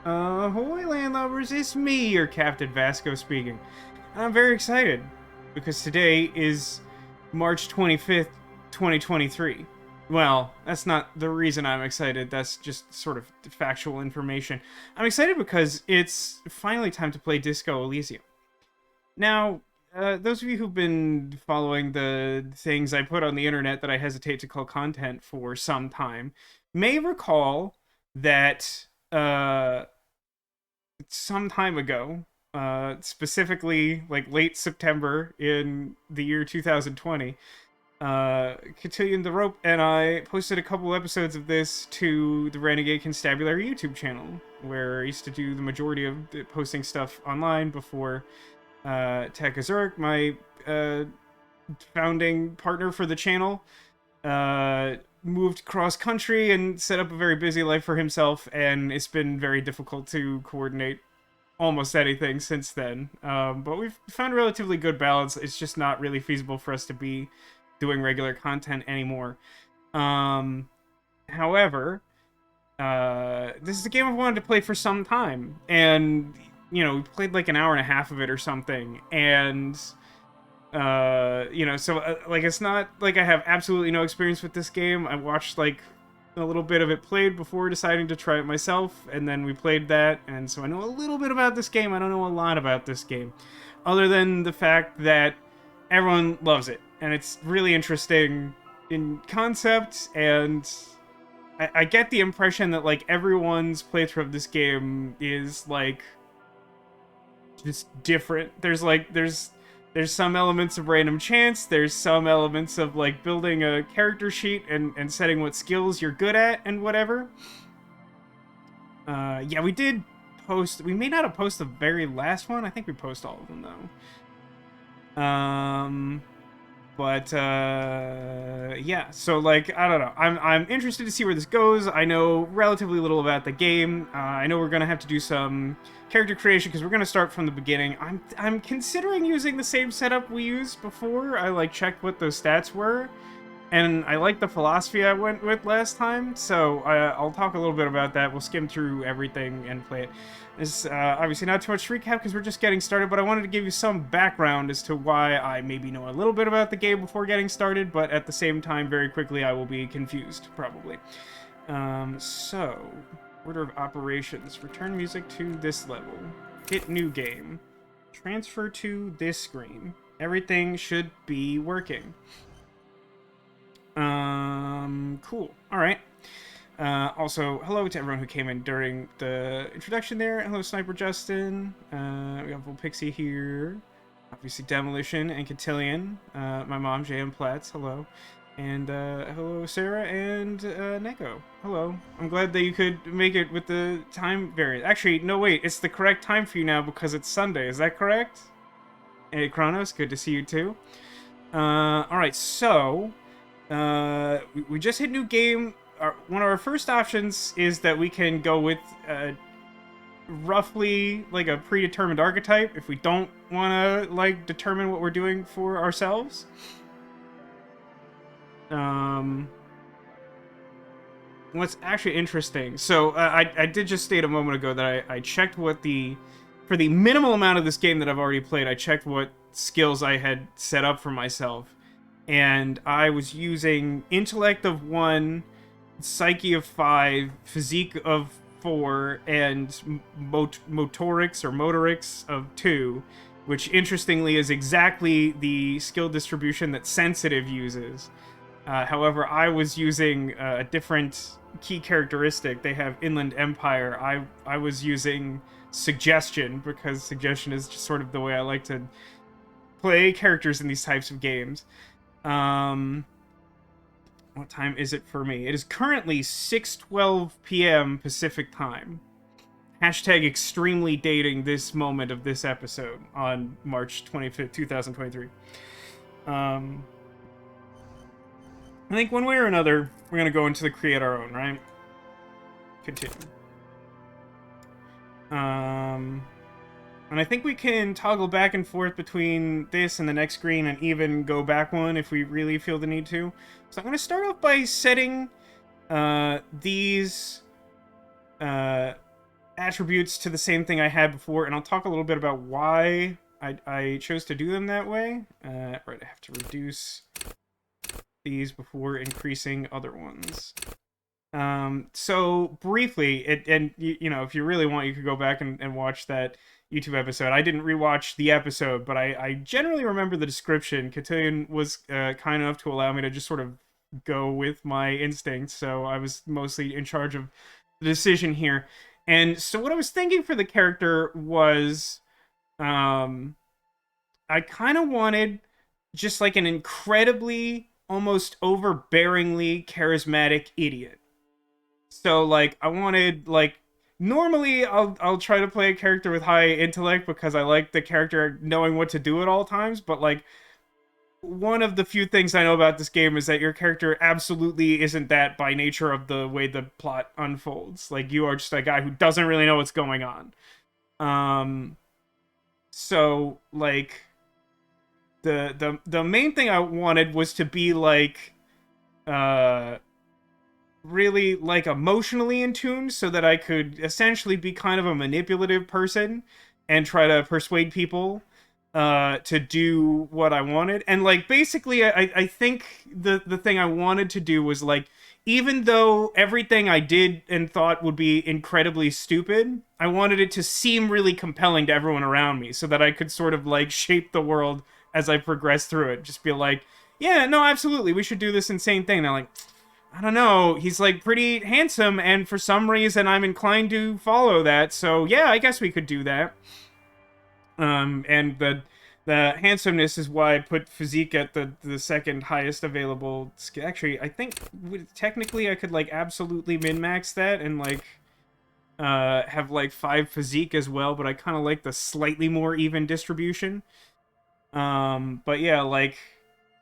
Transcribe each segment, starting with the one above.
Ahoy, landlubbers, it's me, your Captain Vasco speaking. And I'm very excited, because today is March 25th, 2023. Well, that's not the reason I'm excited, that's just sort of factual information. I'm excited because it's finally time to play Disco Elysium. Now, those of you who've been following the things I put on the internet that I hesitate to call content for some time may recall that some time ago, specifically like late September in the year 2020, Cotillion the Rope and I posted a couple episodes of this to the Renegade Constabulary YouTube channel, where I used to do the majority of the posting stuff online before Tech Azurk, my founding partner for the channel, moved cross country and set up a very busy life for himself, and it's been very difficult to coordinate almost anything since then. But we've found a relatively good balance. It's just not really feasible for us to be doing regular content anymore. However, this is a game I've wanted to play for some time, and we played like an hour and a half of it or something, and so like it's not like I have absolutely no experience with this game. I watched like a little bit of it played before deciding to try it myself, and then we played that, and so I know a little bit about this game. I don't know a lot about this game, other than the fact that everyone loves it, and it's really interesting in concept, and I get the impression that like everyone's playthrough of this game is like just different. There's some elements of random chance, there's some elements of like building a character sheet and setting what skills you're good at and whatever. Yeah, we did post, we may not have posted the very last one. I think we post all of them though. But yeah, so like I don't know. I'm interested to see where this goes. I know relatively little about the game. I know we're gonna have to do some character creation because we're gonna start from the beginning. I'm considering using the same setup we used before. I like checked what those stats were, and I like the philosophy I went with last time. So I'll talk a little bit about that. We'll skim through everything and play it. It's obviously not too much to recap because we're just getting started, but I wanted to give you some background as to why I maybe know a little bit about the game before getting started, but at the same time, very quickly, I will be confused, probably. So, order of operations. Return music to this level. Hit new game. Transfer to this screen. Everything should be working. Cool. Alright. Also, hello to everyone who came in during the introduction there. Hello, Sniper Justin. We got Full Pixie here. Obviously, Demolition and Cotillion. My mom, J.M. Platts. Hello. And hello, Sarah and Neko. Hello. I'm glad that you could make it with the time variant. Actually, no, wait. It's the correct time for you now because it's Sunday. Is that correct? Hey, Kronos. Good to see you, too. Alright, so... we just hit new game. One of our first options is that we can go with roughly like a predetermined archetype if we don't want to like determine what we're doing for ourselves. What's actually interesting, so I did just state a moment ago that I checked what for the minimal amount of this game that I've already played, I checked what skills I had set up for myself, and I was using intellect of 1, psyche of 5, physique of 4, and motorics of 2, which interestingly is exactly the skill distribution that sensitive uses. However, I was using a different key characteristic. They have Inland Empire. I was using suggestion because suggestion is just sort of the way I like to play characters in these types of games. What time is it for me? It is currently 6:12 p.m. Pacific time. Hashtag extremely dating this moment of this episode on March 25th, 2023. I think one way or another, we're going to go into the create our own, right? Continue. And I think we can toggle back and forth between this and the next screen and even go back one if we really feel the need to. So I'm going to start off by setting these attributes to the same thing I had before, and I'll talk a little bit about why I chose to do them that way. Right, I have to reduce these before increasing other ones. So briefly, and you know, if you really want, you could go back and watch that YouTube episode. I didn't rewatch the episode, but I generally remember the description. Cotillion was kind enough to allow me to just sort of go with my instincts, so I was mostly in charge of the decision here. And so what I was thinking for the character was, um, I kind of wanted just like an incredibly, almost overbearingly charismatic idiot. So like I wanted like normally I'll try to play a character with high intellect because I like the character knowing what to do at all times, but like one of the few things I know about this game is that your character absolutely isn't that by nature of the way the plot unfolds. Like you are just a guy who doesn't really know what's going on. Um so like the main thing I wanted was to be like uh really like emotionally in tune so that I could essentially be kind of a manipulative person and try to persuade people to do what I wanted. And like basically I think the thing I wanted to do was like even though everything I did and thought would be incredibly stupid, I wanted it to seem really compelling to everyone around me so that I could sort of like shape the world as I progressed through it. Just be like, yeah, no, absolutely, we should do this insane thing. And they're like, I don't know, he's like pretty handsome, and for some reason I'm inclined to follow that. So yeah, I guess we could do that. And the handsomeness is why I put physique at the second highest available skill. Actually, I think technically I could like absolutely min max that and like have like 5 physique as well, but I kind of like the slightly more even distribution. But yeah, like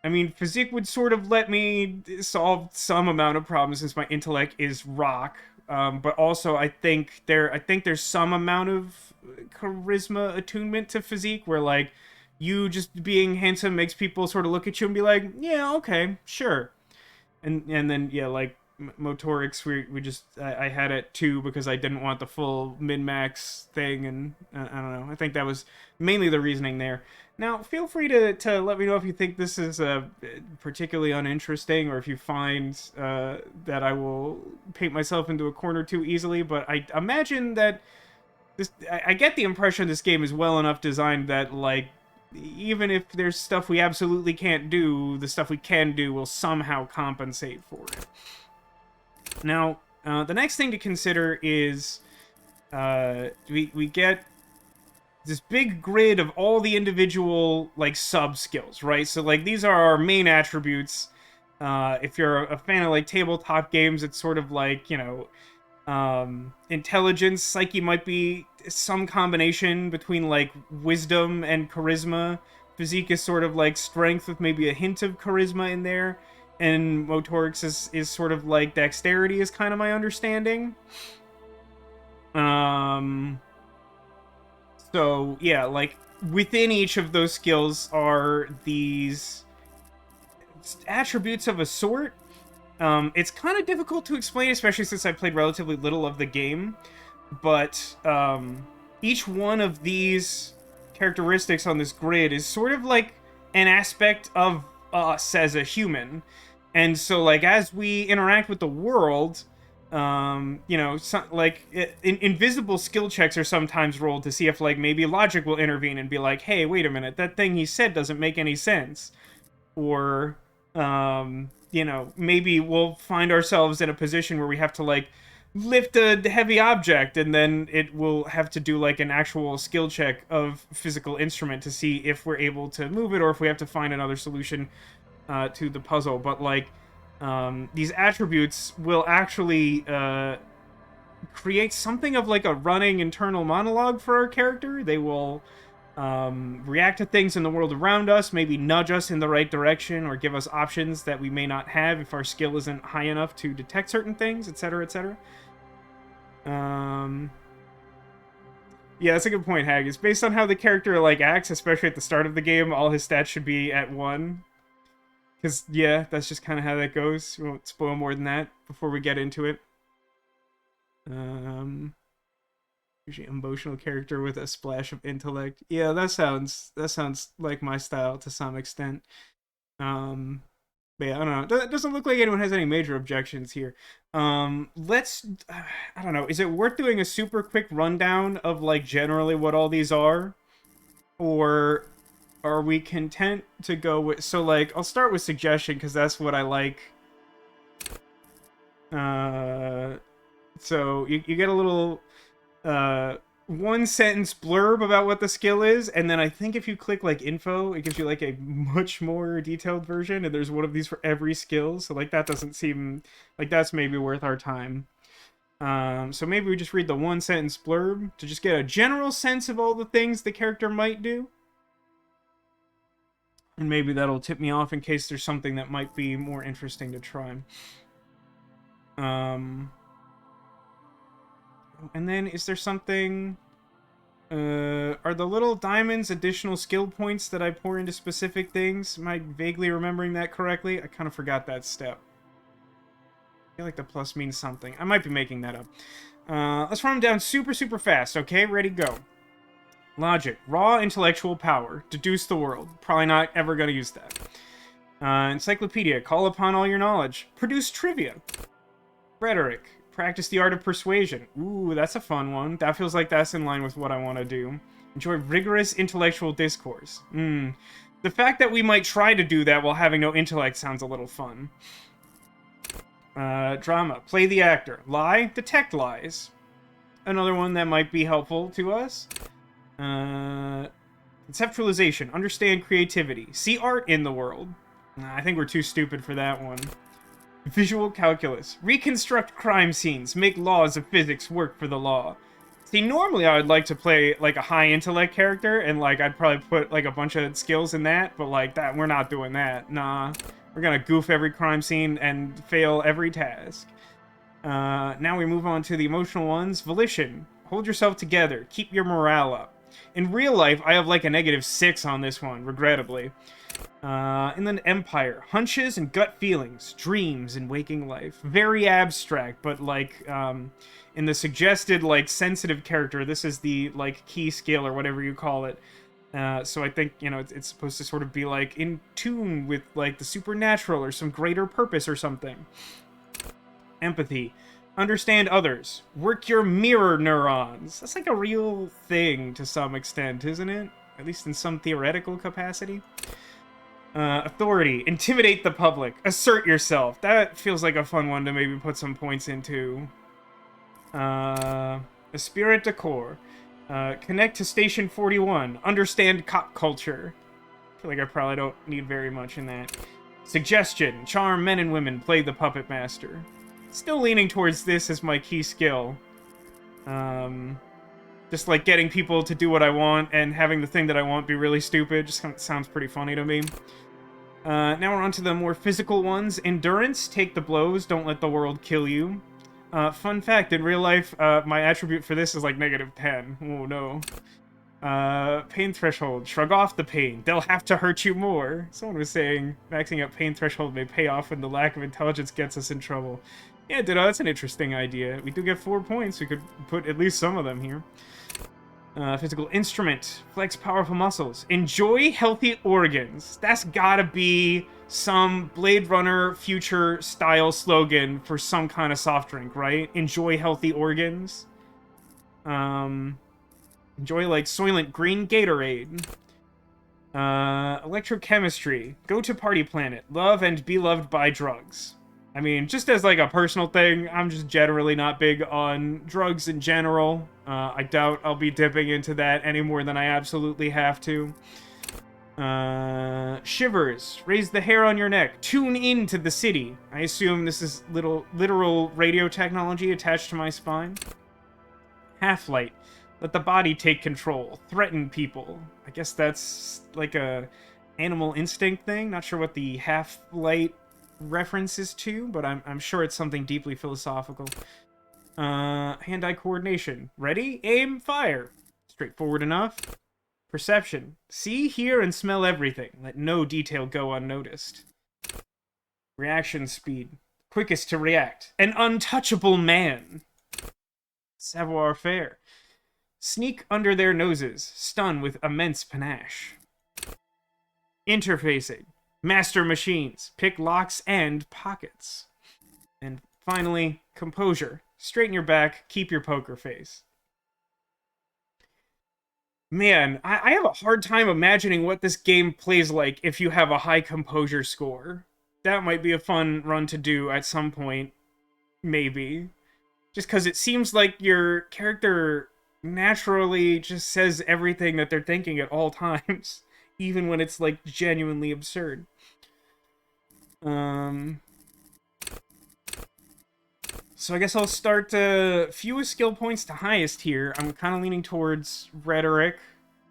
I mean, physique would sort of let me solve some amount of problems since my intellect is rock. But also, I think there's some amount of charisma attunement to physique where like you just being handsome makes people sort of look at you and be like, yeah, okay, sure. And then yeah, like motorics, we just I had it too because I didn't want the full min max thing, and I don't know. I think that was mainly the reasoning there. Now, feel free to let me know if you think this is particularly uninteresting, or if you find that I will paint myself into a corner too easily. But I imagine that I get the impression this game is well enough designed that like even if there's stuff we absolutely can't do, the stuff we can do will somehow compensate for it. Now, the next thing to consider is we get this big grid of all the individual like sub skills, right? So like these are our main attributes. If you're a fan of like tabletop games, it's sort of like, you know, intelligence. Psyche might be some combination between like wisdom and charisma. Physique is sort of like strength with maybe a hint of charisma in there, and motorics is sort of like dexterity is kind of my understanding. um so yeah, like within each of those skills are these attributes of a sort. It's kind of difficult to explain, especially since I played relatively little of the game. But each one of these characteristics on this grid is sort of like an aspect of us as a human. And so, like, as we interact with the world, you know, like, invisible skill checks are sometimes rolled to see if, like, maybe logic will intervene and be like, hey, wait a minute, that thing he said doesn't make any sense. Or, you know, maybe we'll find ourselves in a position where we have to, like, lift a heavy object, and then it will have to do like an actual skill check of physical instrument to see if we're able to move it or if we have to find another solution to the puzzle. But like these attributes will actually create something of like a running internal monologue for our character. They will react to things in the world around us, maybe nudge us in the right direction or give us options that we may not have if our skill isn't high enough to detect certain things, etc., etc. Yeah, that's a good point, Hag. It's based on how the character like acts, especially at the start of the game. All his stats should be at 1. Because yeah, that's just kind of how that goes. We won't spoil more than that before we get into it. Um, Usually emotional character with a splash of intellect. Yeah, that sounds like my style to some extent. Um, but yeah, I don't know. It doesn't look like anyone has any major objections here. Let's. I don't know. Is it worth doing a super quick rundown of like generally what all these are, or are we content to go with? So like, I'll start with suggestion because that's what I like. Uh, so you get a little one sentence blurb about what the skill is, and then I think if you click like info, it gives you like a much more detailed version, and there's one of these for every skill. So like that doesn't seem like that's maybe worth our time. So maybe we just read the one sentence blurb to just get a general sense of all the things the character might do. And maybe that'll tip me off in case there's something that might be more interesting to try. And then is there something... are the little diamonds additional skill points that I pour into specific things? Am I vaguely remembering that correctly? I kind of forgot that step. I feel like the plus means something. I might be making that up. Let's run them down super, super fast, okay? Ready, go. Logic. Raw intellectual power. Deduce the world. Probably not ever going to use that. Encyclopedia. Call upon all your knowledge. Produce trivia. Rhetoric. Practice the art of persuasion. Ooh, that's a fun one. That feels like that's in line with what I want to do. Enjoy rigorous intellectual discourse. The fact that we might try to do that while having no intellect sounds a little fun. Drama. Play the actor. Lie. Detect lies. Another one that might be helpful to us. Conceptualization. Understand creativity. See art in the world. I think we're too stupid for that one. Visual calculus. Reconstruct crime scenes. Make laws of physics work for the law. See, normally I would like to play, like, a high intellect character, and, like, I'd probably put, like, a bunch of skills in that, but, like, that we're not doing that. Nah. We're gonna goof every crime scene and fail every task. Now we move on to the emotional ones. Volition. Hold yourself together. Keep your morale up. In real life, I have, like, a -6 on this one, regrettably. And then Empire. Hunches and gut feelings. Dreams and waking life. Very abstract, but, like, in the suggested, like, sensitive character, this is the, like, key skill or whatever you call it. So I think, you know, it's supposed to sort of be, like, in tune with, like, the supernatural or some greater purpose or something. Empathy. Understand others. Work your mirror neurons. That's like a real thing to some extent, isn't it? At least in some theoretical capacity. Authority. Intimidate the public. Assert yourself. That feels like a fun one to maybe put some points into. Esprit de corps. Connect to Station 41. Understand cop culture. I feel like I probably don't need very much in that. Suggestion. Charm men and women. Play the puppet master. Still leaning towards this as my key skill. Just like getting people to do what I want and having the thing that I want be really stupid. Just kind of sounds pretty funny to me. Now we're on to the more physical ones. Endurance. Take the blows. Don't let the world kill you. Fun fact, in real life, my attribute for this is like -10. Oh no. Pain threshold. Shrug off the pain. They'll have to hurt you more. Someone was saying maxing out pain threshold may pay off when the lack of intelligence gets us in trouble. Yeah, Ditto, that's an interesting idea. We do get 4 points. We could put at least some of them here. Physical instrument. Flex powerful muscles. Enjoy healthy organs. That's gotta be some Blade Runner future style slogan for some kind of soft drink, right? Enjoy healthy organs. Enjoy, like, Soylent Green Gatorade. Electrochemistry. Go to Party Planet. Love and be loved by drugs. I mean, just as, like, a personal thing, I'm just generally not big on drugs in general. I doubt I'll be dipping into that any more than I absolutely have to. Shivers. Raise the hair on your neck. Tune in to the city. I assume this is literal radio technology attached to my spine. Half-light. Let the body take control. Threaten people. I guess that's like a animal instinct thing. Not sure what the half-light references to, but I'm sure it's something deeply philosophical. Hand-eye coordination. Ready? Aim, fire. Straightforward enough. Perception. See, hear, and smell everything. Let no detail go unnoticed. Reaction speed. Quickest to react. An untouchable man. Savoir-faire. Sneak under their noses. Stun with immense panache. Interfacing. Master machines. Pick locks and pockets. And finally, composure. Straighten your back. Keep your poker face. Man, I have a hard time imagining what this game plays like if you have a high composure score. That might be a fun run to do at some point. Maybe. Just because it seems like your character naturally just says everything that they're thinking at all times. Even when it's, like, genuinely absurd. So I guess I'll start fewest skill points to highest here. I'm kind of leaning towards rhetoric,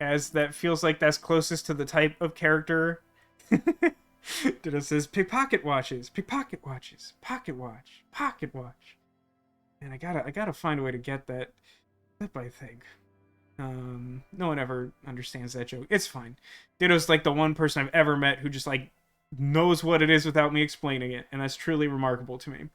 as that feels like that's closest to the type of character. It says pickpocket watches, pocket watch. And I gotta find a way to get that clip, I think. No one ever understands that joke. It's fine. Ditto's like the one person I've ever met who just like knows what it is without me explaining it, and that's truly remarkable to me.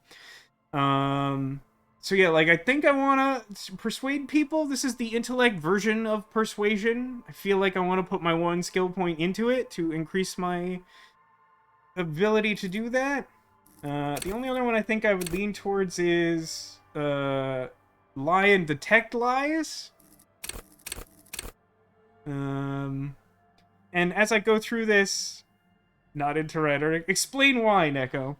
So yeah, like, I think I want to persuade people. This is the intellect version of persuasion. I feel like I want to put my one skill point into it to increase my ability to do that. The only other one I think I would lean towards is lie and detect lies. And as I go through this, not into rhetoric, explain why, Neko.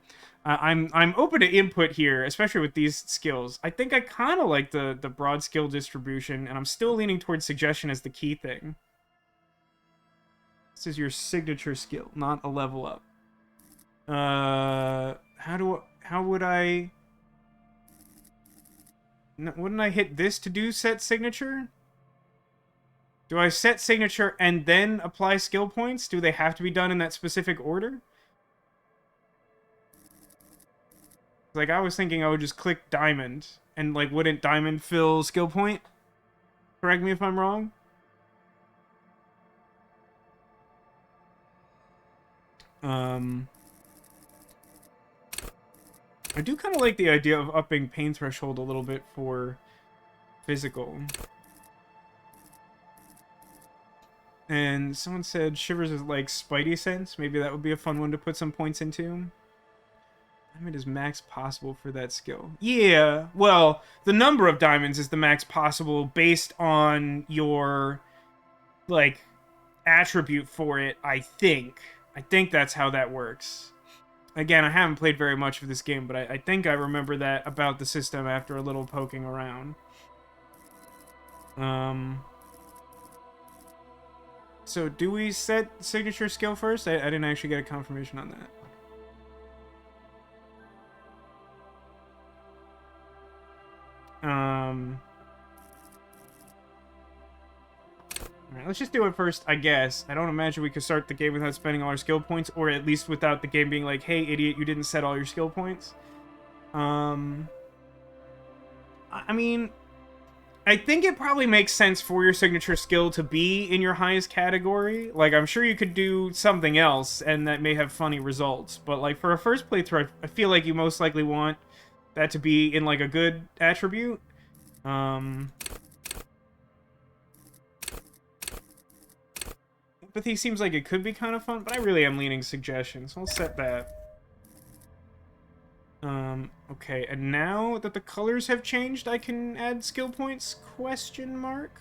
I'm open to input here, especially with these skills. I think I kind of like the broad skill distribution, and I'm still leaning towards suggestion as the key thing. This is your signature skill, not a level up. How would I... Wouldn't I hit this to do set signature? Do I set signature and then apply skill points? Do they have to be done in that specific order? Like, I was thinking I would just click diamond, and, like, wouldn't diamond fill skill point? Correct me if I'm wrong. I do kind of like the idea of upping pain threshold a little bit for physical. And someone said Shivers is like Spidey sense. Maybe that would be a fun one to put some points into. Diamond is max possible for that skill. Yeah, well, the number of diamonds is the max possible based on your, like, attribute for it, I think. I think that's how that works. Again, I haven't played very much of this game, but I think I remember that about the system after a little poking around. So, do we set signature skill first? I didn't actually get a confirmation on that. Alright, let's just do it first, I guess. I don't imagine we could start the game without spending all our skill points, or at least without the game being like, hey, idiot, you didn't set all your skill points. I mean, I think it probably makes sense for your signature skill to be in your highest category. Like, I'm sure you could do something else, and that may have funny results. But, like, for a first playthrough, I feel like you most likely want that to be in, like, a good attribute. Empathy seems like it could be kind of fun, but I really am leaning suggestion, so I'll set that. Okay, and now that the colors have changed, I can add skill points? Question mark?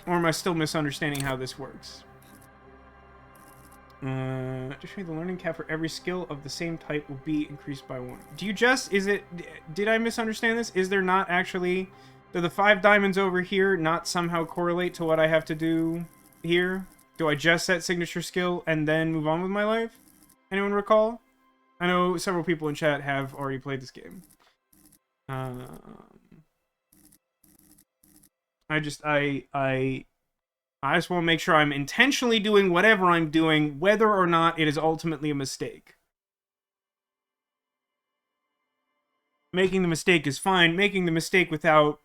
Or am I still misunderstanding how this works? Additionally, the learning cap for every skill of the same type will be increased by 1. Do you just... Did I misunderstand this? Is there not actually... Do the 5 diamonds over here not somehow correlate to what I have to do here? Do I just set signature skill and then move on with my life? Anyone recall? I know several people in chat have already played this game. I just want to make sure I'm intentionally doing whatever I'm doing, whether or not it is ultimately a mistake. Making the mistake is fine. Making the mistake without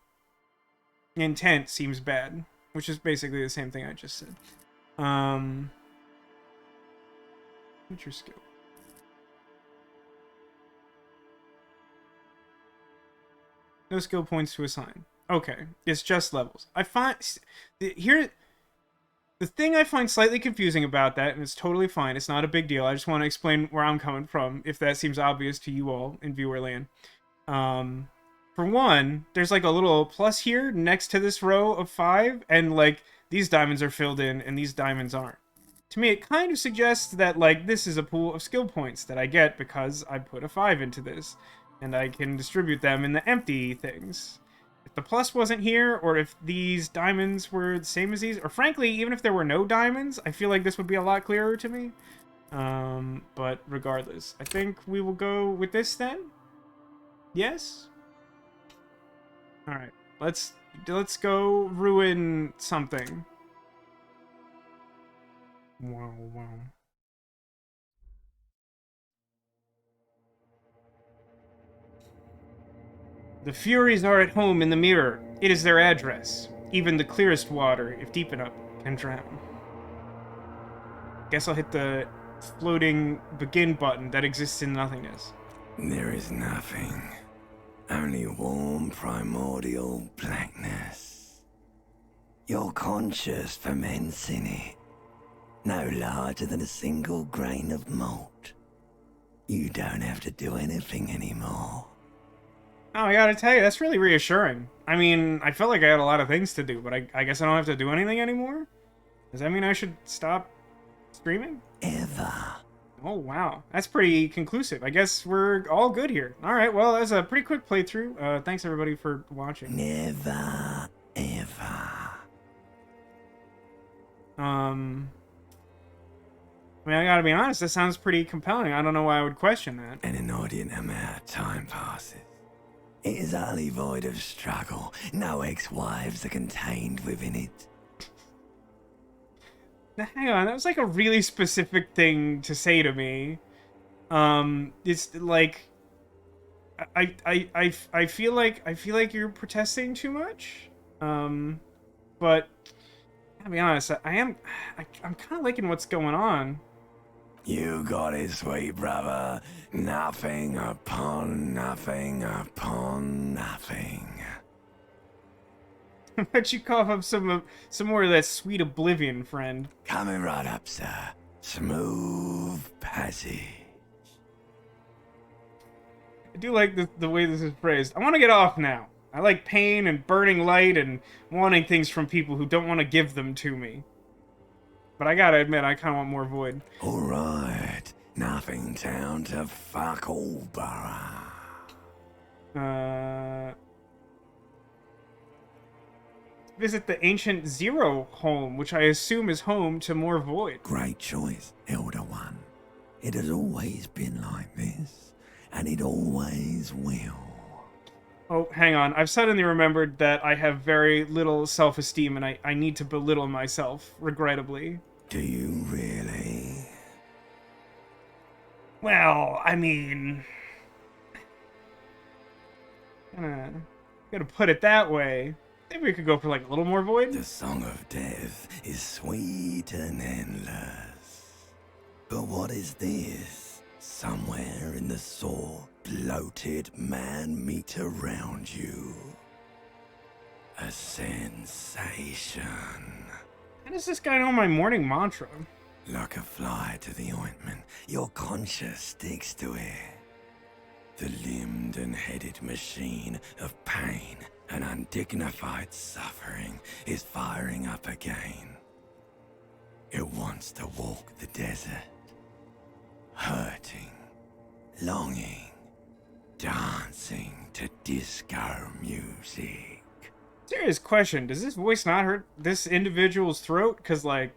intent seems bad, which is basically the same thing I just said. What's your skill? No skill points to assign. Okay, it's just levels. I find here the thing I find slightly confusing about that, and it's totally fine. It's not a big deal. I just want to explain where I'm coming from, if that seems obvious to you all in viewerland. For one, there's like a little plus here next to this row of 5, and like these diamonds are filled in and these diamonds aren't. To me, it kind of suggests that like this is a pool of skill points that I get because I put a 5 into this, and I can distribute them in the empty things. If the plus wasn't here, or if these diamonds were the same as these, or frankly, even if there were no diamonds, I feel like this would be a lot clearer to me. But regardless, I think we will go with this then. Yes? Alright, let's go ruin something. Wow. The Furies are at home in the mirror. It is their address. Even the clearest water, if deep enough, can drown. Guess I'll hit the floating begin button that exists in nothingness. There is nothing. Only warm primordial blackness. Your conscious ferments in it. No larger than a single grain of malt. You don't have to do anything anymore. Oh, I gotta tell you, that's really reassuring. I mean, I felt like I had a lot of things to do, but I guess I don't have to do anything anymore? Does that mean I should stop streaming? Ever. Oh, wow. That's pretty conclusive. I guess we're all good here. Alright, well, that was a pretty quick playthrough. Thanks, everybody, for watching. Never, ever. I mean, I gotta be honest, that sounds pretty compelling. I don't know why I would question that. An inordinate amount of time passes. It is utterly void of struggle. No ex-wives are contained within it. Now, hang on, that was like a really specific thing to say to me. It's like I feel like you're protesting too much. But I'll be honest, I'm kind of liking what's going on. You got it, sweet brother. Nothing upon nothing upon nothing. Why'd you cough up some more of that sweet oblivion, friend? Coming right up, sir. Smooth passage. I do like the way this is phrased. I want to get off now. I like pain and burning light and wanting things from people who don't want to give them to me. But I gotta admit, I kind of want more void. Alright. Nothing down to fuck all, borough. Visit the ancient Zero home, which I assume is home to more void. Great choice, Elder One. It has always been like this, and it always will. Oh, hang on. I've suddenly remembered that I have very little self-esteem, and I need to belittle myself, regrettably. Do you really? Well, I mean... gotta put it that way. Maybe we could go for like a little more void. The song of death is sweet and endless. But what is this? Somewhere in the sore, bloated man meat around you. A sensation. How does this guy know my morning mantra? Like a fly to the ointment, your conscience sticks to it. The limbed and headed machine of pain and undignified suffering is firing up again. It wants to walk the desert, hurting, longing, dancing to disco music. Serious question, does this voice not hurt this individual's throat? Because, like,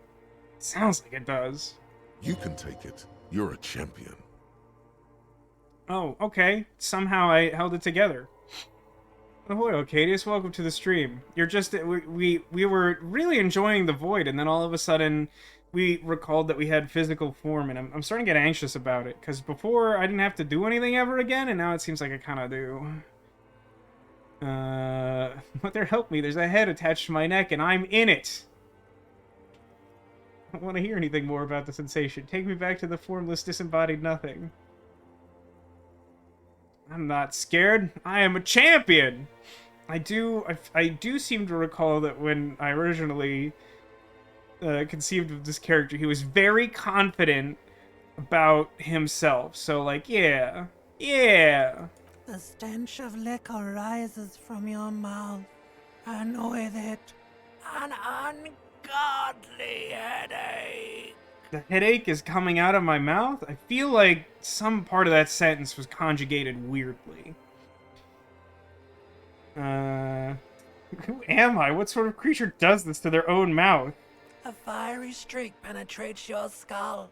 it sounds like it does. You can take it. You're a champion. Oh, okay. Somehow I held it together. Ahoy, Ocadius. Welcome to the stream. You're just... We were really enjoying the void, and then all of a sudden we recalled that we had physical form, and I'm starting to get anxious about it, because before I didn't have to do anything ever again, and now it seems like I kind of do. Mother help me, there's a head attached to my neck, and I'm in it. I don't want to hear anything more about the sensation. Take me back to the formless, disembodied nothing. I'm not scared. I am a champion! I do seem to recall that when I originally conceived of this character, he was very confident about himself. So, like, yeah. Yeah. The stench of liquor rises from your mouth, and with it, an ungodly headache. The headache is coming out of my mouth? I feel like some part of that sentence was conjugated weirdly. Who am I? What sort of creature does this to their own mouth? A fiery streak penetrates your skull,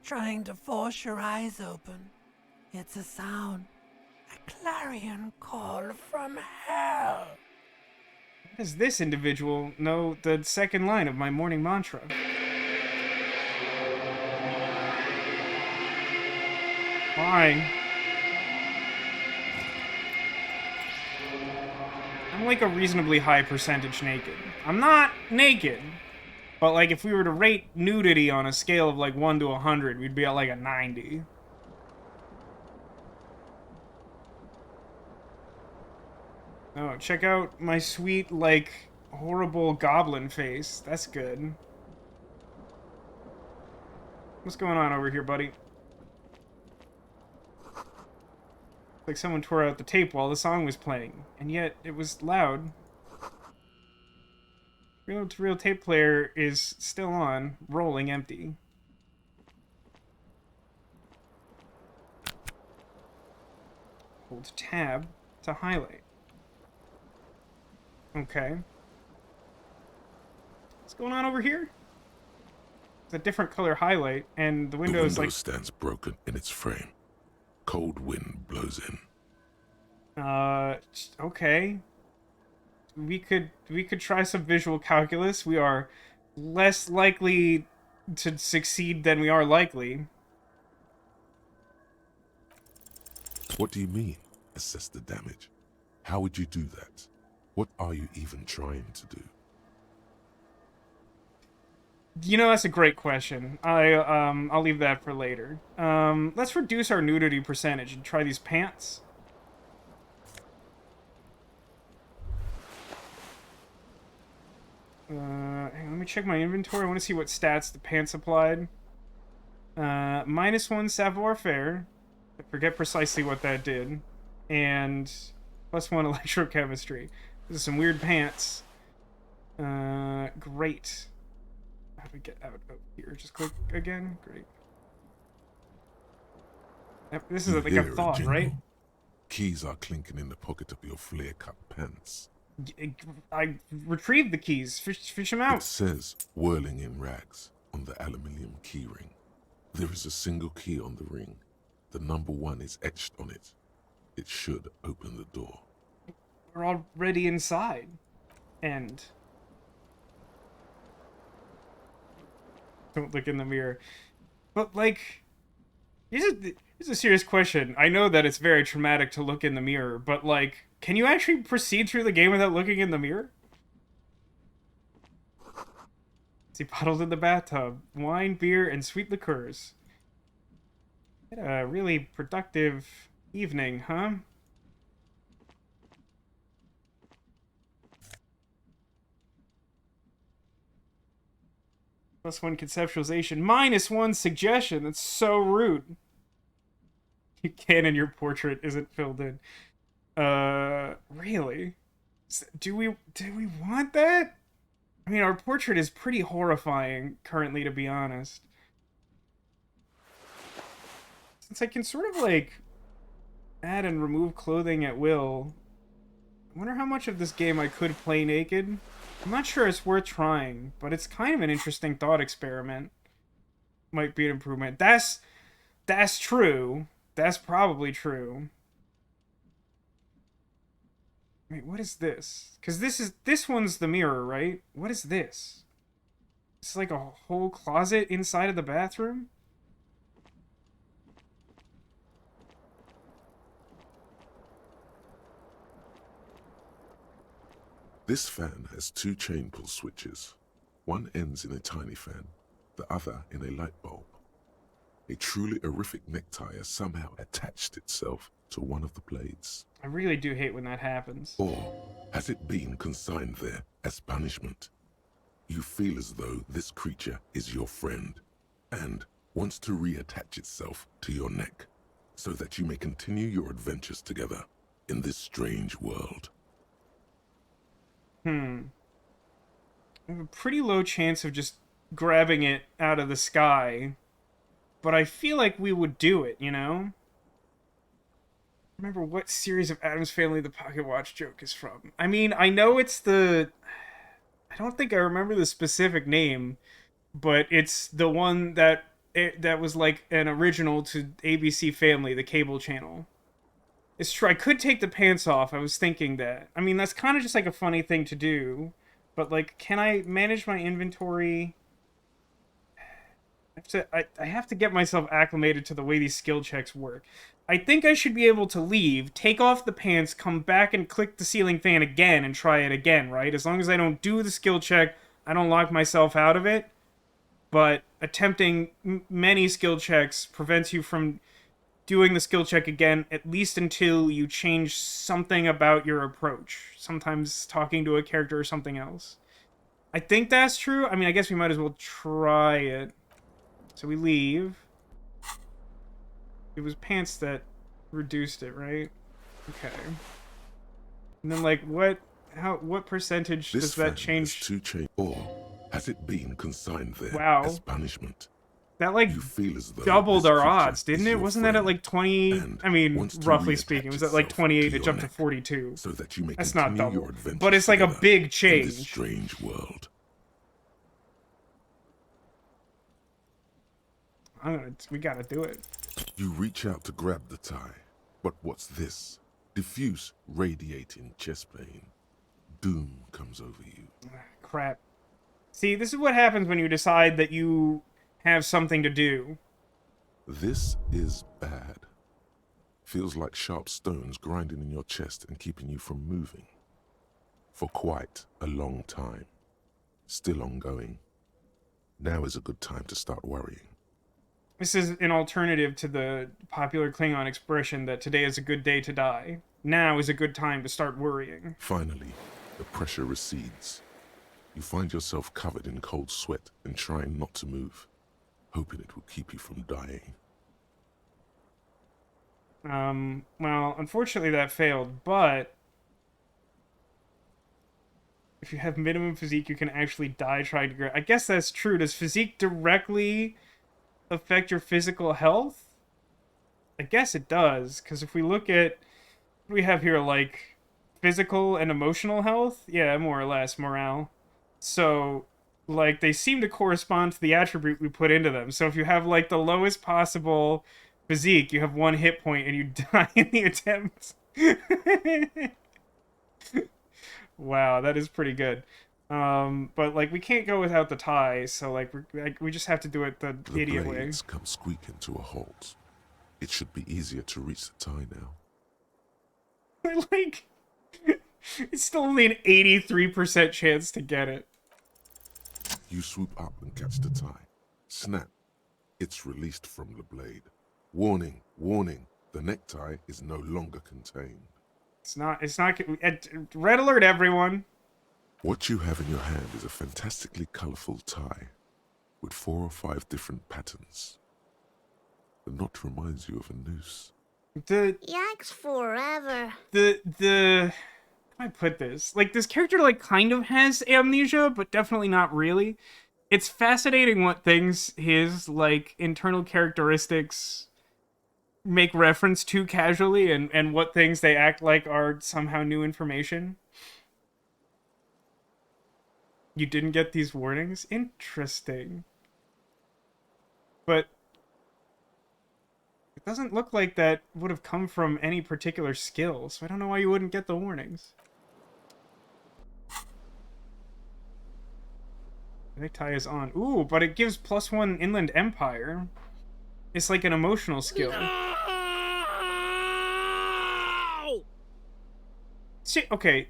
trying to force your eyes open. It's a sound, a clarion call from hell. How does this individual know the second line of my morning mantra? Why? I'm like a reasonably high percentage naked. I'm not naked, but like if we were to rate nudity on a scale of like 1 to 100, we'd be at like a 90. Oh, check out my sweet, like, horrible goblin face. That's good. What's going on over here, buddy? Like someone tore out the tape while the song was playing, and yet it was loud. Real tape player is still on, rolling empty. Hold tab to highlight. Okay. What's going on over here? It's a different color highlight, and the window is like... stands broken in its frame. Cold wind blows in. Okay. We could try some visual calculus. We are less likely to succeed than we are likely. What do you mean, assess the damage? How would you do that? What are you even trying to do? You know, that's a great question. I'll leave that for later. Let's reduce our nudity percentage and try these pants. Hang on, let me check my inventory. I want to see what stats the pants applied. -1 savoir-faire. I forget precisely what that did. And +1 electrochemistry. This is some weird pants. Great. How do we get out of here? Just click again? Great. This is like a thought, right? Keys are clinking in the pocket of your flare-cut pants. I retrieved the keys. Fish them out. It says, whirling in rags, on the aluminium key ring. There is a single key on the ring. The number 1 is etched on it. It should open the door. We're already inside. And... don't look in the mirror. But, like... Here's a serious question. I know that it's very traumatic to look in the mirror, but, like... can you actually proceed through the game without looking in the mirror? See bottles in the bathtub. Wine, beer, and sweet liqueurs. Had a really productive evening, huh? +1 conceptualization. -1 suggestion. That's so rude. You can and your portrait isn't filled in. Really? Do we want that? I mean, our portrait is pretty horrifying currently, to be honest. Since I can sort of, like, add and remove clothing at will, I wonder how much of this game I could play naked. I'm not sure it's worth trying, but it's kind of an interesting thought experiment. Might be an improvement. That's true. That's probably true. Wait, what is this? Because this one's the mirror, right? What is this? It's like a whole closet inside of the bathroom? This fan has 2 chain pull switches. One ends in a tiny fan. the other in a light bulb. A truly horrific necktie has somehow attached itself to one of the blades. I really do hate when that happens. Or has it been consigned there as punishment? You feel as though this creature is your friend and wants to reattach itself to your neck so that you may continue your adventures together in this strange world. I have a pretty low chance of just grabbing it out of the sky, but I feel like we would do it, you know? Remember what series of Addams Family the Pocket Watch joke is from. I mean, I know it's the... I don't think I remember the specific name, but it's the one that was like an original to ABC Family, the cable channel. It's true, I could take the pants off, I was thinking that. I mean, that's kind of just like a funny thing to do, but like, can I manage my inventory? I have to get myself acclimated to the way these skill checks work. I think I should be able to leave, take off the pants, come back and click the ceiling fan again and try it again, right? As long as I don't do the skill check, I don't lock myself out of it. But attempting many skill checks prevents you from doing the skill check again, at least until you change something about your approach. Sometimes talking to a character or something else. I think that's true. I mean, I guess we might as well try it. So we leave. It was pants that reduced it, right? Okay. And then, like, what percentage does that change? Or has it been consigned there as punishment? That, like, you feel as though doubled our odds, didn't it? Wasn't that at, like, 20... I mean, roughly speaking, it was at, like, 28, it jumped to 42. So that you may That's not double. But it's, like, a big change. In this strange world. We gotta do it. You reach out to grab the tie, but what's this? Diffuse, radiating chest pain. Doom comes over you. Crap. See, this is what happens when you decide that you have something to do. This is bad. Feels like sharp stones grinding in your chest and keeping you from moving. For quite a long time. Still ongoing. Now is a good time to start worrying. This is an alternative to the popular Klingon expression that today is a good day to die. Now is a good time to start worrying. Finally, the pressure recedes. You find yourself covered in cold sweat and trying not to move, hoping it will keep you from dying. Well, unfortunately that failed, but if you have minimum physique, you can actually die trying to grow. I guess that's true. Does physique directly affect your physical health? I guess it does, because if we look at what we have here, like physical and emotional health, yeah, more or less morale. So, like, they seem to correspond to the attribute we put into them. So if you have, like, the lowest possible physique, you have 1 hit point and you die in the attempt. Wow, that is pretty good. But, like, we can't go without the tie, so, like, we just have to do it the idiot way. The blades come squeaking to a halt. It should be easier to reach the tie now. Like, it's still only an 83% chance to get it. You swoop up and catch the tie. Snap. It's released from the blade. Warning, warning, the necktie is no longer contained. It's not, red alert, everyone. What you have in your hand is a fantastically colorful tie with 4 or 5 different patterns. The knot reminds you of a noose. Yikes forever. How do I put this? Like, this character, like, kind of has amnesia, but definitely not really. It's fascinating what things his, like, internal characteristics make reference to casually and what things they act like are somehow new information. You didn't get these warnings? Interesting. But it doesn't look like that would have come from any particular skill, so I don't know why you wouldn't get the warnings. The necktie is on. Ooh, but it gives +1 Inland Empire. It's like an emotional skill. See, okay,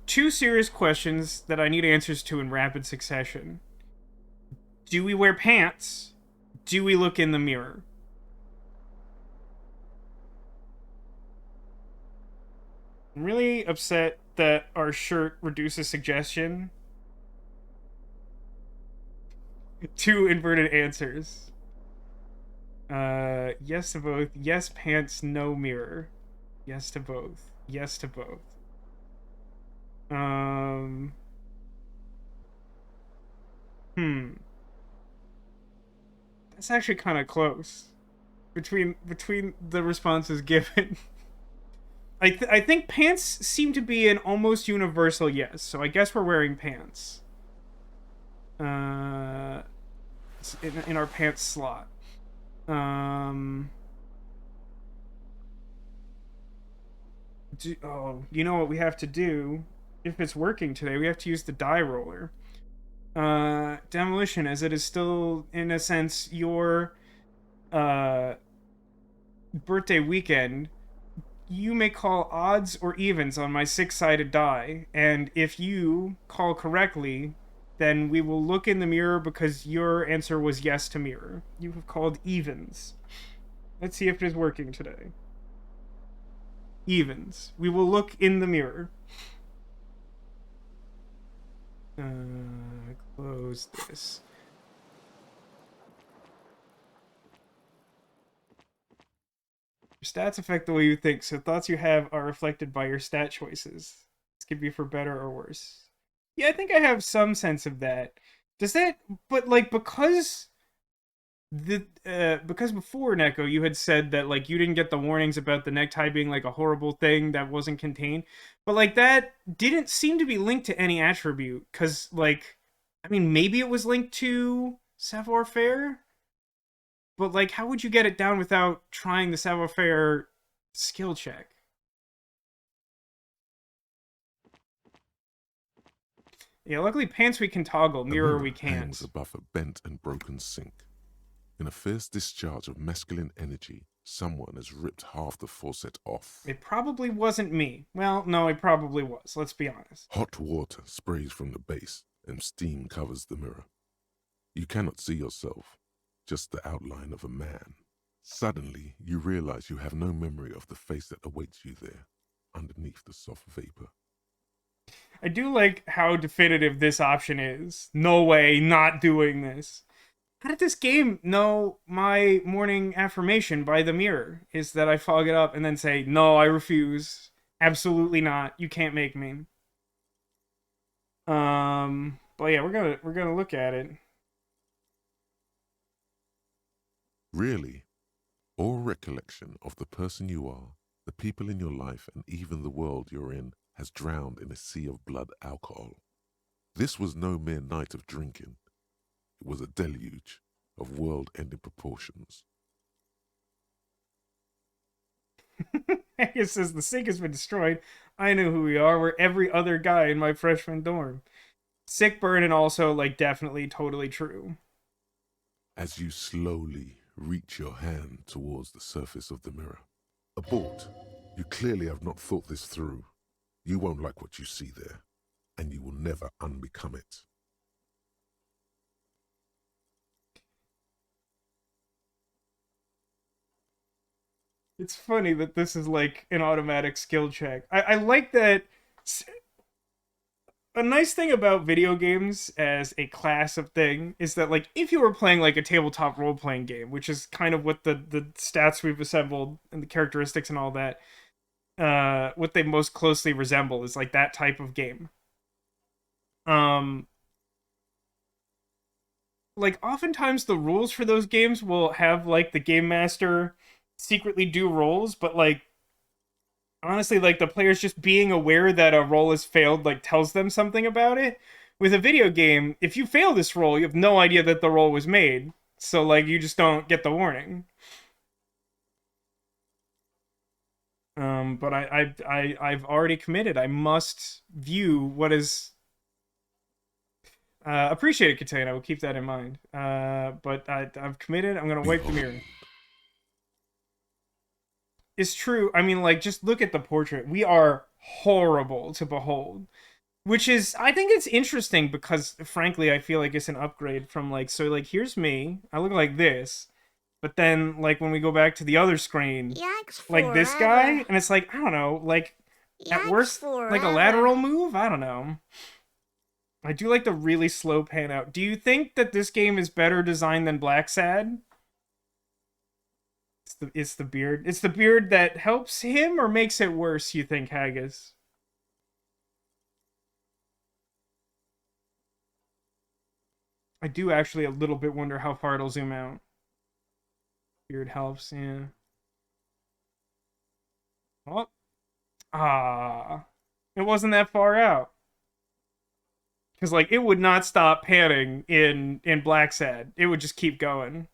2 serious questions that I need answers to in rapid succession. Do we wear pants? Do we look in the mirror? I'm really upset that our shirt reduces suggestion to inverted answers. Yes to both. Yes, pants, no mirror. Yes to both. Yes to both. That's actually kind of close between the responses given. I think pants seem to be an almost universal yes, so I guess we're wearing pants. In our pants slot. You know what we have to do? If it's working today, we have to use the die roller. Demolition, as it is still, in a sense, your birthday weekend, you may call odds or evens on my 6-sided die, and if you call correctly, then we will look in the mirror because your answer was yes to mirror. You have called evens. Let's see if it is working today. Evens. We will look in the mirror. Close this. Your stats affect the way you think, so thoughts you have are reflected by your stat choices. This could be for better or worse. Yeah, I think I have some sense of that. Does that... But, like, because before, Neko, you had said that, like, you didn't get the warnings about the necktie being, like, a horrible thing that wasn't contained. But, like, that didn't seem to be linked to any attribute. Because, like, I mean, maybe it was linked to savoir-faire? But, like, how would you get it down without trying the savoir-faire skill check? Yeah, luckily pants we can toggle, mirror we can't. Hangs above a bent and broken sink. In a fierce discharge of masculine energy, someone has ripped half the faucet off. It probably wasn't me. Well, no, it probably was. Let's be honest. Hot water sprays from the base, and steam covers the mirror. You cannot see yourself, just the outline of a man. Suddenly, you realize you have no memory of the face that awaits you there, underneath the soft vapor. I do like how definitive this option is. No way, not doing this. How did this game know my morning affirmation by the mirror? Is that I fog it up and then say, no, I refuse. Absolutely not. You can't make me. But yeah, we're gonna look at it. Really, all recollection of the person you are, the people in your life, and even the world you're in has drowned in a sea of blood alcohol. This was no mere night of drinking. It was a deluge of world-ending proportions. It says the sink has been destroyed. I know who we are. We're every other guy in my freshman dorm. Sick burn and also, like, definitely totally true. As you slowly reach your hand towards the surface of the mirror. Abort. You clearly have not thought this through. You won't like what you see there, and you will never unbecome it. It's funny that this is like an automatic skill check. I like that. A nice thing about video games as a class of thing is that, like, if you were playing like a tabletop role-playing game, which is kind of what the stats we've assembled and the characteristics and all that, what they most closely resemble is like that type of game. Like, oftentimes the rules for those games will have, like, the game master secretly do rolls, but, like, honestly, like, the players just being aware that a roll has failed, like, tells them something about it. With a video game, if you fail this roll, you have no idea that the roll was made. So, like, you just don't get the warning. But I've already committed. I must view what is... appreciate it, Katana. I will keep that in mind. But I've committed. I'm going to wipe the mirror. It's true. I mean, like, just look at the portrait. We are horrible to behold. Which is, I think it's interesting because, frankly, I feel like it's an upgrade from, like, so, like, here's me, I look like this, but then, like, when we go back to the other screen, Yikes like, this forever. guy, and it's like, I don't know, like, at Yikes worst, like, a forever. lateral move? I don't know. I do like the really slow pan out. Do you think that this game is better designed than Black Sad? It's the beard. It's the beard that helps him or makes it worse, you think, Haggis? I do actually a little bit wonder how far it'll zoom out. Beard helps, yeah. Oh. Ah. It wasn't that far out. Because, like, it would not stop panning in Black Sad. It would just keep going.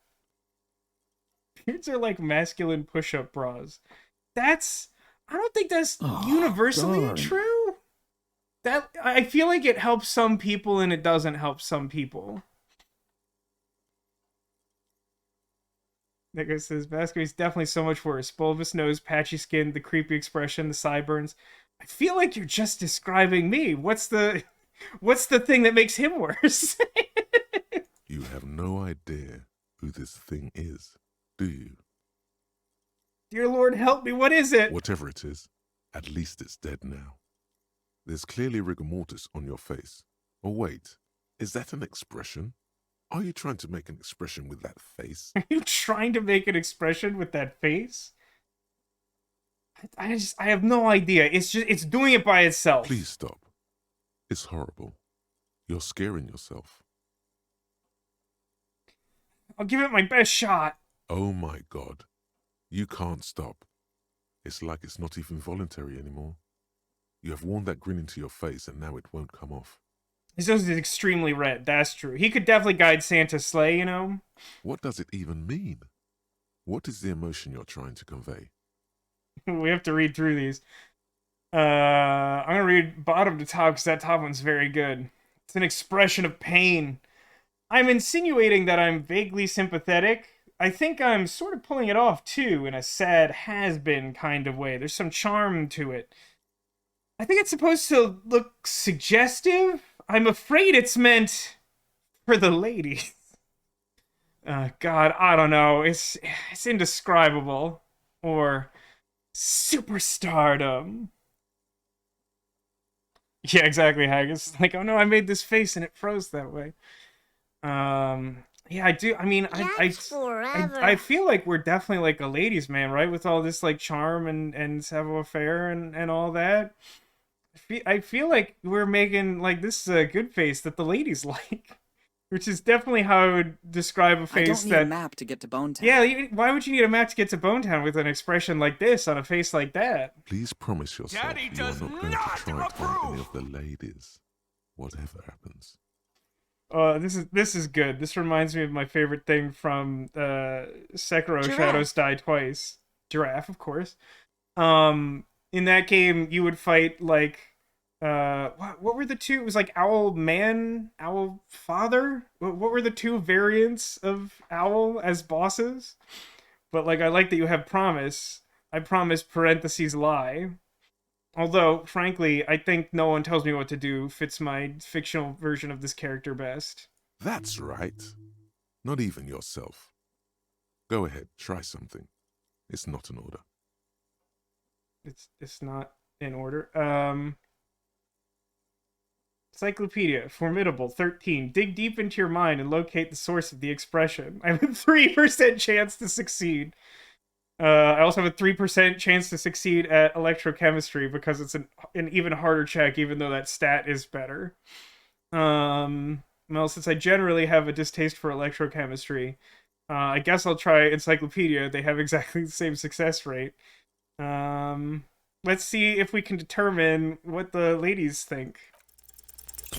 Beards are like masculine push-up bras. That's... I don't think that's universally darn. true. That I feel like it helps some people and it doesn't help some people. Nico says, Vasco is definitely so much worse. Bulbous nose, patchy skin, the creepy expression, the sideburns. I feel like you're just describing me. What's the thing that makes him worse? You have no idea who this thing is, do you? Dear Lord, help me. What is it? Whatever it is, at least it's dead now. There's clearly rigor mortis on your face. Oh wait, is that an expression? Are you trying to make an expression with that face? Are you trying to make an expression with that face? I have no idea. It's doing it by itself. Please stop. It's horrible. You're scaring yourself. I'll give it my best shot. Oh my God. You can't stop. It's like it's not even voluntary anymore. You have worn that grin into your face and now it won't come off. His nose is extremely red, that's true. He could definitely guide Santa's sleigh, you know? What does it even mean? What is the emotion you're trying to convey? We have to read through these. I'm gonna read bottom to top because that top one's very good. It's an expression of pain. I'm insinuating that I'm vaguely sympathetic. I think I'm sort of pulling it off too, in a sad has-been kind of way. There's some charm to it. I think it's supposed to look suggestive. I'm afraid it's meant for the ladies. God, I don't know. It's indescribable. Or superstardom. Yeah, exactly, Haggis. Like, oh no, I made this face and it froze that way. Yeah, I do. I mean, I feel like we're definitely like a ladies' man, right? With all this like charm and savoir-faire and all that. I feel like we're making like this is a good face that the ladies like, which is definitely how I would describe a face I don't need that. a map to get to Bonetown. Yeah, why would you need a map to get to Bonetown with an expression like this on a face like that? Please promise yourself Daddy you are does not going to not try it on any approve. of the ladies, whatever happens. This is good. This reminds me of my favorite thing from Sekiro: Giraffe. Shadows Die Twice. Giraffe, of course. In that game, you would fight like what were the two? It was like Owl Man, Owl Father. What were the two variants of Owl as bosses? But like, I like that you have promise. I promise parentheses lie. Although, frankly, I think no one tells me what to do fits my fictional version of this character best. That's right. Not even yourself. Go ahead, try something. It's not an order. It's not in order. Encyclopedia, formidable, 13. Dig deep into your mind and locate the source of the expression. I have a 3% chance to succeed. I also have a 3% chance to succeed at electrochemistry because it's an even harder check, even though that stat is better. Well, since I generally have a distaste for electrochemistry, I guess I'll try Encyclopedia. They have exactly the same success rate. Let's see if we can determine what the ladies think.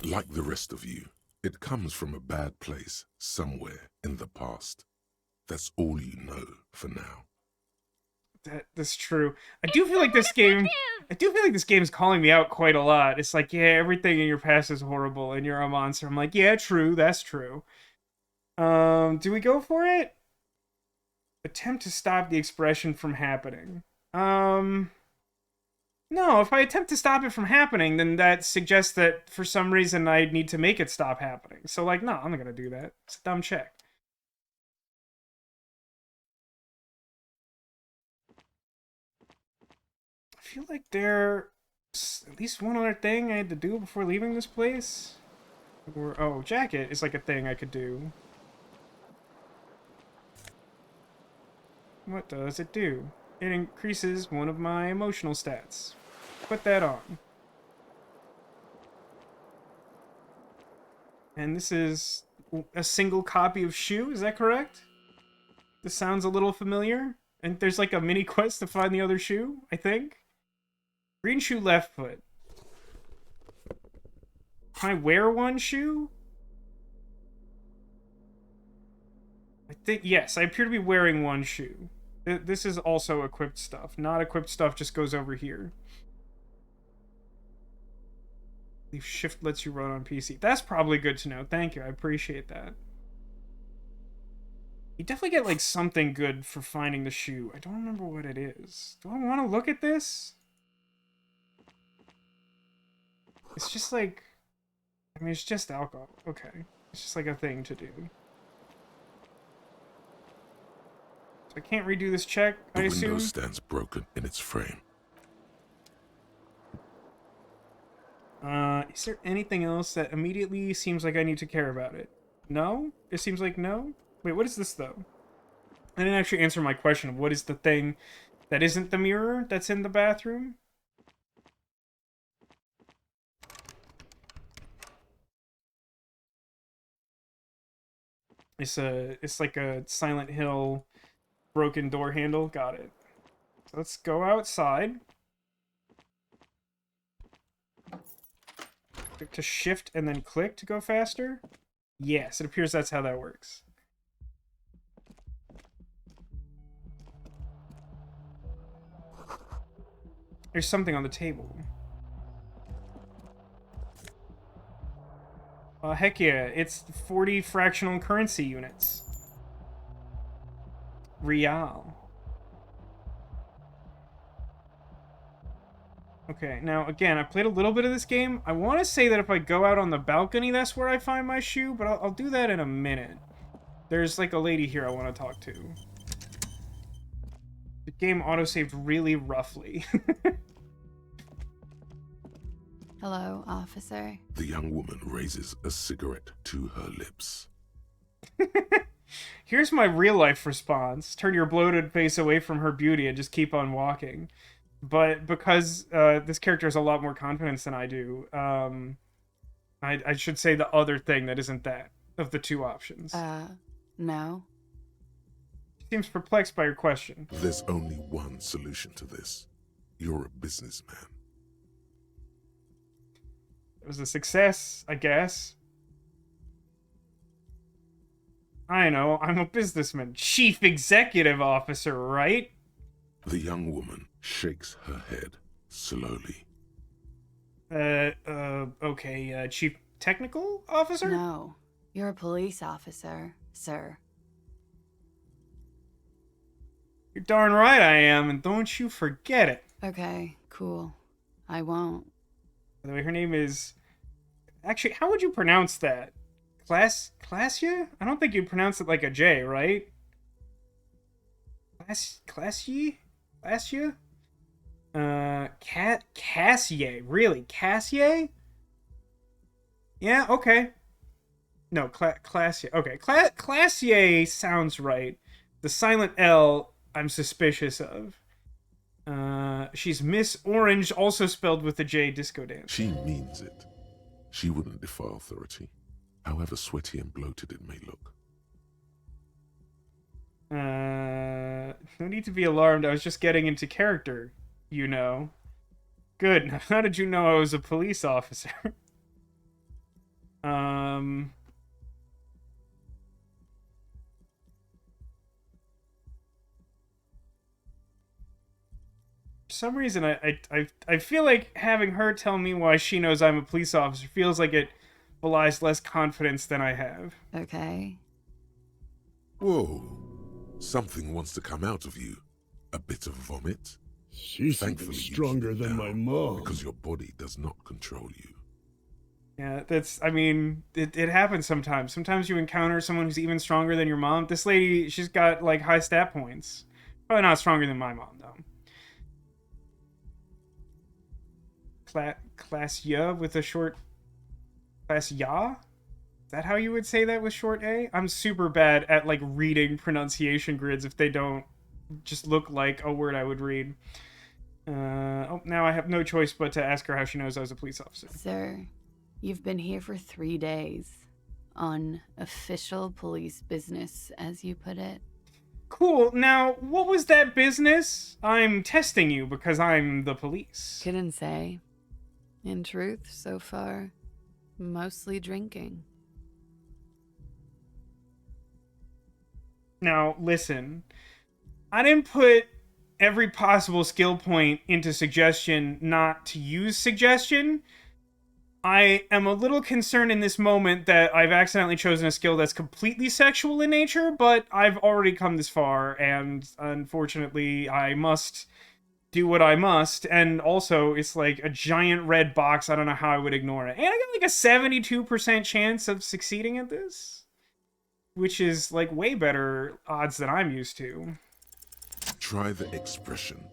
Like the rest of you, it comes from a bad place somewhere in the past. That's all you know for now. That's true. I do feel like this game is calling me out quite a lot. It's like, yeah, everything in your past is horrible and you're a monster. I'm like, yeah, true, that's true. Do we go for it? Attempt to stop the expression from happening. No, if I attempt to stop it from happening, then that suggests that for some reason I need to make it stop happening. So, like, no, I'm not gonna do that. It's a dumb check. I feel like there's at least one other thing I had to do before leaving this place. Or, oh, jacket is like a thing I could do. What does it do? It increases one of my emotional stats. Put that on. And this is a single copy of Shoe, is that correct? This sounds a little familiar. And there's like a mini quest to find the other shoe, I think. Green shoe, left foot. Can I wear one shoe? I think, yes, I appear to be wearing one shoe. This is also equipped stuff. Not equipped stuff just goes over here. Shift lets you run on PC. That's probably good to know. Thank you. I appreciate that. You definitely get, like, something good for finding the shoe. I don't remember what it is. Do I want to look at this? It's just, like... I mean, it's just alcohol. Okay. It's just, like, a thing to do. So I can't redo this check, I assume? The window stands broken in its frame. Is there anything else that immediately seems like I need to care about it? No? It seems like no? Wait, what is this, though? I didn't actually answer my question of what is the thing that isn't the mirror that's in the bathroom? It's like a Silent Hill broken door handle. Got it. So let's go outside. To shift and then click to go faster? Yes, it appears that's how that works. There's something on the table. Heck yeah, it's 40 fractional currency units. Real. Okay, now, again, I played a little bit of this game. I want to say that if I go out on the balcony, that's where I find my shoe, but I'll do that in a minute. There's, like, a lady here I want to talk to. The game autosaved really roughly. Hello, officer. The young woman raises a cigarette to her lips. Here's my real-life response. Turn your bloated face away from her beauty and just keep on walking. But because this character has a lot more confidence than I do, I should say the other thing that isn't that, of the two options. No. She seems perplexed by your question. There's only one solution to this. You're a businessman. It was a success, I guess. I know, I'm a businessman. Chief Executive Officer, right? The young woman shakes her head slowly. Okay, Chief Technical Officer? No. You're a police officer, sir. You're darn right I am, and don't you forget it. Okay, cool. I won't. By the way, her name is... Actually, how would you pronounce that? Classia? I don't think you'd pronounce it like a J, right? Classia? Cassier. Really? Cassier? Yeah, okay. No, Classia. Okay, Classier sounds right. The silent L, I'm suspicious of. She's Miss Orange, also spelled with the J, disco dance. She means it. She wouldn't defy authority, however sweaty and bloated it may look. No need to be alarmed. I was just getting into character, you know. Good. Now, how did you know I was a police officer? For some reason, I feel like having her tell me why she knows I'm a police officer feels like it belies less confidence than I have. Okay. Whoa. Something wants to come out of you. A bit of vomit? She's even Thankfully, you stronger keep it than my down, mom. because your body does not control you. Yeah, I mean, it happens sometimes. Sometimes you encounter someone who's even stronger than your mom. This lady, she's got, like, high stat points. Probably not stronger than my mom, though. Class Ya with a short... Class Ya? Is that how you would say that with short A? I'm super bad at, like, reading pronunciation grids if they don't just look like a word I would read. Now I have no choice but to ask her how she knows I was a police officer. Sir, you've been here for 3 days. On official police business, as you put it. Cool. Now, what was that business? I'm testing you because I'm the police. Couldn't say. In truth, so far, mostly drinking. Now, listen. I didn't put every possible skill point into suggestion not to use suggestion. I am a little concerned in this moment that I've accidentally chosen a skill that's completely sexual in nature, but I've already come this far, and unfortunately, I must do what I must, and also, it's like a giant red box, I don't know how I would ignore it. And I got like a 72% chance of succeeding at this, which is like way better odds than I'm used to. Try the expression.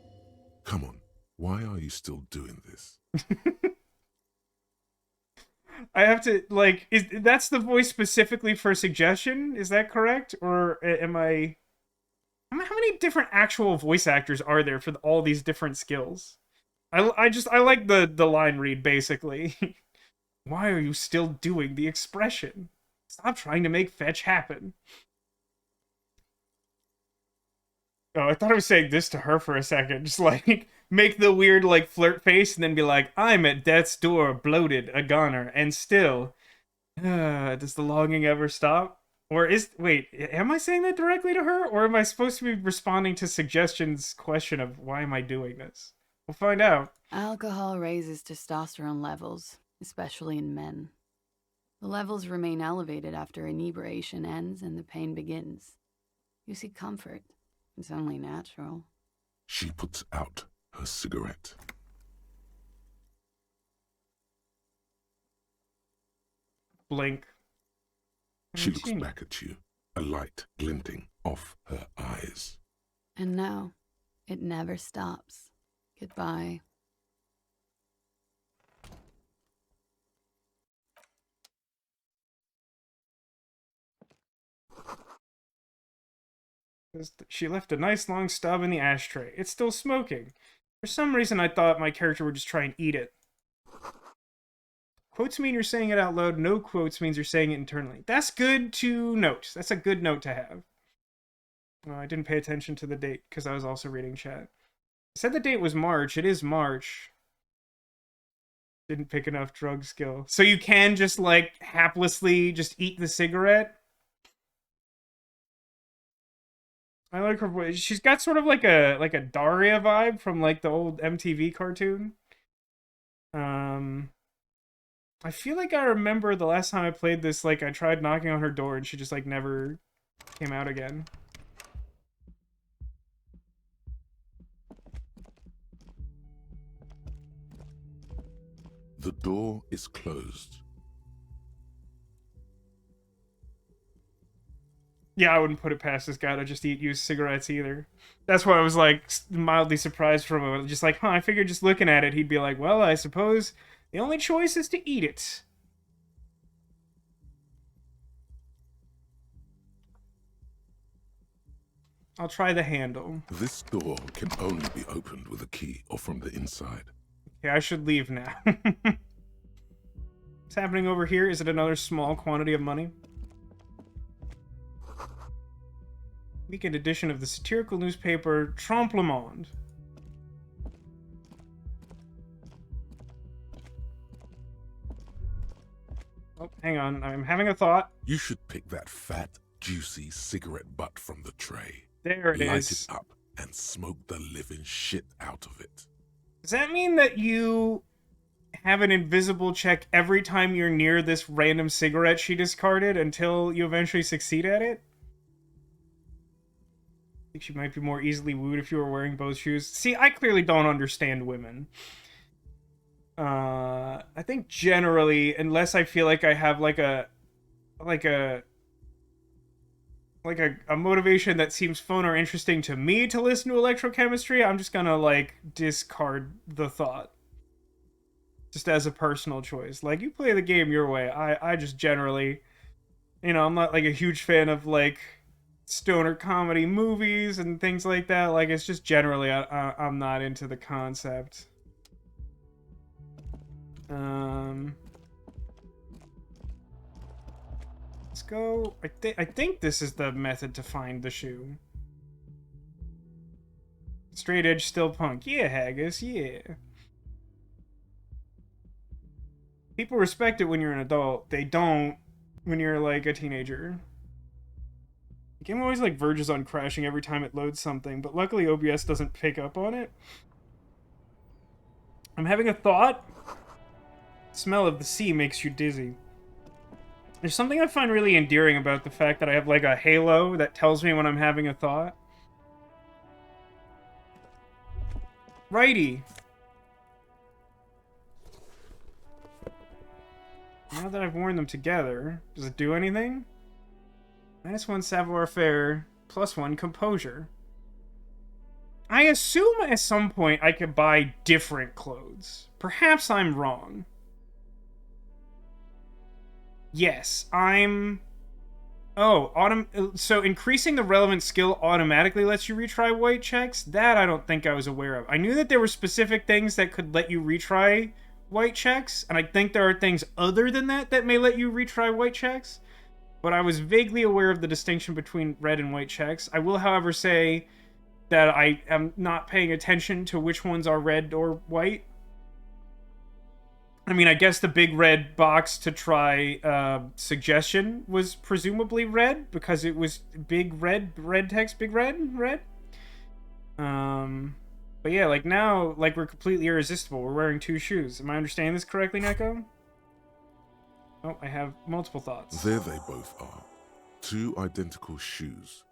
Come on, why are you still doing this? I have to, like, that's the voice specifically for suggestion? Is that correct? Or am I... How many different actual voice actors are there for all these different skills? I like the line read, basically. Why are you still doing the expression? Stop trying to make fetch happen. Oh, I thought I was saying this to her for a second. Just, like, make the weird, like, flirt face and then be like, I'm at death's door, bloated, a goner, and still... does the longing ever stop? Or wait, am I saying that directly to her? Or am I supposed to be responding to Suggestion's question of, why am I doing this? We'll find out. Alcohol raises testosterone levels, especially in men. The levels remain elevated after inebriation ends and the pain begins. You seek comfort. It's only natural. She puts out her cigarette. Blink. She looks back at you, a light glinting off her eyes. And now, it never stops. Goodbye. She left a nice long stub in the ashtray. It's still smoking. For some reason, I thought my character would just try and eat it. Quotes mean you're saying it out loud. No quotes means you're saying it internally. That's good to note. That's a good note to have. I didn't pay attention to the date because I was also reading chat. I said the date was March. It is March. Didn't pick enough drug skill. So you can just, like, haplessly just eat the cigarette? I like her voice. She's got sort of like a Daria vibe from, like, the old MTV cartoon. I feel like I remember the last time I played this, like, I tried knocking on her door and she just, like, never came out again. The door is closed. Yeah, I wouldn't put it past this guy to just use cigarettes either. That's why I was, like, mildly surprised from him. Just like, I figured just looking at it, he'd be like, well, I suppose the only choice is to eat it. I'll try the handle. This door can only be opened with a key or from the inside. Okay, I should leave now. What's happening over here? Is it another small quantity of money? Weekend edition of the satirical newspaper Trompe le Monde. Oh, hang on. I'm having a thought. You should pick that fat, juicy cigarette butt from the tray. There it Light is. it up and smoke the living shit out of it. Does that mean that you have an invisible check every time you're near this random cigarette she discarded until you eventually succeed at it? think she might be more easily wooed if you were wearing both shoes. See, I clearly don't understand women. I think generally, unless I feel like I have like a motivation that seems fun or interesting to me to listen to electrochemistry, I'm just gonna like discard the thought. Just as a personal choice. Like, you play the game your way. I just generally, you know, I'm not like a huge fan of like stoner comedy movies and things like that. Like, it's just generally I'm not into the concept. Let's go. I think this is the method to find the shoe. Straight edge, still punk. Yeah, Haggis. Yeah. People respect it when you're an adult. They don't when you're like a teenager. The game always like verges on crashing every time it loads something, but luckily OBS doesn't pick up on it. I'm having a thought. Smell of the sea makes you dizzy. There's something I find really endearing about the fact that I have like a halo that tells me when I'm having a thought. Righty. Now that I've worn them together, does it do anything? -1 savoir-faire, +1 composure. I assume at some point I could buy different clothes. Perhaps I'm wrong. Yes, I'm... Oh, so increasing the relevant skill automatically lets you retry white checks? That I don't think I was aware of. I knew that there were specific things that could let you retry white checks, and I think there are things other than that that may let you retry white checks, but I was vaguely aware of the distinction between red and white checks. I will, however, say that I am not paying attention to which ones are red or white. I mean, I guess the big red box to try suggestion was presumably red, because it was big red text, big red. But yeah, like now, like we're completely irresistible. We're wearing 2 shoes. Am I understanding this correctly, Neko? Oh, I have multiple thoughts. There they both are. 2 identical shoes,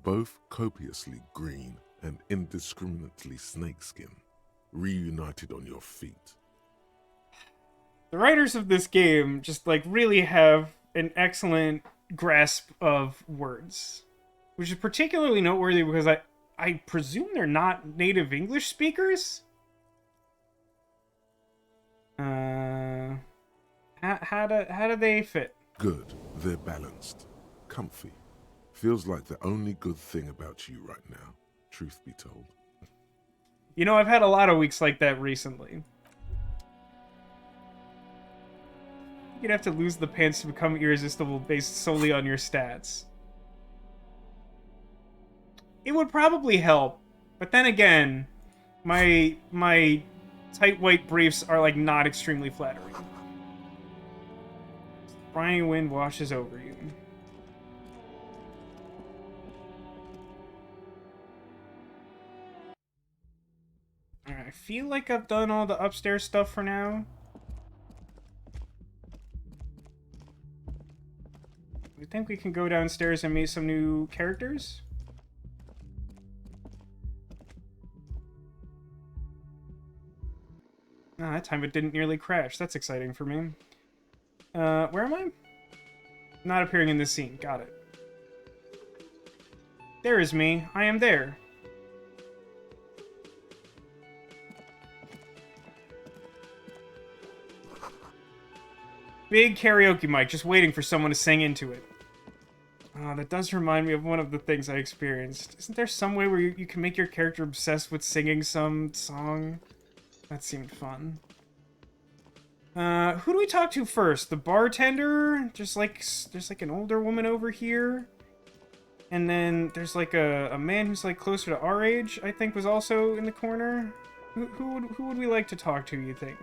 both copiously green and indiscriminately snakeskin, reunited on your feet. The writers of this game just like really have an excellent grasp of words, which is particularly noteworthy because I presume they're not native English speakers. How do they fit? Good. They're balanced. Comfy. Feels like the only good thing about you right now, truth be told. You know, I've had a lot of weeks like that recently. You'd have to lose the pants to become irresistible based solely on your stats. It would probably help, but then again, my tight white briefs are like not extremely flattering. Briny wind washes over you. Alright, I feel like I've done all the upstairs stuff for now. I think we can go downstairs and meet some new characters. Ah, that time it didn't nearly crash. That's exciting for me. Where am I? Not appearing in this scene. Got it. There is me. I am there. Big karaoke mic, just waiting for someone to sing into it. Oh, that does remind me of one of the things I experienced. Isn't there some way where you can make your character obsessed with singing some song? That seemed fun. Who do we talk to first? The bartender? There's like an older woman over here. And then there's like a man who's like closer to our age, I think was also in the corner. Who would we like to talk to, you think?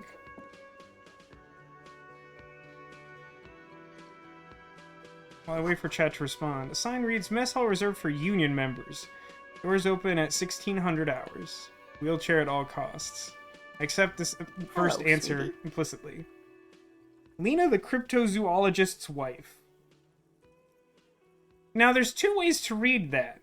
While I wait for chat to respond. A sign reads, Mess Hall reserved for union members. Doors open at 1600 hours. Wheelchair at all costs. I accept this first answer sweetie. Implicitly. Lena the cryptozoologist's wife. Now, there's 2 ways to read that.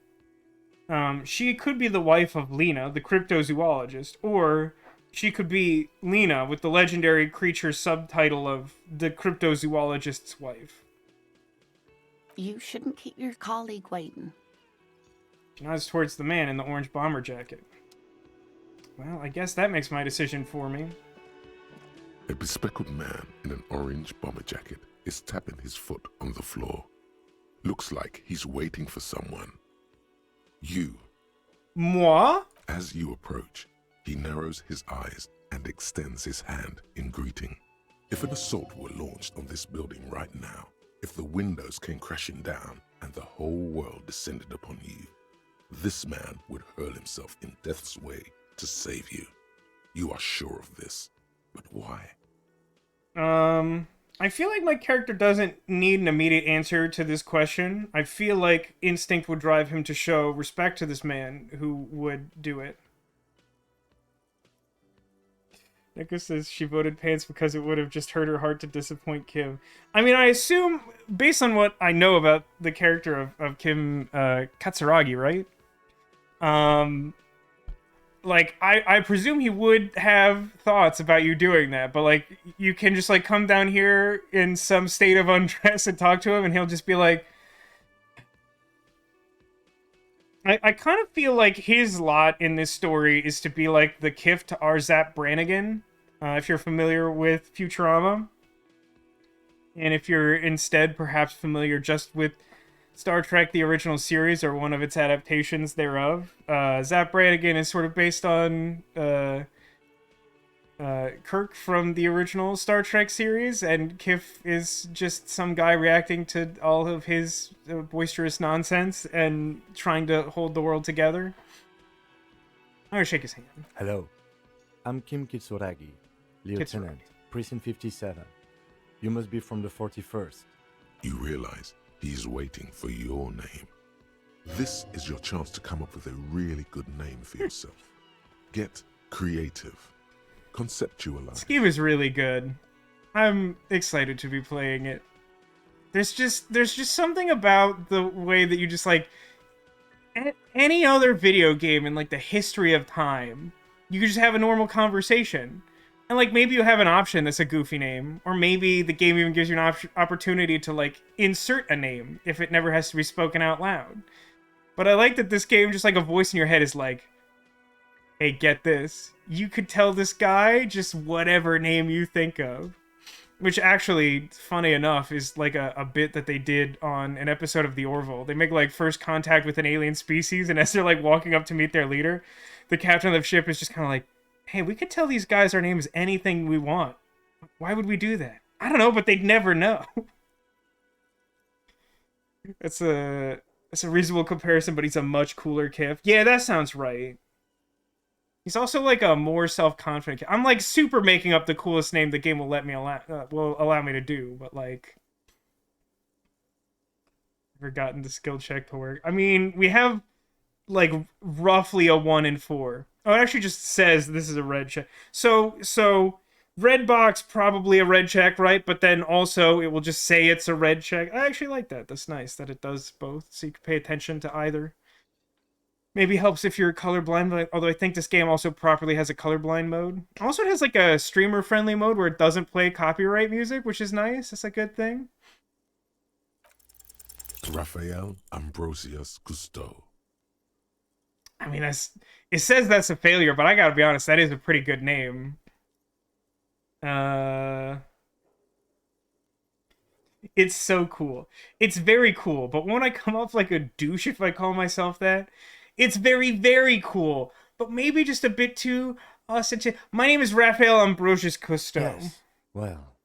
She could be the wife of Lena, the cryptozoologist, or she could be Lena with the legendary creature subtitle of the cryptozoologist's wife. You shouldn't keep your colleague waiting. She nods towards the man in the orange bomber jacket. Well, I guess that makes my decision for me. A bespectacled man in an orange bomber jacket is tapping his foot on the floor. Looks like he's waiting for someone. You. Moi? As you approach, he narrows his eyes and extends his hand in greeting. If an assault were launched on this building right now, if the windows came crashing down and the whole world descended upon you, this man would hurl himself in death's way to save you. You are sure of this, but why? I feel like my character doesn't need an immediate answer to this question. I feel like instinct would drive him to show respect to this man who would do it. Nico says she voted pants because it would have just hurt her heart to disappoint Kim. I mean, I assume, based on what I know about the character of Kim Kisturagi, right? Like, I presume he would have thoughts about you doing that, but, like, you can just, like, come down here in some state of undress and talk to him, and he'll just be like... I kind of feel like his lot in this story is to be, like, the Kif to our Zap Brannigan, if you're familiar with Futurama. And if you're instead perhaps familiar just with Star Trek, the original series, or one of its adaptations thereof. Zap Brannigan is sort of based on Kirk from the original Star Trek series, and Kif is just some guy reacting to all of his boisterous nonsense and trying to hold the world together. I'm gonna shake his hand. Hello, I'm Kim Kisturagi, Lieutenant, Precinct 57. You must be from the 41st. You realize he's waiting for your name. This is your chance to come up with a really good name for yourself. Get creative. Conceptualize. This game is really good. I'm excited to be playing it. There's just something about the way that you just, like, any other video game in, like, the history of time, you could just have a normal conversation. And, like, maybe you have an option that's a goofy name, or maybe the game even gives you an opportunity to, like, insert a name if it never has to be spoken out loud. But I like that this game, just like a voice in your head is like, hey, get this. You could tell this guy just whatever name you think of. Which actually, funny enough, is like a bit that they did on an episode of The Orville. They make, like, first contact with an alien species, and as they're, like, walking up to meet their leader, the captain of the ship is just kind of like, hey, we could tell these guys our name is anything we want. Why would we do that? I don't know, but they'd never know. That's a reasonable comparison, but he's a much cooler Kif. Yeah, that sounds right. He's also, like, a more self-confident. I'm, like, super making up the coolest name the game will allow me to do, but, like, never gotten the skill check to work. I mean, we have, like, roughly a 1 in 4. Oh, it actually just says this is a red check. So red box, probably a red check, right? But then also it will just say it's a red check. I actually like that. That's nice that it does both, so you can pay attention to either. Maybe helps if you're colorblind, although I think this game also properly has a colorblind mode. Also, it has, like, a streamer-friendly mode where it doesn't play copyright music, which is nice. That's a good thing. Raphael Ambrosius Cousteau. I mean, it says that's a failure, but I gotta be honest, that is a pretty good name. It's so cool. It's very cool, but won't I come off like a douche if I call myself that? It's very, very cool, but maybe just a bit too ostentatious. My name is Raphael Ambrosius Cousteau. Yes, well.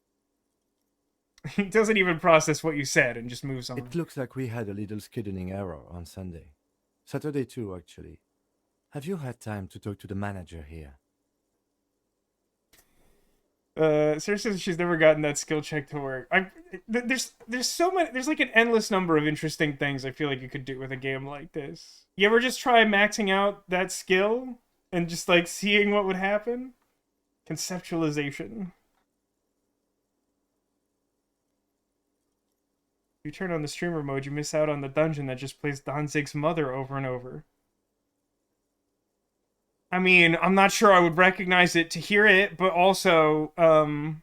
He doesn't even process what you said and just moves on. It looks like we had a little scheduling error on Sunday. Saturday too, actually. Have you had time to talk to the manager here? Sarah says she's never gotten that skill check to work. There's so many. There's, like, an endless number of interesting things I feel like you could do with a game like this. You ever just try maxing out that skill and just, like, seeing what would happen? Conceptualization. If you turn on the streamer mode, you miss out on the dungeon that just plays Danzig's mother over and over. I mean, I'm not sure I would recognize it to hear it, but also, I'm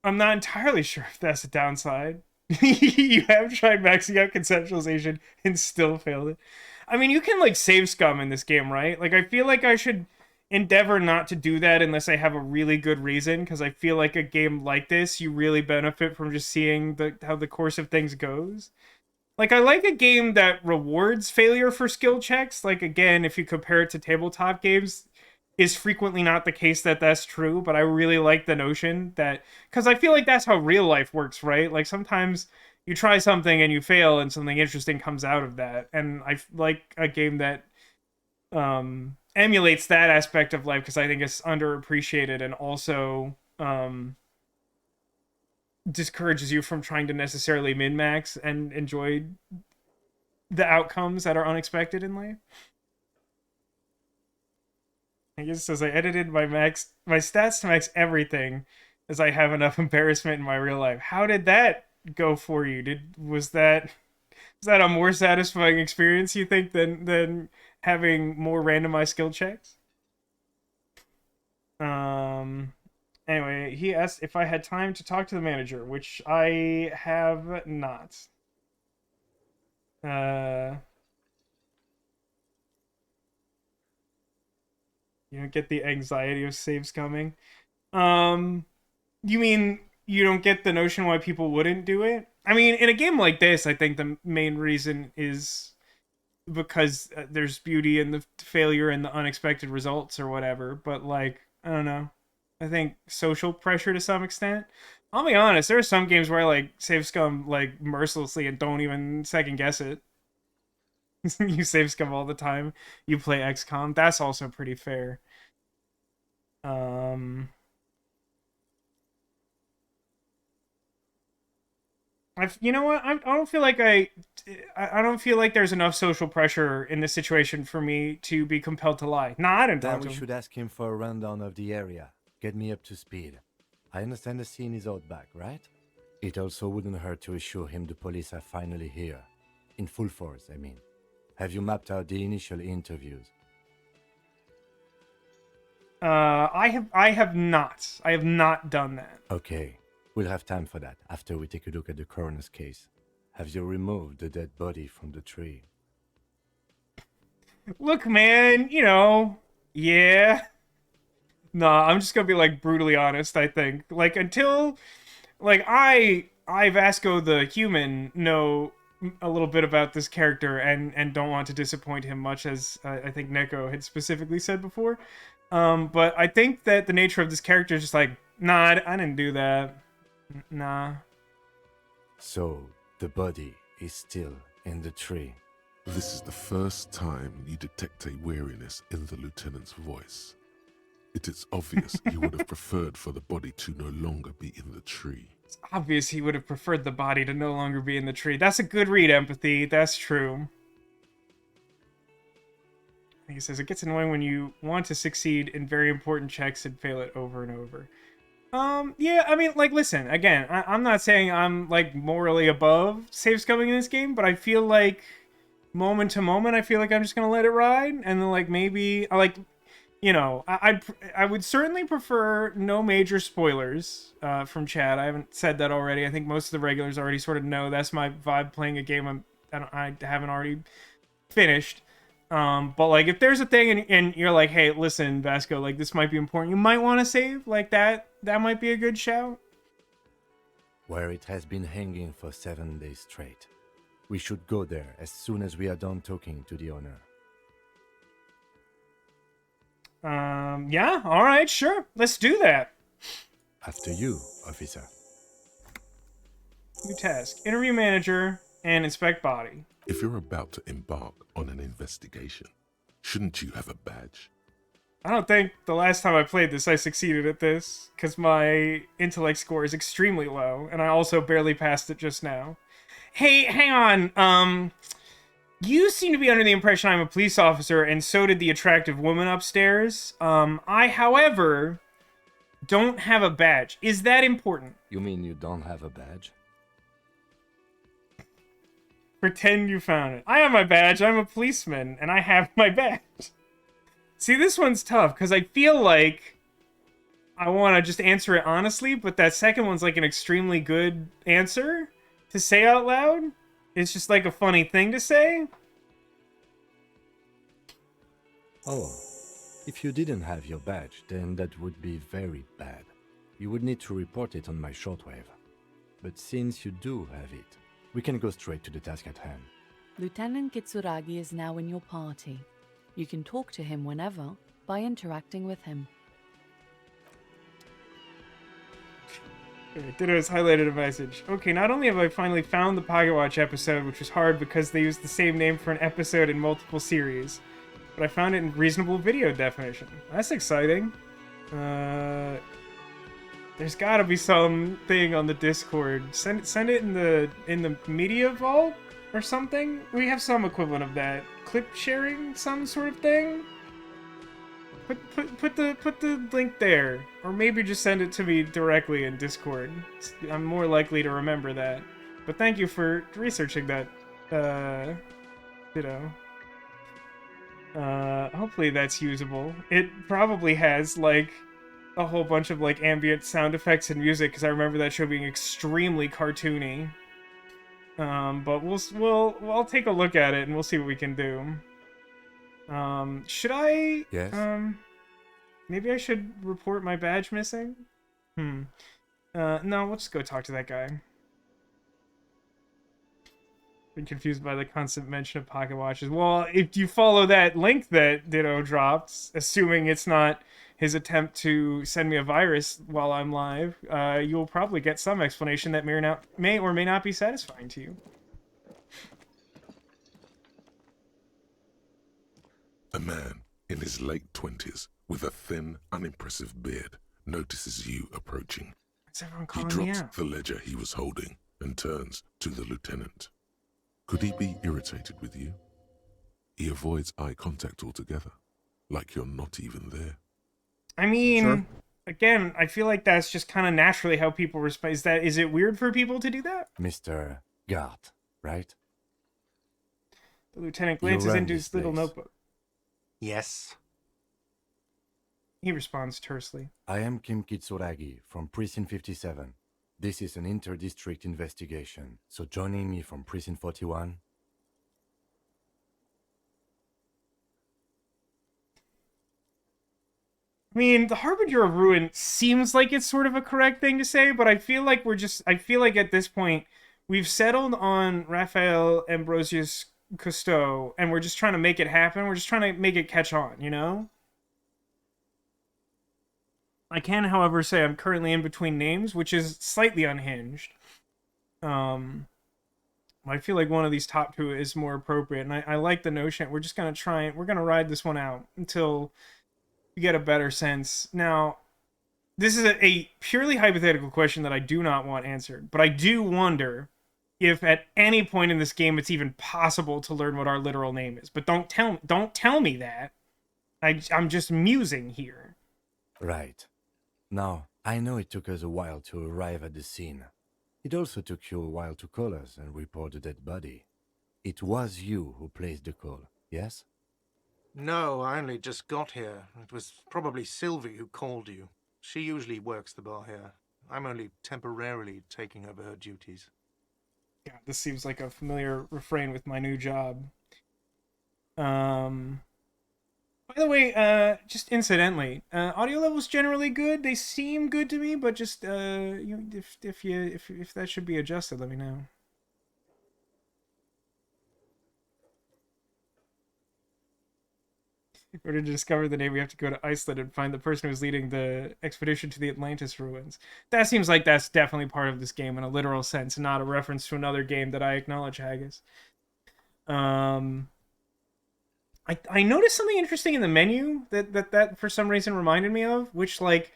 not entirely sure if that's a downside. You have tried maxing out conceptualization and still failed it. I mean, you can, like, save scum in this game, right? Like, I feel like I should endeavor not to do that unless I have a really good reason, because I feel like a game like this, you really benefit from just seeing how the course of things goes. Like, I like a game that rewards failure for skill checks. Like, again, if you compare it to tabletop games, is frequently not the case that that's true, but I really like the notion that, because I feel like that's how real life works, right? Like, sometimes you try something and you fail and something interesting comes out of that. And I like a game that emulates that aspect of life, because I think it's underappreciated, and also discourages you from trying to necessarily min-max and enjoy the outcomes that are unexpected in life. I guess it says I edited my stats to max everything, as I have enough embarrassment in my real life. How did that go for you? Was that a more satisfying experience, you think, than having more randomized skill checks? Anyway, he asked if I had time to talk to the manager, which I have not. You don't get the anxiety of saves coming. You mean you don't get the notion why people wouldn't do it? I mean, in a game like this, I think the main reason is because there's beauty in the failure and the unexpected results or whatever. But, like, I don't know. I think social pressure to some extent. I'll be honest, there are some games where I, like, save scum, like, mercilessly and don't even second guess it. You save scum all the time. You play XCOM. That's also pretty fair. You know what? I don't feel like I don't feel like there's enough social pressure in this situation for me to be compelled to lie. Nah, I didn't Then talk to we him. should ask him for a rundown of the area. Get me up to speed. I understand the scene is out back, right? It also wouldn't hurt to assure him the police are finally here. In full force, I mean. Have you mapped out the initial interviews? I have not. I have not done that. Okay. We'll have time for that after we take a look at the coroner's case. Have you removed the dead body from the tree? Look, man, yeah. Nah, I'm just gonna be, like, brutally honest, I think. Like, until, like, I Vasco the human, know a little bit about this character and don't want to disappoint him much, as I think Neko had specifically said before. But I think that the nature of this character is just like, nah, I didn't do that. Nah. So, the body is still in the tree. This is the first time you detect a weariness in the lieutenant's voice. It is obvious he would have preferred for the body to no longer be in the tree. It's obvious he would have preferred the body to no longer be in the tree. That's a good read, Empathy. That's true. He says, it gets annoying when you want to succeed in very important checks and fail it over and over. Yeah, I mean, like, listen, again, I'm not saying I'm, like, morally above save scumming in this game, but I feel like moment to moment, I feel like I'm just gonna let it ride, and then, like, maybe, I would certainly prefer no major spoilers from chat. I haven't said that already. I think most of the regulars already sort of know that's my vibe playing a game I haven't already finished. But, like, if there's a thing and you're like, hey, listen, Vasco, like, this might be important, you might want to save, like, that might be a good shout. Where it has been hanging for 7 days straight. We should go there as soon as we are done talking to the owner. Yeah, alright, sure. Let's do that. After you, officer. New task. Interview manager and inspect body. If you're about to embark on an investigation, shouldn't you have a badge? I don't think the last time I played this I succeeded at this, because my intellect score is extremely low, and I also barely passed it just now. Hey, hang on, you seem to be under the impression I'm a police officer, and so did the attractive woman upstairs. I, however, don't have a badge. Is that important? You mean you don't have a badge? Pretend you found it. I have my badge. I'm a policeman, and I have my badge. See, this one's tough, because I feel like I want to just answer it honestly, but that second one's like an extremely good answer to say out loud. It's just like a funny thing to say. Oh, if you didn't have your badge, then that would be very bad. You would need to report it on my shortwave. But since you do have it, we can go straight to the task at hand. Lieutenant Kitsuragi is now in your party. You can talk to him whenever by interacting with him. Ditto has highlighted a message. Okay, not only have I finally found the Pocket Watch episode, which was hard because they used the same name for an episode in multiple series, but I found it in reasonable video definition. That's exciting. There's gotta be something on the Discord. Send it in the media vault or something. We have some equivalent of that. Clip sharing, some sort of thing. Put the link there, or maybe just send it to me directly in Discord. I'm more likely to remember that. But thank you for researching that. Hopefully that's usable. It probably has like a whole bunch of like ambient sound effects and music, because I remember that show being extremely cartoony. But I'll take a look at it and we'll see what we can do. Should I? Yes? Maybe I should report my badge missing? No, we'll just go talk to that guy. Been confused by the constant mention of pocket watches. Well, if you follow that link that Ditto dropped, assuming it's not his attempt to send me a virus while I'm live, you'll probably get some explanation that may or may not be satisfying to you. A man in his late 20s with a thin, unimpressive beard notices you approaching. Is everyone He calling me drops out? the ledger he was holding and turns to the lieutenant. Could he be irritated with you? He avoids eye contact altogether, like you're not even there. I mean, Sure. again, I feel like that's just kind of naturally how people respond. Is it weird for people to do that? Mr. Gart, right? The lieutenant You glances run into this his little place. notebook. Yes. He responds tersely. I am Kim Kisturagi from Precinct 57. This is an inter-district investigation, so joining me from Precinct 41... I mean, the Harbinger of Ruin seems like it's sort of a correct thing to say, but I feel like I feel like at this point, we've settled on Raphael Ambrosius Cousteau, and we're just trying to make it happen. We're just trying to make it catch on, you know? I can, however, say I'm currently in between names, which is slightly unhinged. I feel like one of these top two is more appropriate, and I like the notion. We're just gonna try it. We're gonna ride this one out until we get a better sense. Now, this is a purely hypothetical question that I do not want answered, but I do wonder if at any point in this game it's even possible to learn what our literal name is. But don't tell me that. I'm just musing here. Right. Now, I know it took us a while to arrive at the scene. It also took you a while to call us and report the dead body. It was you who placed the call, yes? No, I only just got here. It was probably Sylvie who called you. She usually works the bar here. I'm only temporarily taking over her duties. God, this seems like a familiar refrain with my new job. By the way, just incidentally, audio levels generally good. They seem good to me, but just if that should be adjusted, let me know. In order to discover the name, we have to go to Iceland and find the person who's leading the expedition to the Atlantis ruins. That seems like that's definitely part of this game in a literal sense, and not a reference to another game that I acknowledge, Haggis. I noticed something interesting in the menu that for some reason reminded me of, which, like,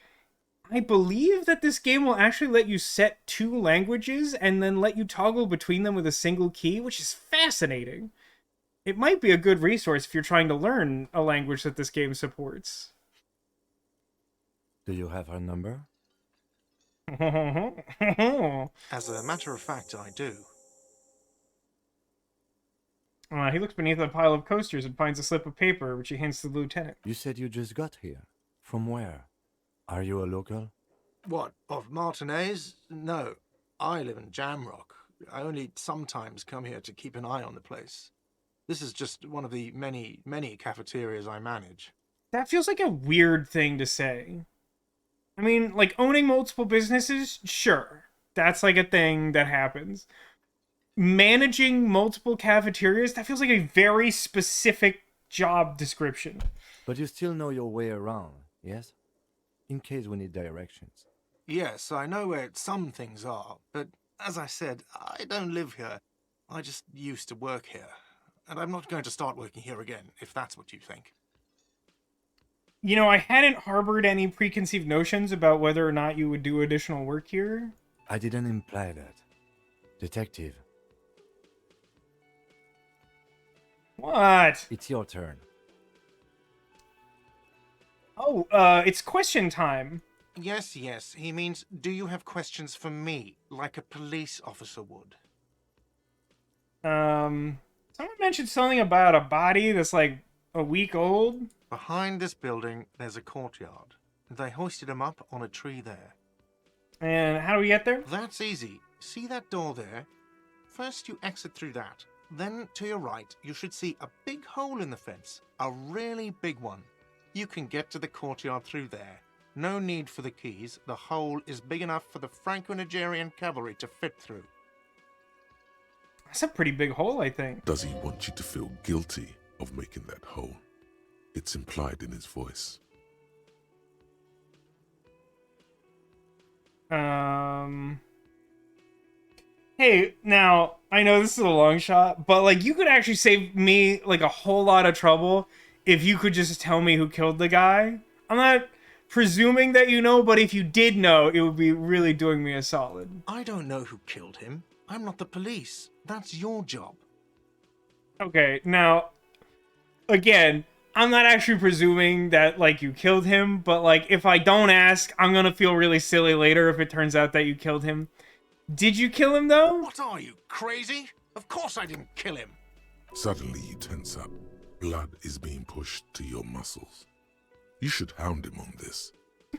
I believe that this game will actually let you set 2 languages and then let you toggle between them with a single key, which is fascinating. It might be a good resource if you're trying to learn a language that this game supports. Do you have her number? As a matter of fact, I do. He looks beneath a pile of coasters and finds a slip of paper, which he hands to the lieutenant. You said you just got here. From where? Are you a local? What, of Martinez? No, I live in Jamrock. I only sometimes come here to keep an eye on the place. This is just one of the many, many cafeterias I manage. That feels like a weird thing to say. I mean, like, owning multiple businesses, sure. That's like a thing that happens. Managing multiple cafeterias, that feels like a very specific job description. But you still know your way around, yes? In case we need directions. Yes, I know where some things are, but as I said, I don't live here. I just used to work here. And I'm not going to start working here again, if that's what you think. You know, I hadn't harbored any preconceived notions about whether or not you would do additional work here. I didn't imply that. Detective, What? it's your turn. Oh, it's question time. Yes, yes, he means, do you have questions for me, like a police officer would? Someone mentioned something about a body that's like a week old. Behind this building, there's a courtyard. They hoisted him up on a tree there. And how do we get there? That's easy. See that door there? First you exit through that. Then, to your right, you should see a big hole in the fence. A really big one. You can get to the courtyard through there. No need for the keys. The hole is big enough for the Franco-Nigerian cavalry to fit through. That's a pretty big hole, I think. Does he want you to feel guilty of making that hole? It's implied in his voice. Hey, now, I know this is a long shot, but, like, you could actually save me, like, a whole lot of trouble if you could just tell me who killed the guy. I'm not presuming that you know, but if you did know, it would be really doing me a solid. I don't know who killed him. I'm not the police. That's your job. Okay, now, again, I'm not actually presuming that, like, you killed him, but, like, if I don't ask, I'm gonna feel really silly later if it turns out that you killed him. Did you kill him, though? What are you, crazy? Of course I didn't kill him. Suddenly you tense up. Blood is being pushed to your muscles. You should hound him on this.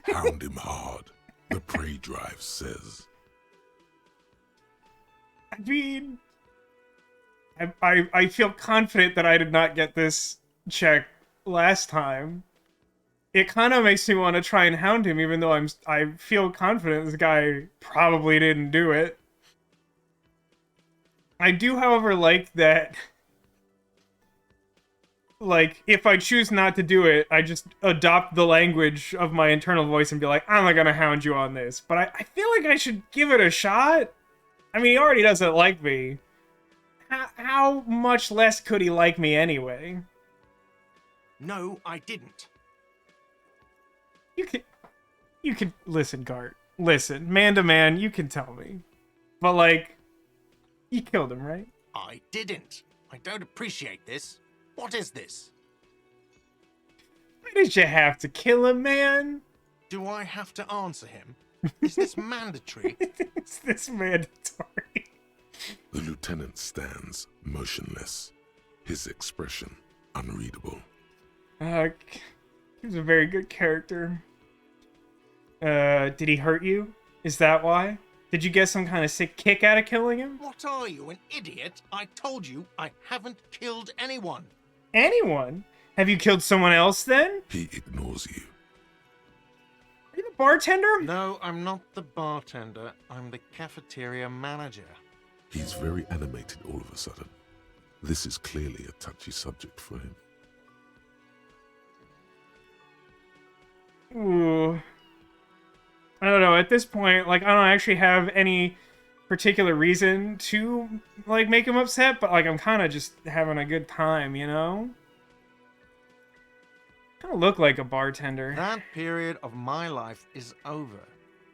Hound him hard. The prey drive says. I mean, I feel confident that I did not get this check last time. It kind of makes me want to try and hound him, even though I feel confident this guy probably didn't do it. I do, however, like that. Like, if I choose not to do it, I just adopt the language of my internal voice and be like, I'm not gonna hound you on this. But I feel like I should give it a shot. I mean, he already doesn't like me. How much less could he like me anyway? No, I didn't. You can listen, Gart. Listen, man to man, you can tell me. But, like, you killed him, right? I didn't. I don't appreciate this. What is this? Why did you have to kill him, man? Do I have to answer him? Is this mandatory? Is this mandatory? The lieutenant stands motionless, his expression unreadable. He was a very good character. Did he hurt you? Is that why? Did you get some kind of sick kick out of killing him? What are you, an idiot? I told you I haven't killed anyone. Anyone? Have you killed someone else then? He ignores you. Are you the bartender? No, I'm not the bartender. I'm the cafeteria manager. He's very animated all of a sudden. This is clearly a touchy subject for him. Ooh. I don't know, at this point, like, I don't actually have any particular reason to, like, make him upset, but, like, I'm kind of just having a good time, you know? Kind of look like a bartender. That period of my life is over.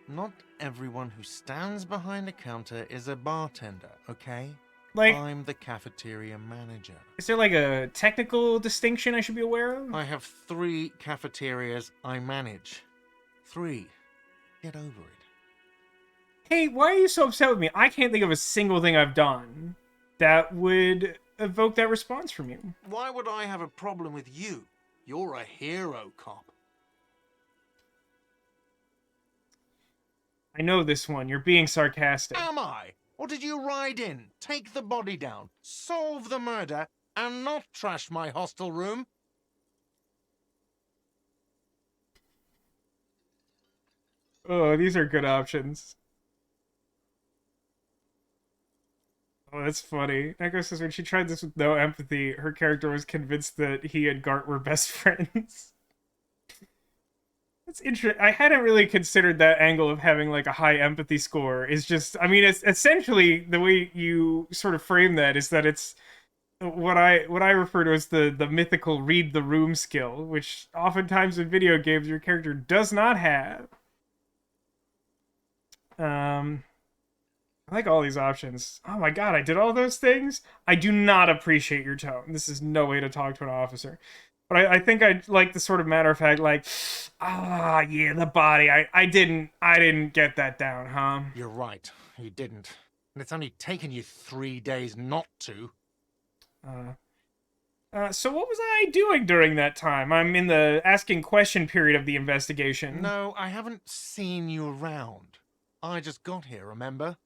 Not everyone who stands behind a counter is a bartender, okay? Like, I'm the cafeteria manager. is there, like, a technical distinction I should be aware of? I have 3 cafeterias I manage. 3. Get over it. Hey, why are you so upset with me? I can't think of a single thing I've done that would evoke that response from you. Why would I have a problem with you? You're a hero cop. I know this one. You're being sarcastic. Am I? Or did you ride in, take the body down, solve the murder, and not trash my hostel room? Oh, these are good options. Oh, that's funny. Echo says when she tried this with no empathy, her character was convinced that he and Gart were best friends. That's interesting. I hadn't really considered that angle of having like a high empathy score. Is just, I mean, it's essentially the way you sort of frame that is that it's what I refer to as the mythical read the room skill, which oftentimes in video games your character does not have. I like all these options. Oh my god, I did all those things? I do not appreciate your tone. This is no way to talk to an officer. But I think I'd like the sort of matter of fact, like, yeah, the body. I didn't get that down, huh? You're right, you didn't. And it's only taken you 3 days not to. So what was I doing during that time? I'm in the asking question period of the investigation. No, I haven't seen you around. I just got here, remember?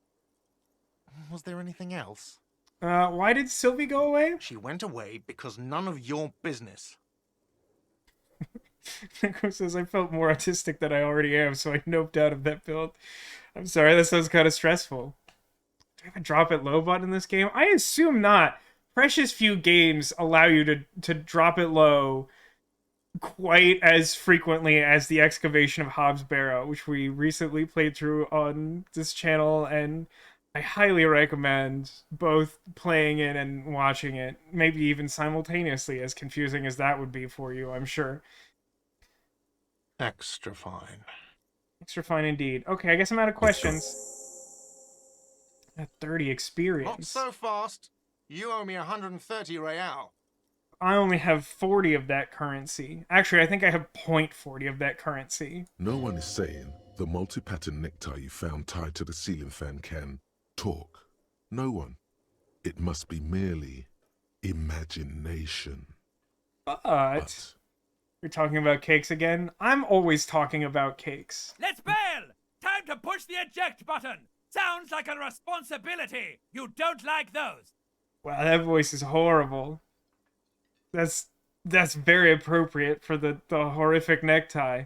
Was there anything else? Why did Sylvie go away? She went away because none of your business. Nico says, I felt more autistic than I already am, so I noped out of that build. I'm sorry, that sounds kind of stressful. Do I have a drop it low button in this game? I assume not. Precious few games allow you to drop it low quite as frequently as the excavation of Hobbs Barrow, which we recently played through on this channel, and I highly recommend both playing it and watching it, maybe even simultaneously, as confusing as that would be for you, I'm sure. Extra fine. Extra fine indeed. Okay, I guess I'm out of questions. At 30 experience. Not so fast. You owe me 130 real. I only have 40 of that currency. Actually, I think I have 0.40 of that currency. No one is saying the multi-pattern necktie you found tied to the ceiling fan can talk. No one. It must be merely imagination. But you're talking about cakes again? I'm always talking about cakes. Let's bail! Time to push the eject button! Sounds like a responsibility! You don't like those! Wow, that voice is horrible. That's very appropriate for the horrific necktie.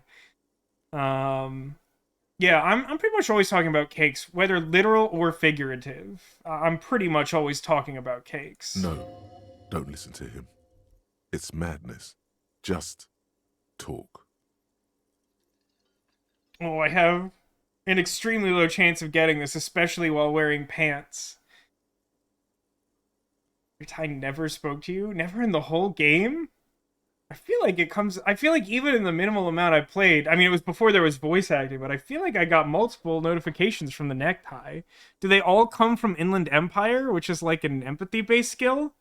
Yeah, I'm pretty much always talking about cakes, whether literal or figurative. I'm pretty much always talking about cakes. No, don't listen to him. It's madness. Just talk. Oh, I have an extremely low chance of getting this, especially while wearing pants. Your tie never spoke to you? Never in the whole game? I feel like even in the minimal amount I played, I mean, it was before there was voice acting, but I feel like I got multiple notifications from the necktie. Do they all come from Inland Empire, which is like an empathy-based skill?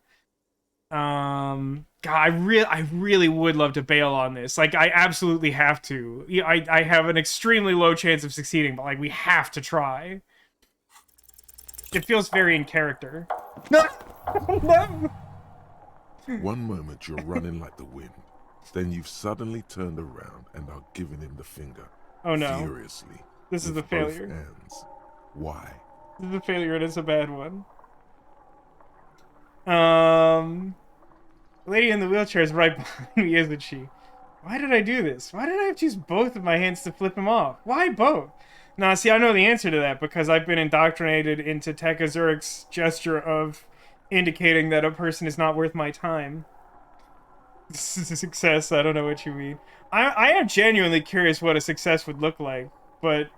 God, I really would love to bail on this. Like, I absolutely have to. I have an extremely low chance of succeeding, but like, we have to try. It feels very in character. No! No! One moment you're running like the wind, then you've suddenly turned around and are giving him the finger. Oh no. Furiously. This is the failure. Both hands. Why? This is a failure and it's a bad one. The lady in the wheelchair is right behind me, isn't she? Why did I do this? Why did I have to use both of my hands to flip him off? Why both? Nah, see, I know the answer to that because I've been indoctrinated into Tekka Zurich's gesture of indicating that a person is not worth my time. This is a success. I don't know what you mean. I am genuinely curious what a success would look like, but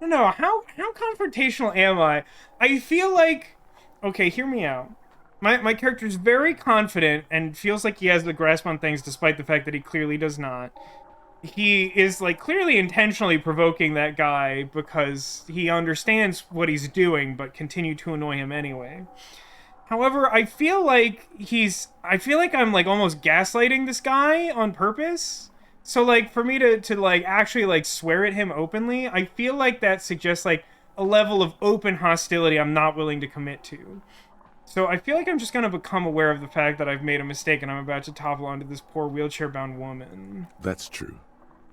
No, how confrontational am I? I feel like, okay, hear me out. My character's very confident and feels like he has the grasp on things despite the fact that he clearly does not. He is, like, clearly intentionally provoking that guy because he understands what he's doing, but continue to annoy him anyway. However, I feel like I'm, like, almost gaslighting this guy on purpose So, like, for me to like, actually, like, swear at him openly, I feel like that suggests, like, a level of open hostility I'm not willing to commit to. So I feel like I'm just gonna become aware of the fact that I've made a mistake and I'm about to topple onto this poor wheelchair-bound woman. That's true.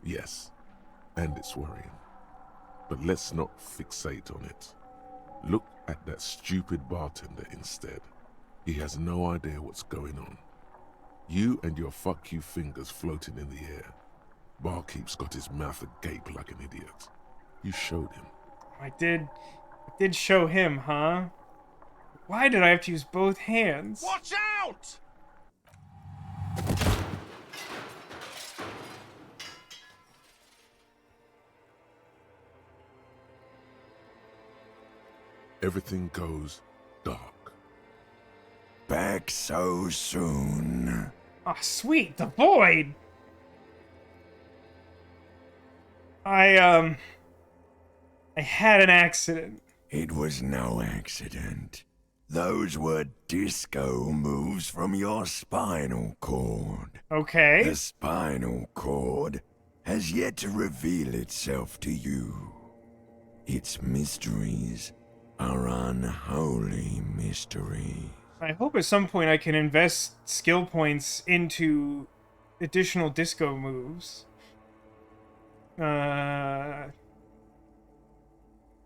Yes. And it's worrying. But let's not fixate on it. Look at that stupid bartender instead. He has no idea what's going on. You and your fuck you fingers floating in the air. Barkeep's got his mouth agape like an idiot. You showed him. I did show him, huh? Why did I have to use both hands? Watch out! Everything goes dark. Back so soon. Ah, oh, sweet, the void! I had an accident. It was no accident. Those were disco moves from your spinal cord. Okay. The spinal cord has yet to reveal itself to you. Its mysteries are unholy mysteries. I hope at some point I can invest skill points into additional disco moves.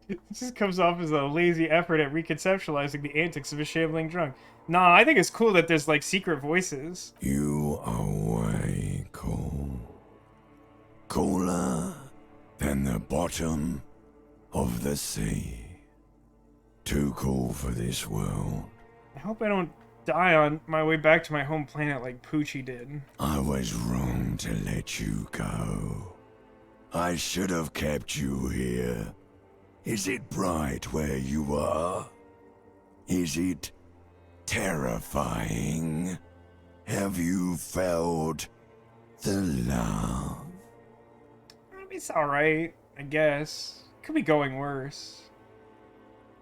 It just comes off as a lazy effort at reconceptualizing the antics of a shambling drunk. Nah, I think it's cool that there's, like, secret voices. You are way cool. Cooler than the bottom of the sea. Too cool for this world. I hope I don't die on my way back to my home planet like Poochie did. I was wrong to let you go. I should have kept you here. Is it bright where you are? Is it terrifying? Have you felt the love? It's alright, I guess. Could be going worse.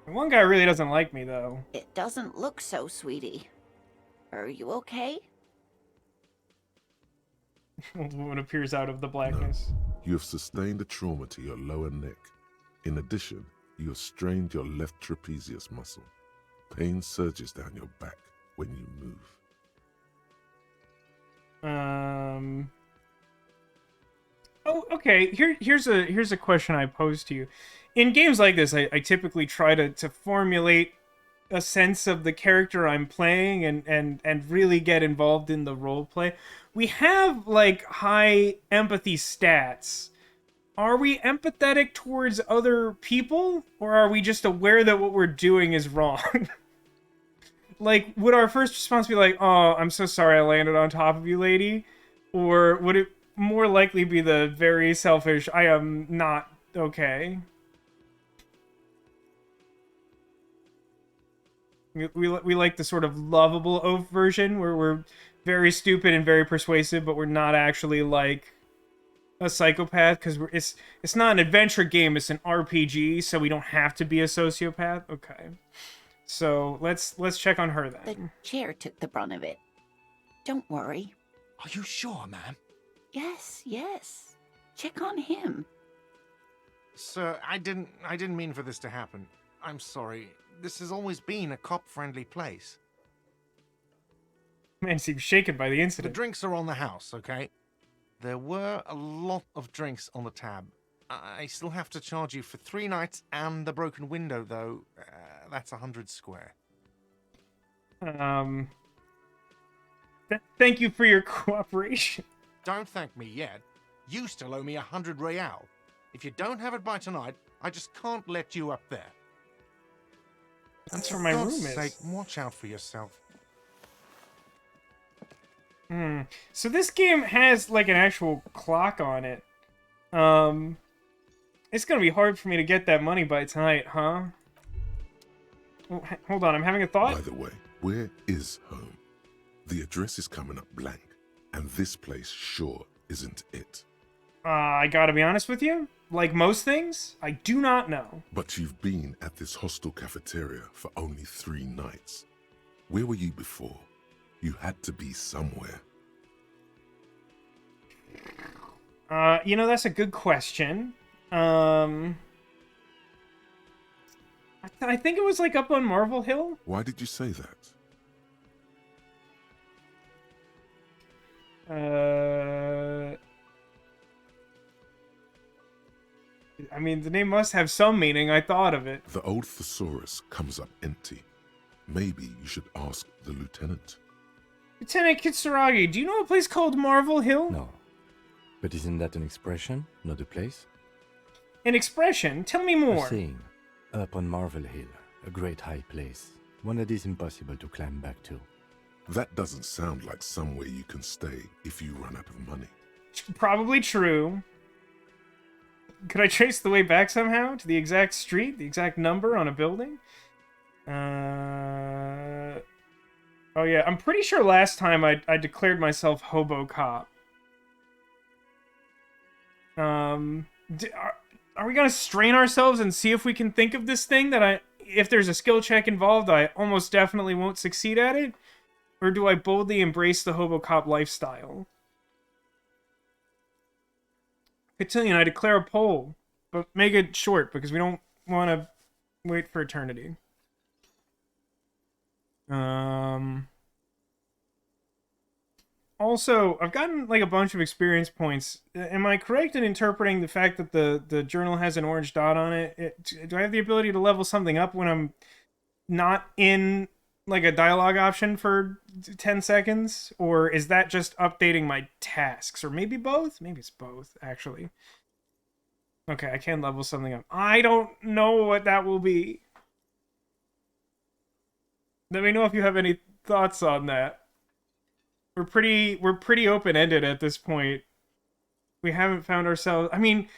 One guy really doesn't like me, though. It doesn't look so, sweetie. Are you okay? Woman appears out of the blackness. No. You have sustained a trauma to your lower neck. In addition, you have strained your left trapezius muscle. Pain surges down your back when you move. Oh, okay. Here's a question I pose to you. In games like this, I typically try to formulate a sense of the character I'm playing and really get involved in the role play. We have, like, high empathy stats. Are we empathetic towards other people? Or are we just aware that what we're doing is wrong? Like, would our first response be like, oh, I'm so sorry I landed on top of you, lady? Or would it more likely be the very selfish, I am not okay? We like the sort of lovable oaf version where we're very stupid and very persuasive, but we're not actually like a psychopath because it's not an adventure game, it's an RPG, so we don't have to be a sociopath. Okay, so let's check on her then. The chair took the brunt of it. Don't worry. Are you sure, ma'am? Yes. Check on him. Sir, I didn't mean for this to happen. I'm sorry. This has always been a cop-friendly place. Man seems shaken by the incident. The drinks are on the house, okay? There were a lot of drinks on the tab. I still have to charge you for 3 nights and the broken window, though. That's 100 square. Thank you for your cooperation. Don't thank me yet. You still owe me 100 real. If you don't have it by tonight, I just can't let you up there. That's where my room is. For God's sake, watch out for yourself. So this game has, like, an actual clock on it. It's gonna be hard for me to get that money by tonight, huh? Oh, hold on, I'm having a thought. By the way, where is home? The address is coming up blank, and this place sure isn't it. I gotta be honest with you. Like most things, I do not know. But you've been at this hostel cafeteria for only 3 nights. Where were you before? You had to be somewhere. You know, that's a good question. I think it was like up on Marvel Hill. Why did you say that? I mean, the name must have some meaning. I thought of it. The old thesaurus comes up empty. Maybe you should ask the lieutenant. Lieutenant Kisturagi, do you know a place called Marvel Hill? No. But isn't that an expression, not a place? An expression? Tell me A more. saying. Up on Marvel Hill, a great high place. One that is impossible to climb back to. That doesn't sound like somewhere you can stay if you run out of money. Probably true. Could I trace the way back somehow to the exact street, the exact number on a building? Oh yeah, I'm pretty sure last time I declared myself Hobo Cop. Are we gonna strain ourselves and see if we can think of this thing that if there's a skill check involved, I almost definitely won't succeed at it? Or do I boldly embrace the Hobo Cop lifestyle? Cotillion, I declare a poll, but make it short because we don't want to wait for eternity. Also, I've gotten like a bunch of experience points. Am I correct in interpreting the fact that the journal has an orange dot on it? Do I have the ability to level something up when I'm not in like a dialogue option for 10 seconds? Or is that just updating my tasks? Or maybe both? Maybe it's both, actually. Okay, I can level something up. I don't know what that will be. Let me know if you have any thoughts on that. We're pretty open-ended at this point. We haven't found ourselves... I mean,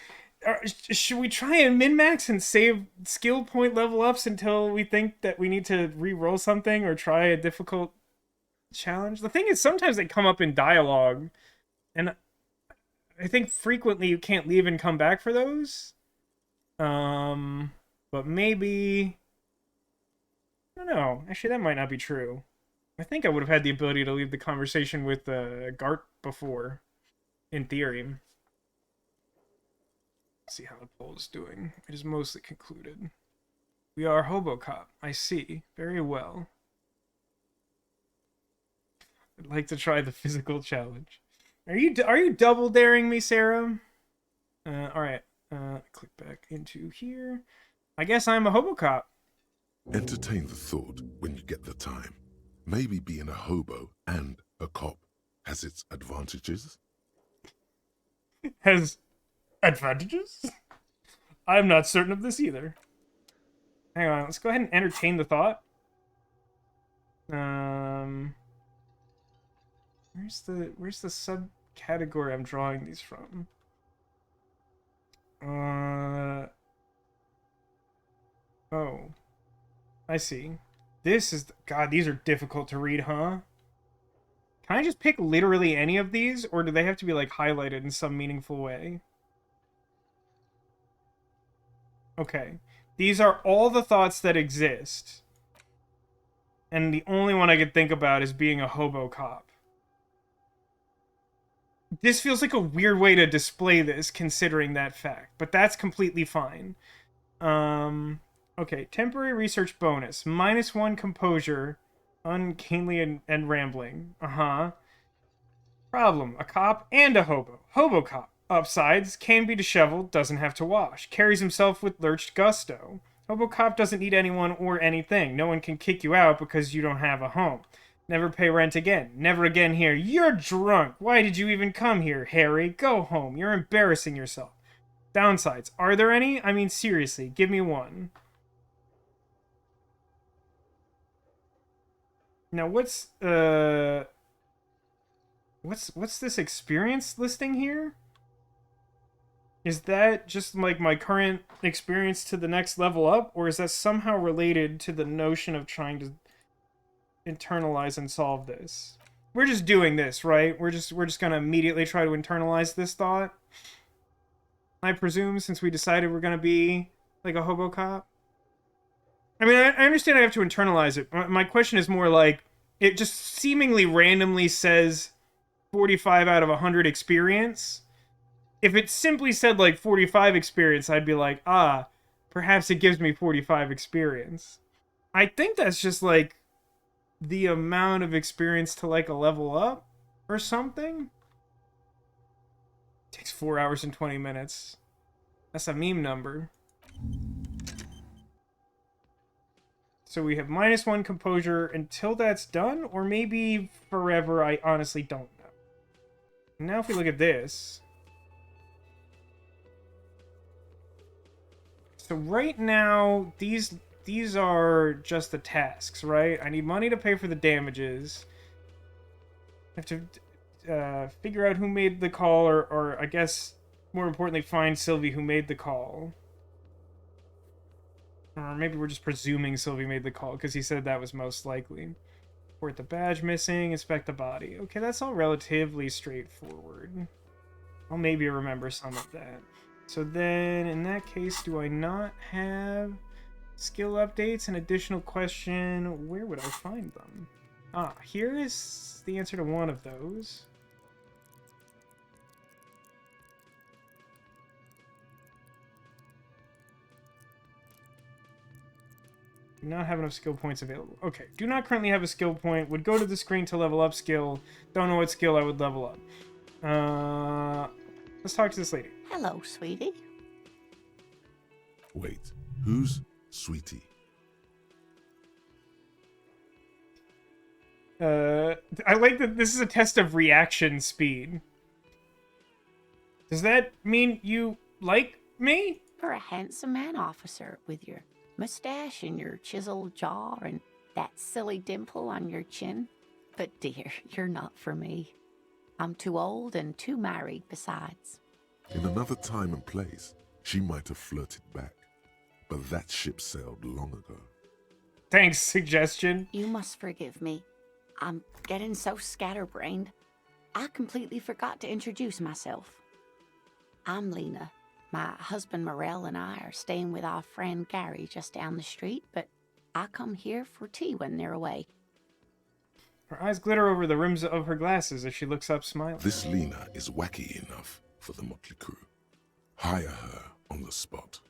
should we try and min-max and save skill point level ups until we think that we need to re-roll something or try a difficult challenge? The thing is, sometimes they come up in dialogue, and I think frequently you can't leave and come back for those. But maybe... I don't know. Actually, that might not be true. I think I would have had the ability to leave the conversation with Gart before, in theory. Let's see how the poll is doing. It is mostly concluded. We are Hobocop. I see. Very well. I'd like to try the physical challenge. Are you double daring me, Sarah? All right. Click back into here. I guess I'm a Hobocop. Entertain the thought when you get the time. Maybe being a hobo and a cop has its advantages. Has advantages? I'm not certain of this either. Hang on, let's go ahead and entertain the thought. Where's the subcategory I'm drawing these from? Oh. I see. This is... God, these are difficult to read, huh? Can I just pick literally any of these, or do they have to be, like, highlighted in some meaningful way? Okay. These are all the thoughts that exist. And the only one I could think about is being a hobo cop. This feels like a weird way to display this, considering that fact. But that's completely fine. Okay, temporary research bonus. -1 composure. Ungainly and rambling. Uh-huh. Problem. A cop and a hobo. Hobo cop. Upsides. Can be disheveled. Doesn't have to wash. Carries himself with lurched gusto. Hobo cop doesn't need anyone or anything. No one can kick you out because you don't have a home. Never pay rent again. Never again here. You're drunk. Why did you even come here, Harry? Go home. You're embarrassing yourself. Downsides. Are there any? I mean, seriously. Give me one. Now, what's this experience listing here? Is that just like my current experience to the next level up, or is that somehow related to the notion of trying to internalize and solve this? We're just doing this, right? We're just gonna immediately try to internalize this thought. I presume, since we decided we're gonna be like a hobo cop. I mean, I understand I have to internalize it. My question is more like, it just seemingly randomly says 45 out of 100 experience. If it simply said, like, 45 experience, I'd be like, ah, perhaps it gives me 45 experience. I think that's just, like, the amount of experience to, like, a level up or something. Takes 4 hours and 20 minutes. That's a meme number. So we have -1 composure until that's done, or maybe forever, I honestly don't know. Now if we look at this. So right now, these are just the tasks, right? I need money to pay for the damages. I have to figure out who made the call, or I guess, more importantly, find Sylvie who made the call. Or maybe we're just presuming Sylvie made the call, because he said that was most likely. Report the badge missing, inspect the body. Okay, that's all relatively straightforward. I'll maybe remember some of that. So then, in that case, do I not have skill updates? An additional question, where would I find them? Ah, here is the answer to one of those. Do not have enough skill points available. Okay, do not currently have a skill point. Would go to the screen to level up skill. Don't know what skill I would level up. Let's talk to this lady. Hello, sweetie. Wait, who's Sweetie? I like that this is a test of reaction speed. Does that mean you like me? You're a handsome man, officer, with your mustache and your chiseled jaw and that silly dimple on your chin. But dear, you're not for me. I'm too old and too married besides. In another time and place, she might have flirted back, but that ship sailed long ago. Thanks, suggestion. You must forgive me. I'm getting so scatterbrained. I completely forgot to introduce myself. I'm Lena. My husband Morel and I are staying with our friend Gary just down the street, but I come here for tea when they're away. Her eyes glitter over the rims of her glasses as she looks up, smiling. This Lena is wacky enough for the motley crew. Hire her on the spot.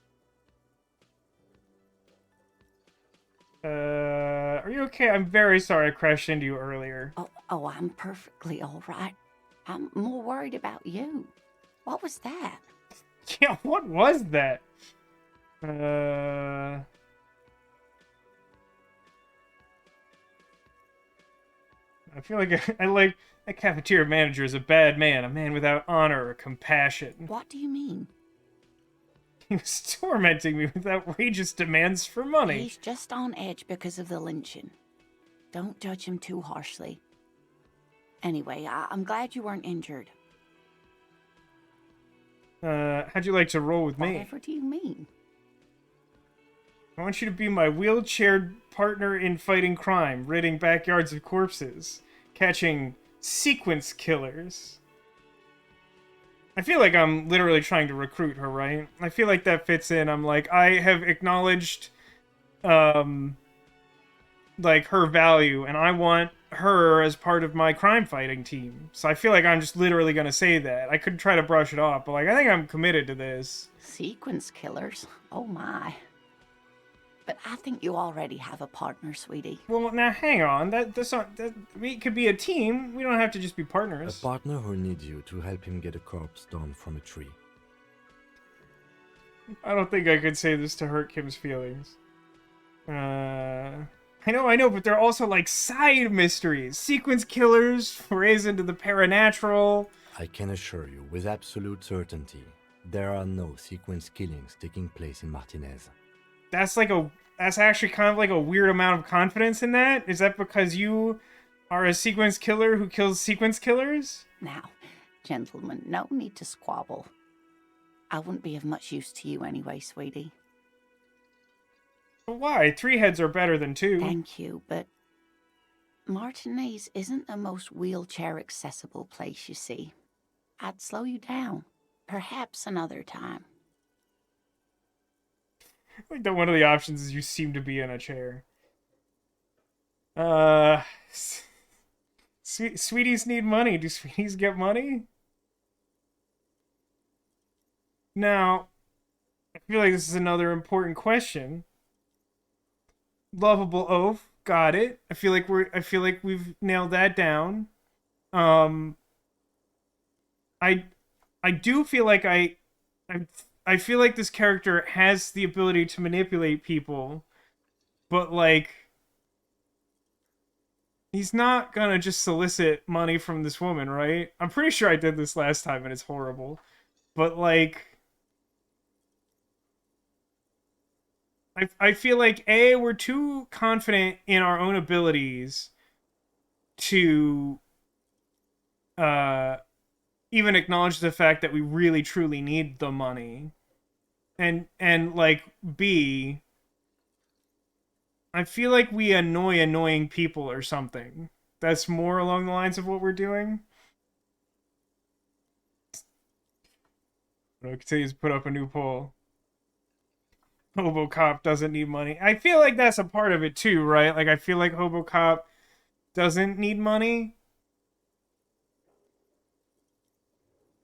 Are you okay? I'm very sorry I crashed into you earlier. Oh, I'm perfectly all right. I'm more worried about you. What was that? Yeah, what was that? I feel like I like that cafeteria manager is a bad man, a man without honor or compassion. What do you mean? He was tormenting me with outrageous demands for money. He's just on edge because of the lynching. Don't judge him too harshly. Anyway, I'm glad you weren't injured. How'd you like to roll with me? Whatever do you mean? I want you to be my wheelchair partner in fighting crime, ridding backyards of corpses, catching sequence killers. I feel like I'm literally trying to recruit her, right? I feel like that fits in. I'm like, I have acknowledged, like, her value, and I want her as part of my crime fighting team. So I feel like I'm just literally gonna say that. I could try to brush it off, but, like, I think I'm committed to this. Sequence killers? Oh my. But I think you already have a partner, sweetie. Well, now hang on. We could be a team. We don't have to just be partners. A partner who needs you to help him get a corpse down from a tree. I don't think I could say this to hurt Kim's feelings. I know, but they're also like side mysteries. Sequence killers, forays into the paranatural. I can assure you, with absolute certainty, there are no sequence killings taking place in Martinez. That's actually kind of like a weird amount of confidence in that. Is that because you are a sequence killer who kills sequence killers? Now, gentlemen, no need to squabble. I wouldn't be of much use to you anyway, sweetie. But why? 3 heads are better than 2. Thank you, but Martinez isn't the most wheelchair-accessible place, you see. I'd slow you down. Perhaps another time. Like that one of the options is you seem to be in a chair. Sweeties need money. Do sweeties get money? Now, I feel like this is another important question. Lovable oath, got it. I feel like we've nailed that down. Um, I I do feel like I feel like this character has the ability to manipulate people, but like he's not gonna just solicit money from this woman, right? I'm pretty sure I did this last time and it's horrible. But like I feel like we're too confident in our own abilities to uh even acknowledge the fact that we really truly need the money. And like B, I feel like we annoy annoying people or something. That's more along the lines of what we're doing. I'll continue to put up a new poll. Hobocop doesn't need money. I feel like that's a part of it too, right? Like I feel like Hobocop doesn't need money.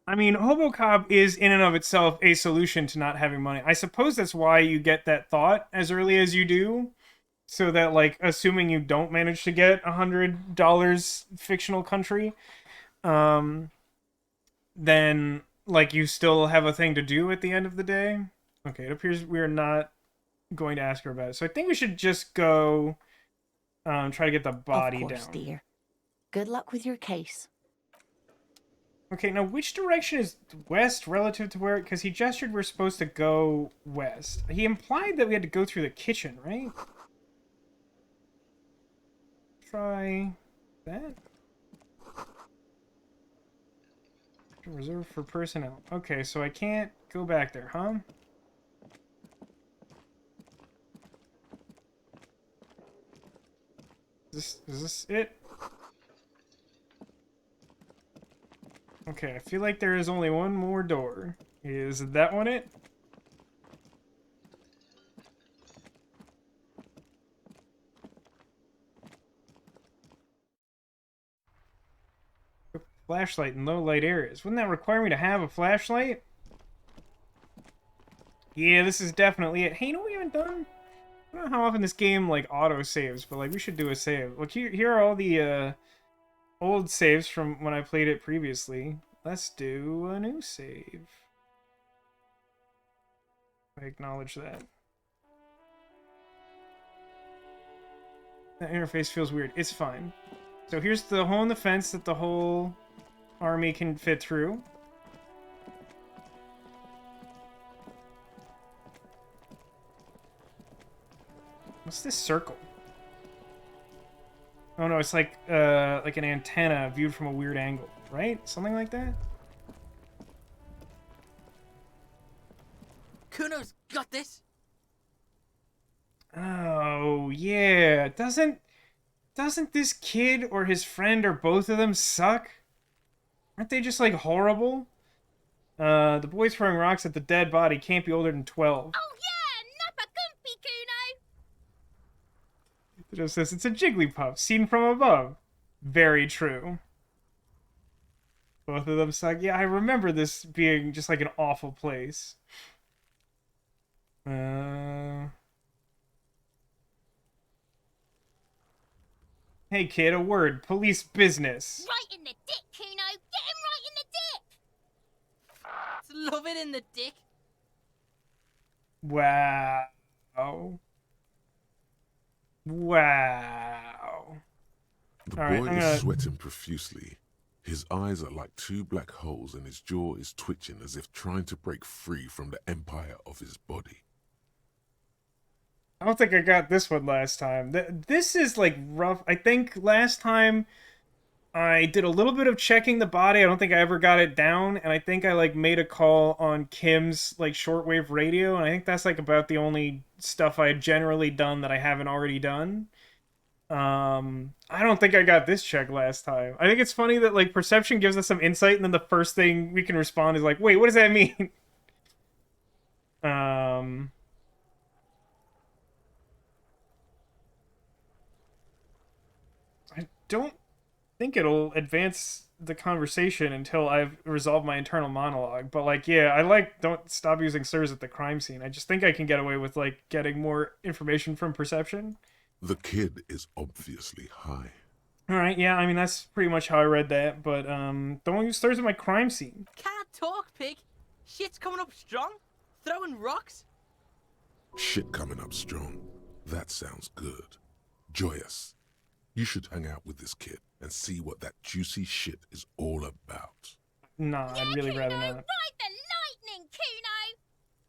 I mean, Hobocop is in and of itself a solution to not having money. I suppose that's why you get that thought as early as you do, so that like assuming you don't manage to get $100 fictional country, then like you still have a thing to do at the end of the day. Okay, it appears we're not going to ask her about it. So I think we should just go try to get the body Of course, down. dear. Good luck with your case. Okay, now which direction is west relative to where... Because he gestured we're supposed to go west. He implied that we had to go through the kitchen, right? Try that. Reserved for personnel. Okay, so I can't go back there, huh? Is this it? Okay, I feel like there is only one more door. Is that one it? Flashlight in low light areas. Wouldn't that require me to have a flashlight? Yeah, this is definitely it. Hey, you know what we haven't done? I don't know how often this game, like, auto-saves, but, like, we should do a save. Look, here are all the, old saves from when I played it previously. Let's do a new save. I acknowledge that. That interface feels weird. It's fine. So here's the hole in the fence that the whole army can fit through. What's this circle? Oh no, it's like an antenna viewed from a weird angle, right? Something like that? Kuno's got this. Oh, yeah. Doesn't this kid or his friend or both of them suck? Aren't they just, like, horrible? The boy throwing rocks at the dead body can't be older than 12. Oh yeah, Nappa Gumpy, Kuno! It just says it's a Jigglypuff, seen from above. Very true. Both of them suck. Yeah, I remember this being just, like, an awful place. Hey kid, a word. Police business. Right in the dick, Kuno! Get him right in the dick! It's love it in the dick. Wow. Wow. The All right, boy I'm is gonna... sweating profusely. His eyes are like two black holes and his jaw is twitching as if trying to break free from the empire of his body. I don't think I got this one last time. This is, like, rough. I think last time I did a little bit of checking the body. I don't think I ever got it down. And I think I, like, made a call on Kim's, like, shortwave radio. And I think that's, like, about the only stuff I had generally done that I haven't already done. I don't think I got this check last time. I think it's funny that, like, perception gives us some insight. And then the first thing we can respond is, like, wait, what does that mean? I don't think it'll advance the conversation until I've resolved my internal monologue. But like, yeah, I like don't stop using sirs at the crime scene. I just think I can get away with like getting more information from perception. The kid is obviously high. All right, yeah, I mean that's pretty much how I read that. But don't use sirs at my crime scene. Can't talk, pig. Shit's coming up strong. Throwing rocks. Shit coming up strong. That sounds good. Joyous. You should hang out with this kid and see what that juicy shit is all about. Nah, I'd really Kuno, rather not. ride the lightning, Kuno!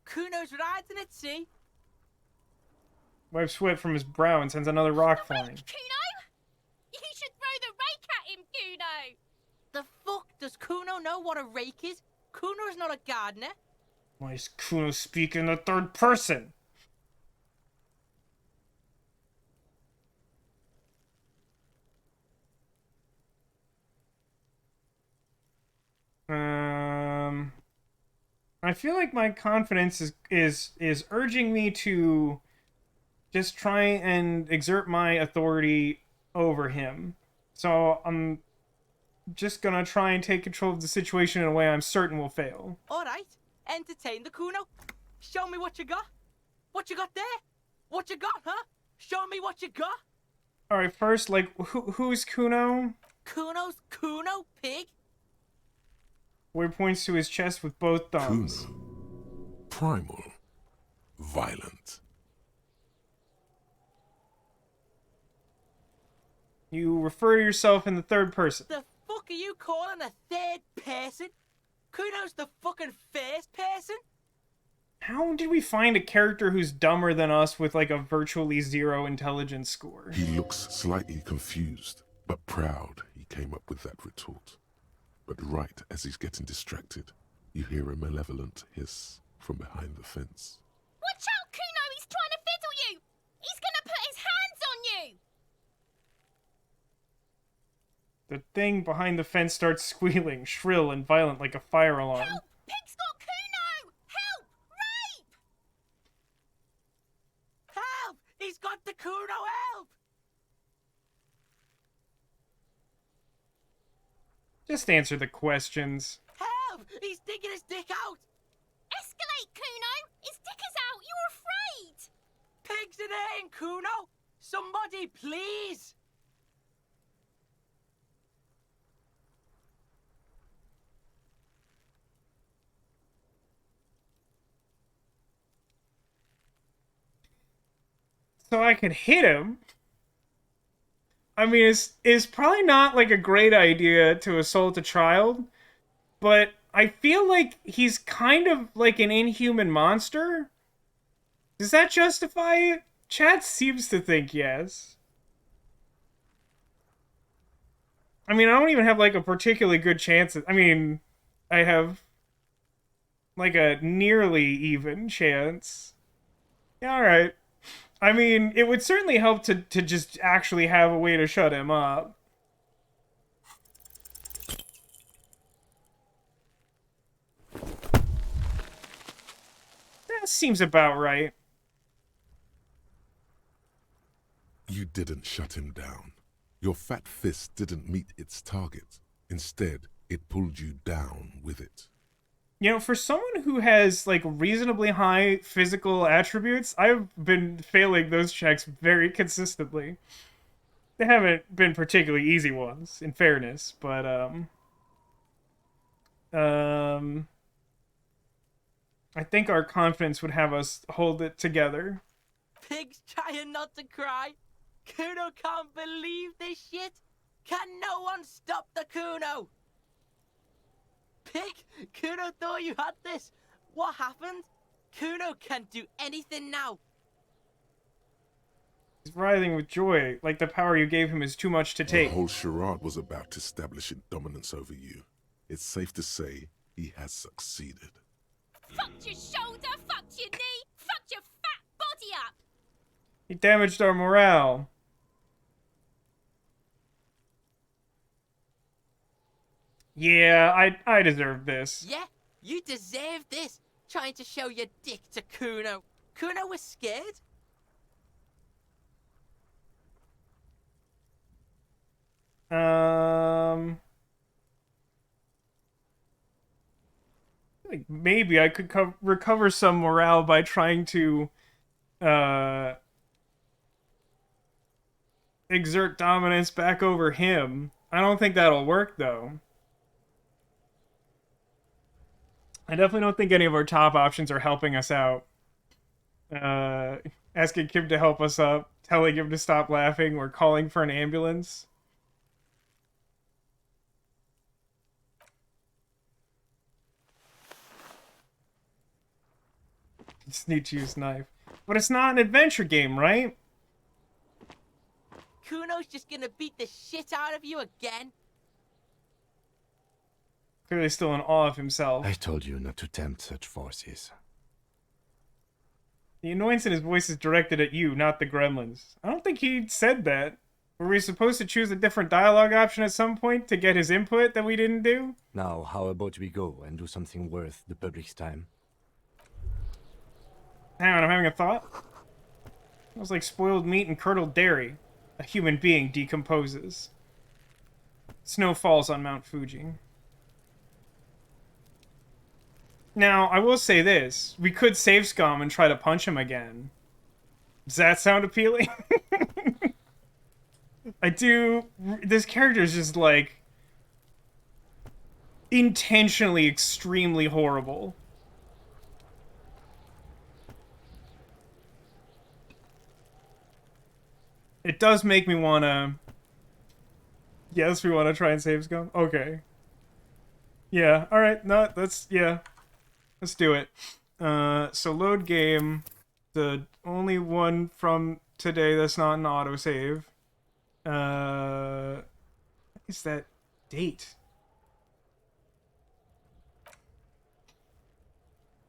Kuno's riding it, see? Wipes sweat from his brow and sends another rock flying. Kuno? You should throw the rake at him, Kuno! The fuck? Does Kuno know what a rake is? Kuno's not a gardener. Why is Kuno speaking in the third person? I feel like my confidence is urging me to just try and exert my authority over him. So I'm just gonna try and take control of the situation in a way I'm certain will fail. Alright, entertain the Kuno. Show me what you got. What you got there? What you got, huh? Show me what you got. Alright, first, like, who's Kuno? Kuno's Kuno, pig. Where he points to his chest with both thumbs. Kuno. Primal. Violent. You refer to yourself in the third person. The fuck are you calling a third person? Kuno's the fucking first person? How did we find a character who's dumber than us with like a virtually 0 intelligence score? He looks slightly confused, but proud he came up with that retort. But right as he's getting distracted, you hear a malevolent hiss from behind the fence. Watch out, Kuno! He's trying to fiddle you! He's gonna put his hands on you! The thing behind the fence starts squealing, shrill and violent like a fire alarm. Help! Pig's got Kuno! Help! Rape! Help! He's got the Kuno, help! Just answer the questions. Help! He's digging his dick out! Escalate, Kuno! His dick is out! You're afraid! Pigs in here, Kuno! Somebody, please! So I can hit him. I mean, it's probably not like a great idea to assault a child, but I feel like he's kind of like an inhuman monster. Does that justify it? Chat seems to think yes. I mean, I don't even have like a particularly good chance. I mean, I have like a nearly even chance. Yeah, alright. I mean, it would certainly help to just actually have a way to shut him up. That seems about right. You didn't shut him down. Your fat fist didn't meet its target. Instead, it pulled you down with it. You know, for someone who has, like, reasonably high physical attributes, I've been failing those checks very consistently. They haven't been particularly easy ones, in fairness, but, I think our confidence would have us hold it together. Pig's trying not to cry. Kuno can't believe this shit. Can no one stop the Kuno? Pig, Kuno thought you had this. What happened? Kuno can't do anything now. He's writhing with joy, like the power you gave him is too much to take. The whole charade was about establishing dominance over you. It's safe to say he has succeeded. Fucked your shoulder, fucked your knee, fucked your fat body up! He damaged our morale. Yeah, I deserve this. Yeah, you deserve this. Trying to show your dick to Kuno. Kuno was scared. like maybe I could recover some morale by trying to exert dominance back over him. I don't think that'll work, though. I definitely don't think any of our top options are helping us out. Asking Kim to help us up, telling him to stop laughing, or calling for an ambulance. Just need to use knife. But it's not an adventure game, right? Kuno's just gonna beat the shit out of you again. Clearly still in awe of himself. I told you not to tempt such forces. The annoyance in his voice is directed at you, not the gremlins. I don't think he said that. Were we supposed to choose a different dialogue option at some point to get his input that we didn't do? Now, how about we go and do something worth the public's time? Hang on, I'm having a thought. It was like spoiled meat and curdled dairy. A human being decomposes. Snow falls on Mount Fuji. Now, I will say this. We could save Scum and try to punch him again. Does that sound appealing? I do... This character is just, like... intentionally extremely horrible. It does make me wanna... Yes, we wanna try and save Scum? Okay. Yeah, alright, no, that's... yeah. Let's do it. So load game, the only one from today that's not an autosave. What is that date?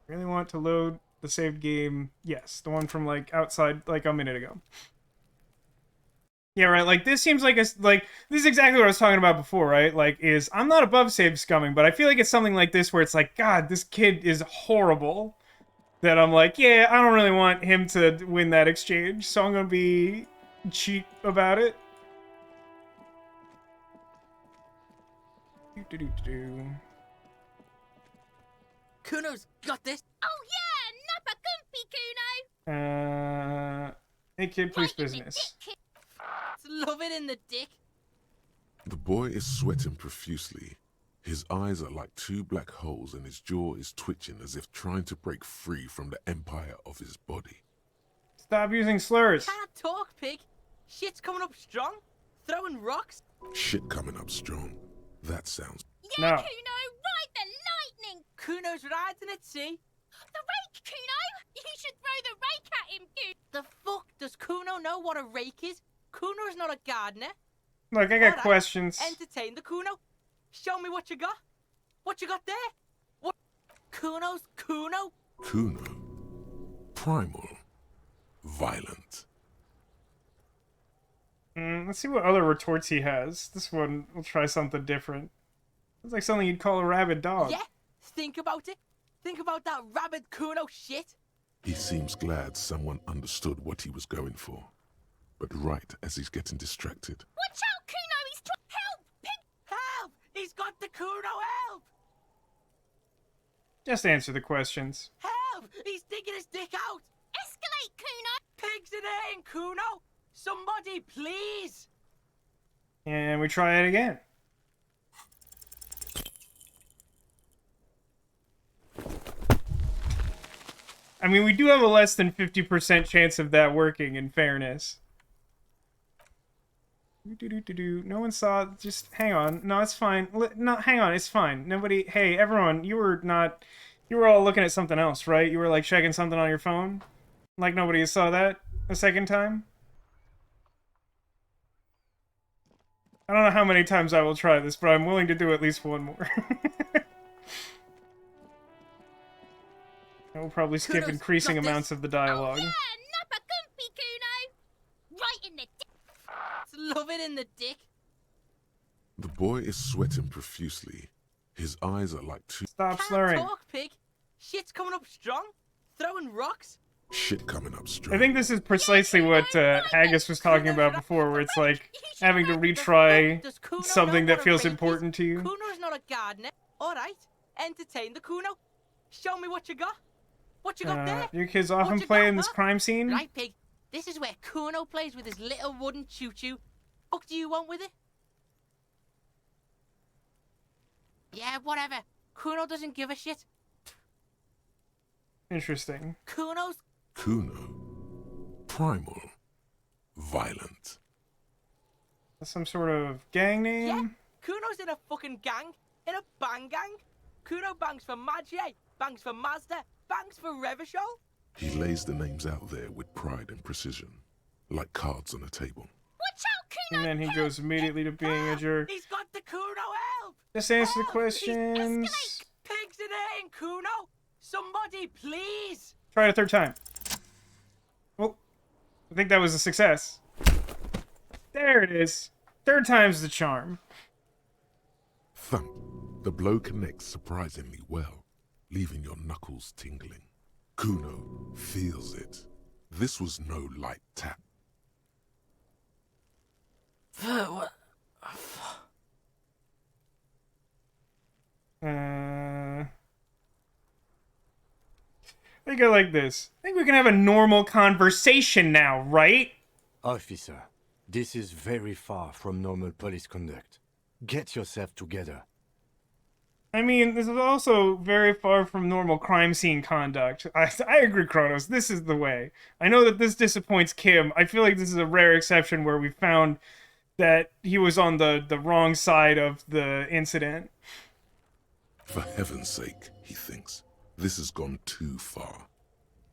Really want to load the saved game. Yes, the one from like outside like a minute ago. Yeah, right, like, this seems like this is exactly what I was talking about before, right? Like, I'm not above save scumming, but I feel like it's something like this where it's like, God, this kid is horrible. That I'm like, yeah, I don't really want him to win that exchange, so I'm gonna be cheap about it. Kuno's got this. Oh yeah, Nappa Gumpy Kuno. Hey kid, please business. Love it in the dick. The boy is sweating profusely. His eyes are like two black holes and his jaw is twitching as if trying to break free from the empire of his body. Stop using slurs. Can't talk, pig. Shit's coming up strong. Throwing rocks. Shit coming up strong. That sounds... Yeah, No. Kuno, ride the lightning. Kuno's riding at sea. The rake, Kuno. You should throw the rake at him, Kuno. The fuck does Kuno know what a rake is? Kuno's not a gardener. Look, I got Alright, questions. Entertain the Kuno. Show me what you got. What you got there? What? Kuno's Kuno? Kuno. Primal. Violent. Let's see what other retorts he has. This one, we'll try something different. It's like something you'd call a rabid dog. Yeah, think about it. Think about that rabid Kuno shit. He seems glad someone understood what he was going for. But right as he's getting distracted, Watch out, Kuno. He's trying to help. Pig. Help! He's got the Kuno, help! Just answer the questions. Help! He's digging his dick out! Escalate, Kuno. Pigs in here, Kuno! Somebody, please! And we try it again. I mean, we do have a less than 50% chance of that working, in fairness. No one saw. Just hang on. No, it's fine. No, hang on. It's fine. Nobody. Hey, everyone. You were all looking at something else, right? You were like checking something on your phone. Like nobody saw that a second time. I don't know how many times I will try this, but I'm willing to do at least one more. I will probably skip Kuno's increasing got this. amounts of the dialogue. Oh, yeah, Nappa Gumpy Kuno. Right in the dick. Love it in the dick. the boy is sweating profusely. His eyes are like two... Stop Can't slurring. talk, pig. Shit's coming up strong. Throwing rocks. Shit coming up strong. I think this is precisely what Haggis was talking about before, where it's like having to retry Does Kuno something know that what a feels rake is? important to you. Kuno's not a gardener. All right, entertain the Kuno. Show me what you got. What you got there? Your kids often What you play got, in this huh? crime scene? Right, Pig. This is where Kuno plays with his little wooden choo-choo. What do you want with it? Yeah, whatever. Kuno doesn't give a shit. Interesting. Kuno's... Kuno. Primal. Violent. Some sort of gang name? Yeah, Kuno's in a fucking gang. In a bang gang. Kuno bangs for Magie, bangs for Mazda, bangs for Revachol. He lays the names out there with pride and precision, like cards on a table. Watch out, Kuno! And then he goes immediately to being a jerk. He's got the Kuno help! Just answer the Help! questions. Pigs in here, Kuno! Somebody, please! Try it a third time. Well, I think that was a success. There it is. Third time's the charm. Thump. The blow connects surprisingly well, leaving your knuckles tingling. Kuno feels it. This was no light tap. What? I think I like this. I think we can have a normal conversation now, right? Officer, this is very far from normal police conduct. Get yourself together. I mean, this is also very far from normal crime scene conduct. I agree, Kronos. This is the way. I know that this disappoints Kim. I feel like this is a rare exception where we found that he was on the wrong side of the incident. For heaven's sake, he thinks, this has gone too far.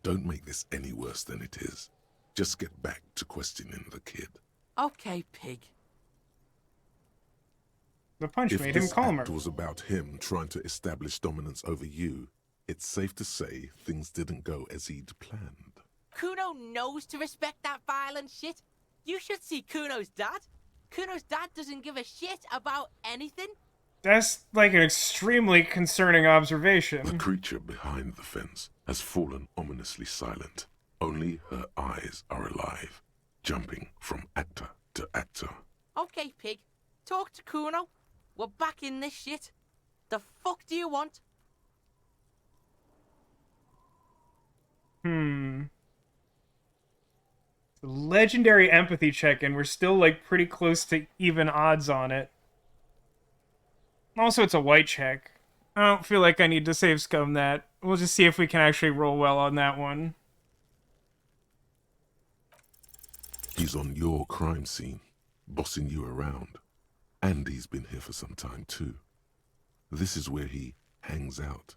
Don't make this any worse than it is. Just get back to questioning the kid. Okay, Pig. The punch If made him this calmer. act was about him trying to establish dominance over you, it's safe to say things didn't go as he'd planned. Kuno knows to respect that violent shit. You should see Kuno's dad. Kuno's dad doesn't give a shit about anything. That's like an extremely concerning The observation. creature behind the fence has fallen ominously silent. Only her eyes are alive, jumping from actor to actor. Okay, Pig. Talk to Kuno. We're back in this shit. The fuck do you want? Legendary empathy check-in. We're still like pretty close to even odds on it. Also, it's a white check. I don't feel like I need to save scum that. We'll just see if we can actually roll well on that one. He's on your crime scene, bossing you around. And he's been here for some time too. This is where he hangs out.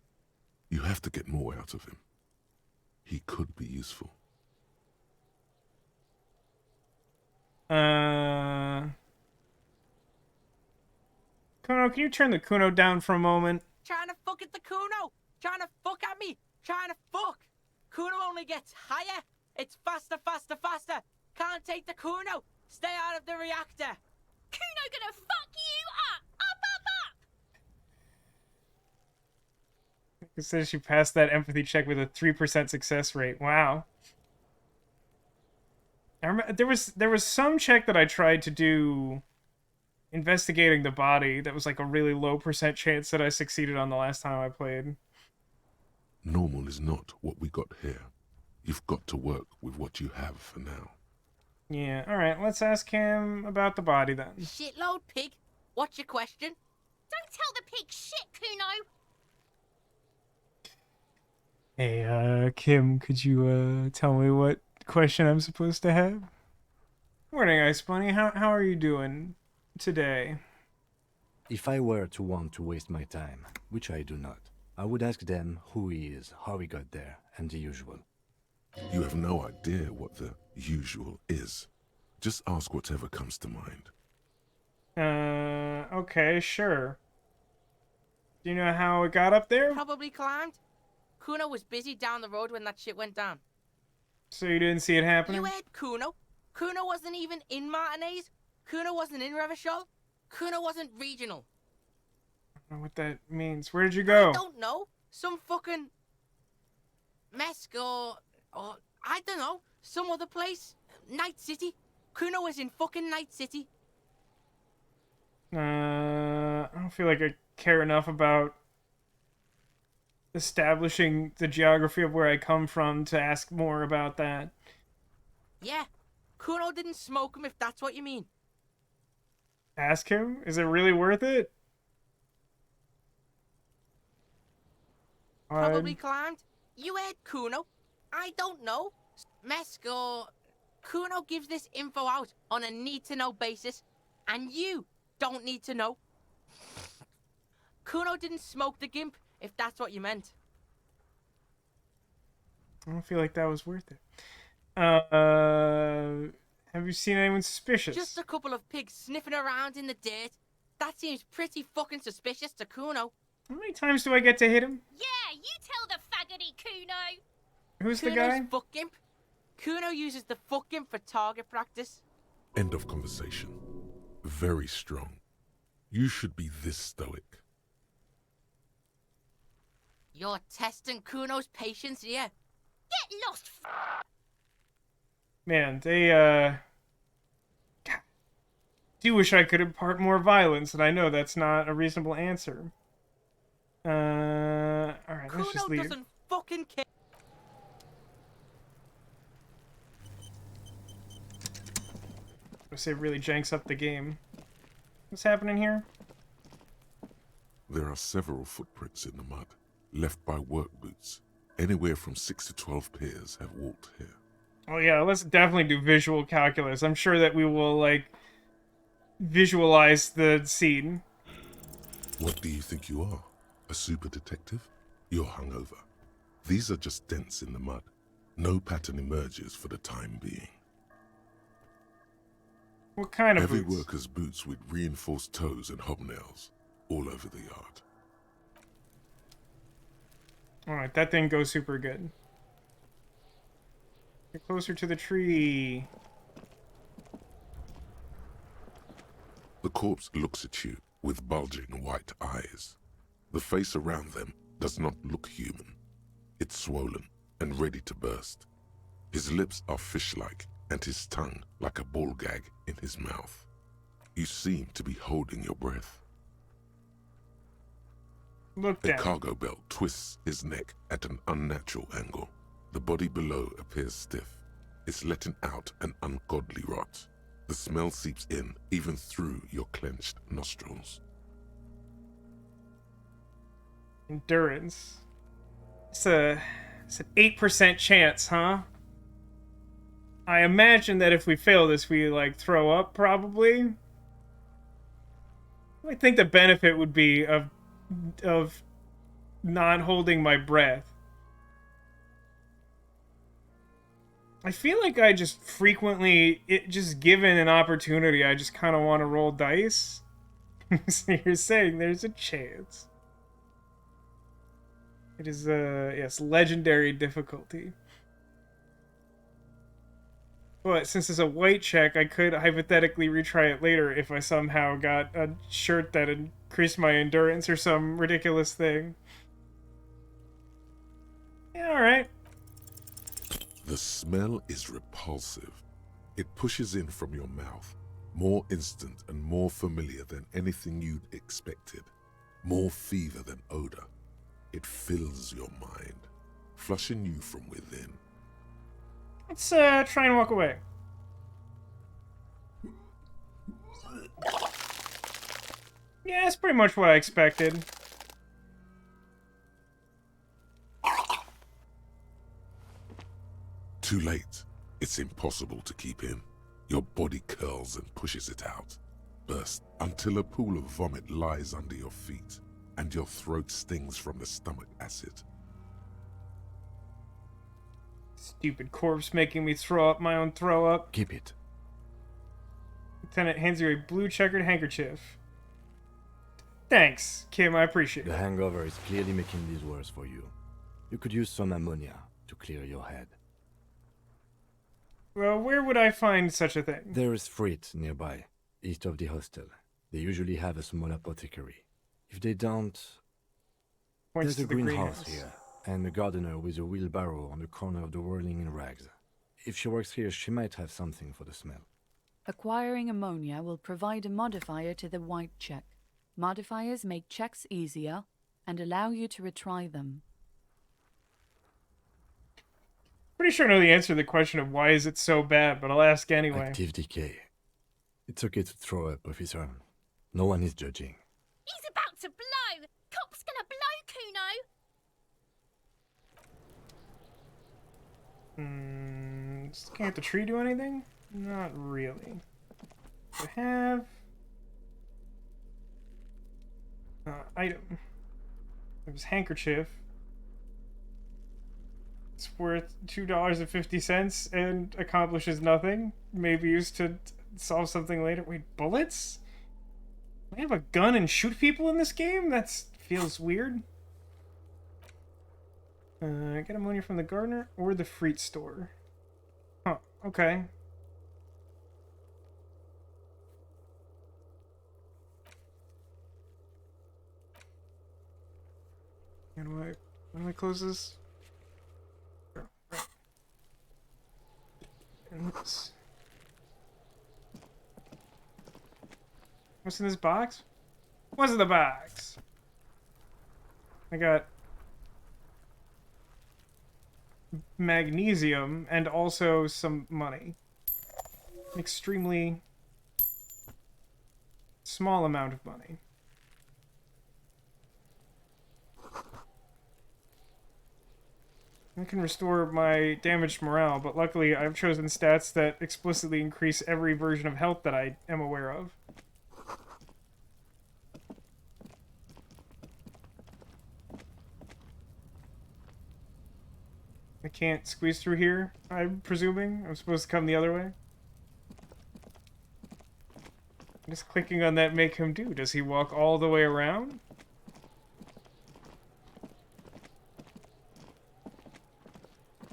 You have to get more out of him. He could be useful. Kuno, can you turn the Kuno down for a moment? Trying to fuck at the Kuno. Trying to fuck at me. Trying to fuck. Kuno only gets higher. It's faster, faster, faster. Can't take the Kuno. Stay out of the reactor. Kuno gonna fuck you up! Up, up, up! It says she passed that empathy check with a 3% success rate. Wow. I remember there was some check that I tried to do investigating the body that was like a really low percent chance that I succeeded on the last time I played. Normal is not what we got here. You've got to work with what you have for now. Yeah, alright, let's ask him about the body then. Shitload, Pig. What's your question? Don't tell the pig shit, Kuno! Hey, Kim, could you, tell me what question I'm supposed to have? Morning, Ice Bunny. How are you doing today? If I were to want to waste my time, which I do not, I would ask them who he is, how he got there, and the usual. You have no idea what the usual is. Just ask whatever comes to mind. Okay, sure. Do you know how it got up there? Probably climbed. Kuno was busy down the road when that shit went down. So you didn't see it happening? You heard Kuno. Kuno wasn't even in Martinez. Kuno wasn't in Revachol. Kuno wasn't regional. I don't know what that means. Where did you go? I don't know. Some fucking Mesk or I don't know. Some other place. Night City. Kuno was in fucking Night City. I don't feel like I care enough about establishing the geography of where I come from to ask more about that. Yeah, Kuno didn't smoke him if that's what you mean. Ask him? Is it really worth it? Probably climbed. You heard Kuno. I don't know. Mesk or... Kuno gives this info out on a need-to-know basis, and you don't need to know. Kuno didn't smoke the gimp, if that's what you meant. I don't feel like that was worth it. Have you seen anyone suspicious? Just a couple of pigs sniffing around in the dirt. That seems pretty fucking suspicious to Kuno. How many times do I get to hit him? Yeah, you tell the faggoty Kuno. Who's the Kuno's guy? fuck gimp. Kuno uses the fuck gimp for target practice. End of conversation. Very strong. You should be this stoic. You're testing Kuno's patience here. Get lost. Man, they, do wish I could impart more violence, and I know that's not a reasonable answer. Alright, let's just Kuno leave. doesn't fucking care. Say it really janks up the game. What's happening here? There are several footprints in the mud, left by work boots. Anywhere from 6 to 12 pairs have walked here. Oh yeah, let's definitely do visual calculus. I'm sure that we will, like, visualize the scene. What do you think you are? A super detective? You're hungover. These are just dents in the mud. No pattern emerges for the time being. What kind of Heavy boots? workers' boots with reinforced toes and hobnails all over the yard. Alright, that didn't go super good. Get closer to the tree. The corpse looks at you with bulging white eyes. The face around them does not look human. It's swollen and ready to burst. His lips are fish-like and his tongue like a ball gag in his mouth. You seem to be holding your breath. Look A down. cargo belt twists his neck at an unnatural angle. The body below appears stiff. It's letting out an ungodly rot. The smell seeps in even through your clenched nostrils. Endurance. It's an 8% chance, huh? I imagine that if we fail this, we, like, throw up, probably. I think the benefit would be of not holding my breath. I feel like I just frequently, just given an opportunity, I just kind of want to roll dice. So you're saying there's a chance. It is, yes, legendary difficulty. But since it's a white check, I could hypothetically retry it later if I somehow got a shirt that increased my endurance or some ridiculous thing. Yeah, alright. The smell is repulsive. It pushes in from your mouth, more instant and more familiar than anything you'd expected, more fever than odor. It fills your mind, flushing you from within. Let's try and walk away. Yeah, that's pretty much what I expected. Too late. It's impossible to keep in. Your body curls and pushes it out. Burst until a pool of vomit lies under your feet, and your throat stings from the stomach acid. Stupid corpse making me throw up my own throw up. Keep it. Lieutenant hands you a blue checkered handkerchief. Thanks, Kim, I appreciate The it. hangover is clearly making this worse for you. You could use some ammonia to clear your head. Well, where would I find such a thing? There is Frit nearby, east of the hostel. They usually have a small apothecary. If they don't... Points There's to a the greenhouse greenhouse. here, and a gardener with a wheelbarrow on the corner of the whirling in rags. If she works here, she might have something for the smell. Acquiring ammonia will provide a modifier to the white check. Modifiers make checks easier and allow you to retry them. Pretty sure I know the answer to the question of why is it so bad, but I'll ask anyway. Active decay. It's okay to throw up, officer. No one is judging. He's about to blow! Cop's gonna blow, Kuno! Can't the tree do anything? Not really. I have... item. There's handkerchief. It's worth $2.50 and accomplishes nothing. Maybe used to solve something later. Wait, bullets? Do I have a gun and shoot people in this game? That feels weird. Get ammonia from the gardener or the fruit store. Huh, okay. How do I close this? And what's in this box? What's in the box? I got magnesium and also some money. An extremely small amount of money. I can restore my damaged morale, but luckily I've chosen stats that explicitly increase every version of health that I am aware of. I can't squeeze through here, I'm presuming. I'm supposed to come the other way. Just clicking on that make him do. Does he walk all the way around?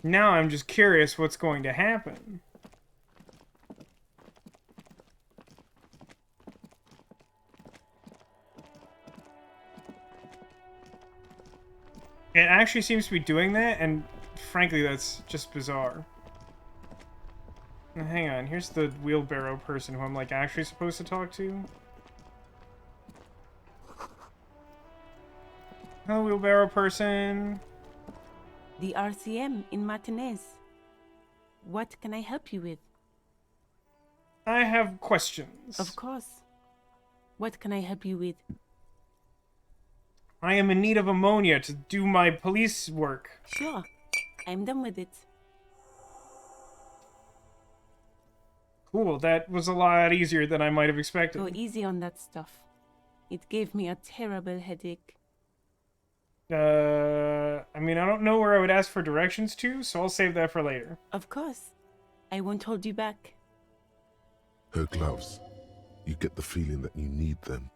Now I'm just curious what's going to happen. It actually seems to be doing that, and frankly, that's just bizarre. Now, hang on, here's the wheelbarrow person who I'm, like, actually supposed to talk to. Hello, wheelbarrow person. The RCM in Martinez. What can I help you with? I have questions. Of course. What can I help you with? I am in need of ammonia to do my police work. Sure. I'm done with it. Cool, that was a lot easier than I might have expected. Go easy on that stuff. It gave me a terrible headache. I mean, I don't know where I would ask for directions to, so I'll save that for later. Of course. I won't hold you back. Her gloves. You get the feeling that you need them.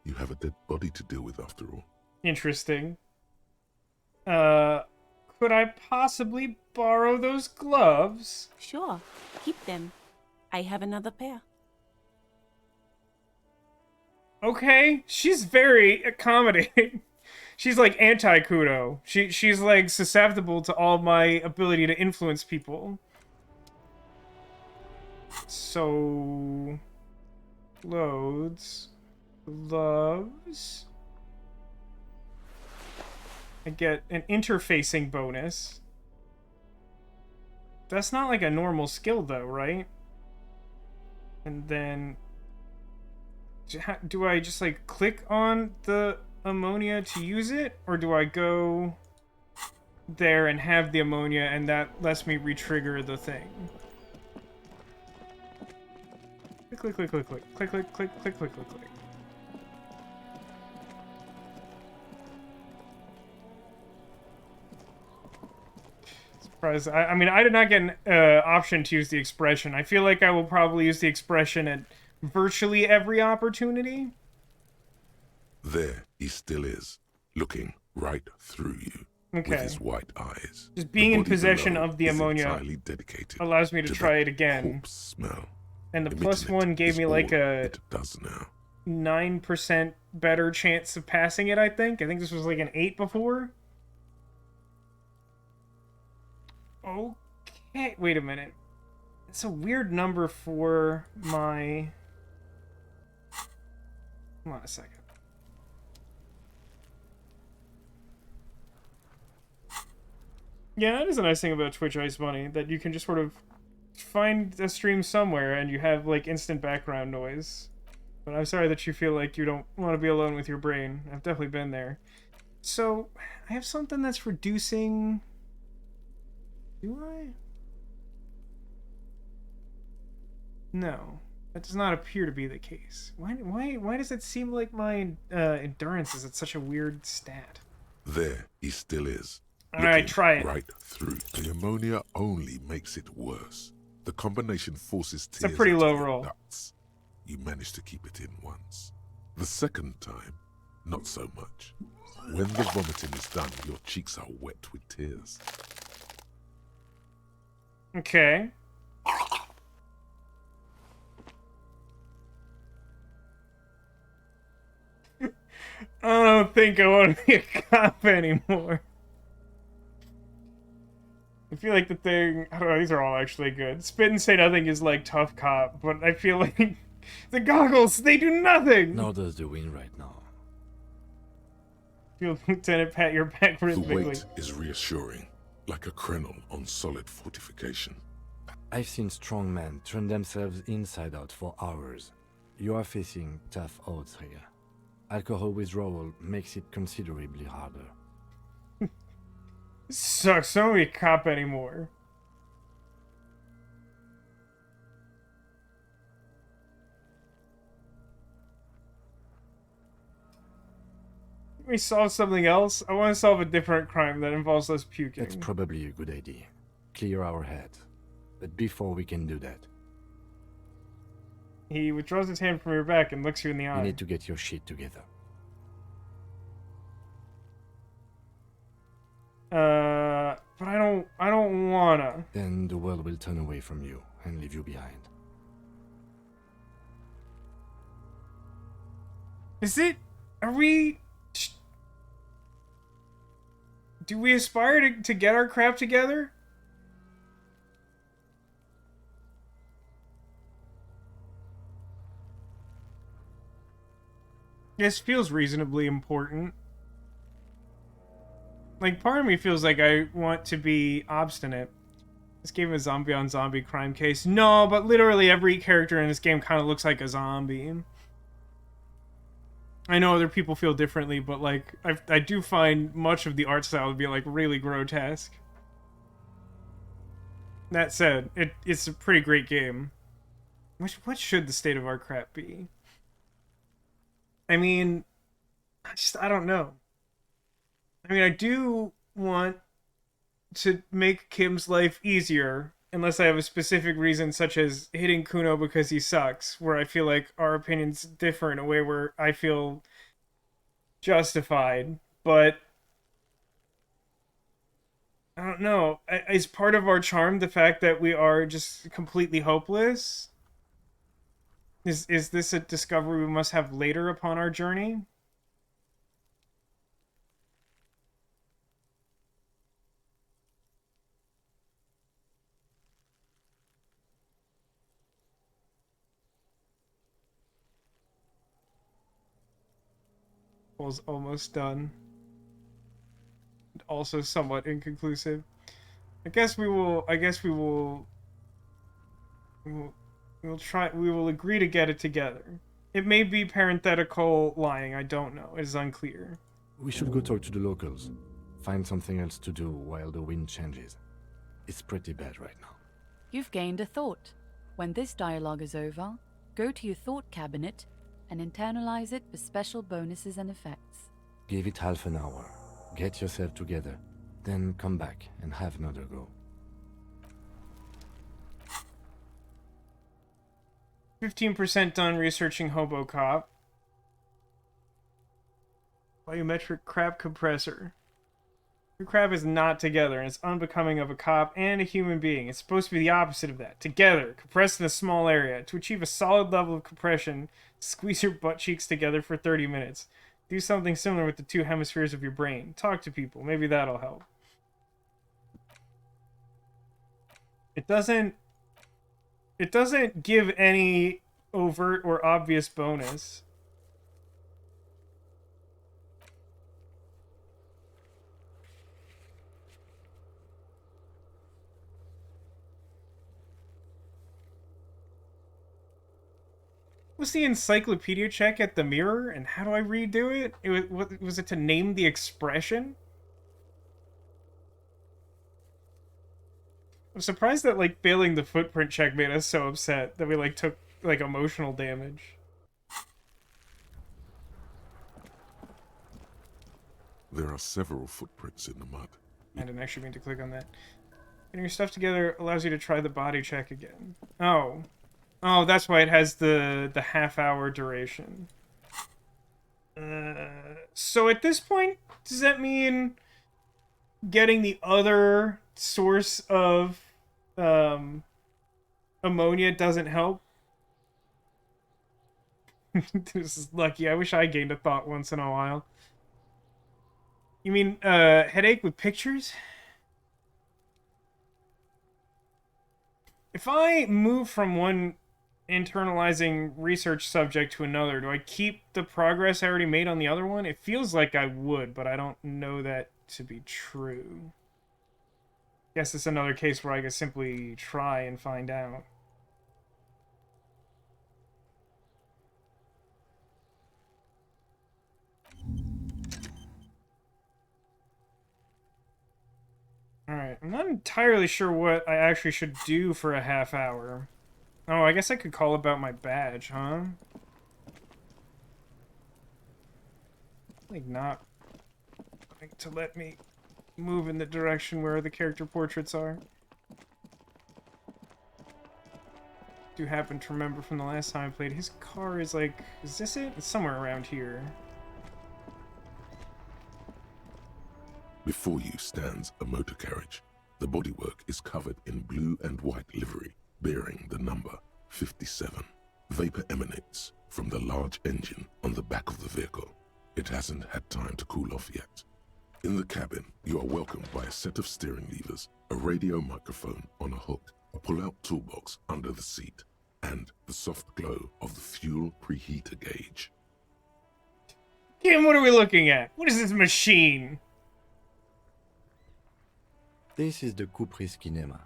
You have a dead body to deal with after all. Interesting. Could I possibly borrow those gloves? Sure. Keep them. I have another pair. Okay, she's very accommodating. She's like anti-Kudo. She's like susceptible to all my ability to influence people. So... Loads. Gloves. I get an interfacing bonus. That's not like a normal skill though, right? And then... Do I just like click on the ammonia to use it? Or do I go there and have the ammonia and that lets me re-trigger the thing? Click, click, click, click, click, click, click, click, click, click, click. Surprise! I mean, I did not get an option to use the expression. I feel like I will probably use the expression at virtually every opportunity. There he still is, looking right through you. Okay. With his white eyes. Just being in body possession below of the is ammonia entirely dedicated allows me to try it again. corpse smell. And the Emitting +1 it gave is me like all a it does now. 9% better chance of passing it, I think. I think this was like an 8 before. Okay, wait a minute. It's a weird number for my... Hold on a second. Yeah, that is a nice thing about Twitch Ice Bunny, that you can just sort of find a stream somewhere and you have, like, instant background noise. But I'm sorry that you feel like you don't want to be alone with your brain. I've definitely been there. So, I have something that's reducing... Do I? No. That does not appear to be the case. Why does it seem like my endurance is at such a weird stat? There he still is. Alright, try it. Right through. The ammonia only makes it worse. The combination forces tears It's a pretty out low of your roll. guts. You managed to keep it in once. The second time, not so much. When the vomiting is done, your cheeks are wet with tears. Okay. I don't think I want to be a cop anymore. I feel like the thing... I don't know, these are all actually good. Spit and Say Nothing is like tough cop, but I feel like the goggles, they do nothing! Nor does the wind right now. Feel Lieutenant pat your back The rhythmically. weight is reassuring, like a krenel on solid fortification. I've seen strong men turn themselves inside out for hours. You are facing tough odds here. Alcohol withdrawal makes it considerably harder. Sucks, I don't be a cop anymore. Can we solve something else? I want to solve a different crime that involves less puking. That's probably a good idea. Clear our heads. But before we can do that, He withdraws his hand from your back and looks you in the eye. you need to get your shit together. But I don't wanna. Then the world will turn away from you and leave you behind. Is it? Are we? Do we aspire to get our crap together? This feels reasonably important. Like, part of me feels like I want to be obstinate. This game is zombie on zombie crime case. No, but literally every character in this game kind of looks like a zombie. I know other people feel differently, but, like, I do find much of the art style to be, like, really grotesque. That said, it's a pretty great game. What should the state of our crap be? I mean, I don't know. I mean, I do want to make Kim's life easier, unless I have a specific reason, such as hitting Kuno because he sucks, where I feel like our opinions differ in a way where I feel justified. But I don't know. Is part of our charm the fact that we are just completely hopeless? Is this a discovery we must have later upon our journey? Was almost done. Also somewhat inconclusive. I guess we will agree to get it together. It may be parenthetical lying, I don't know. It is unclear. We should go talk to the locals. Find something else to do while the wind changes. It's pretty bad right now. You've gained a thought. When this dialogue is over, go to your thought cabinet and internalize it for special bonuses and effects. Give it half an hour. Get yourself together. Then come back and have another go. 15% done researching HoboCop. Volumetric crap compressor. Your crap is not together, and it's unbecoming of a cop and a human being. It's supposed to be the opposite of that. Together, compressed in a small area. To achieve a solid level of compression, squeeze your butt cheeks together for 30 minutes. Do something similar with the two hemispheres of your brain. Talk to people. Maybe that'll help. It doesn't give any overt or obvious bonus. was the encyclopedia check at the mirror, and how do I redo it? Was it to name the expression? I'm surprised that, like, failing the footprint check made us so upset that we, like, took, like, emotional damage. There are several footprints in the mud. I didn't actually mean to click on that. Getting your stuff together allows you to try the body check again. Oh. Oh, that's why it has the half-hour duration. So at this point, does that mean getting the other source of ammonia doesn't help? This is lucky. I wish I gained a thought once in a while. You mean headache with pictures? If I move from one internalizing research subject to another, do I keep the progress I already made on the other one? It feels like I would, but I don't know that to be true. Guess it's another case where I could simply try and find out. Alright, I'm not entirely sure what I actually should do for a half hour. Oh, I guess I could call about my badge, huh? Like, not like to let me move in the direction where the character portraits are. Do happen to remember from the last time I played, his car is like, is this it? It's somewhere around here. Before you stands a motor carriage. The bodywork is covered in blue and white livery, bearing the number 57. Vapor emanates from the large engine on the back of the vehicle. It hasn't had time to cool off yet. In the cabin, you are welcomed by a set of steering levers, a radio microphone on a hook, a pull-out toolbox under the seat, and the soft glow of the fuel preheater gauge. Kim, what are we looking at? What is this machine? This is the Kupris Kinema,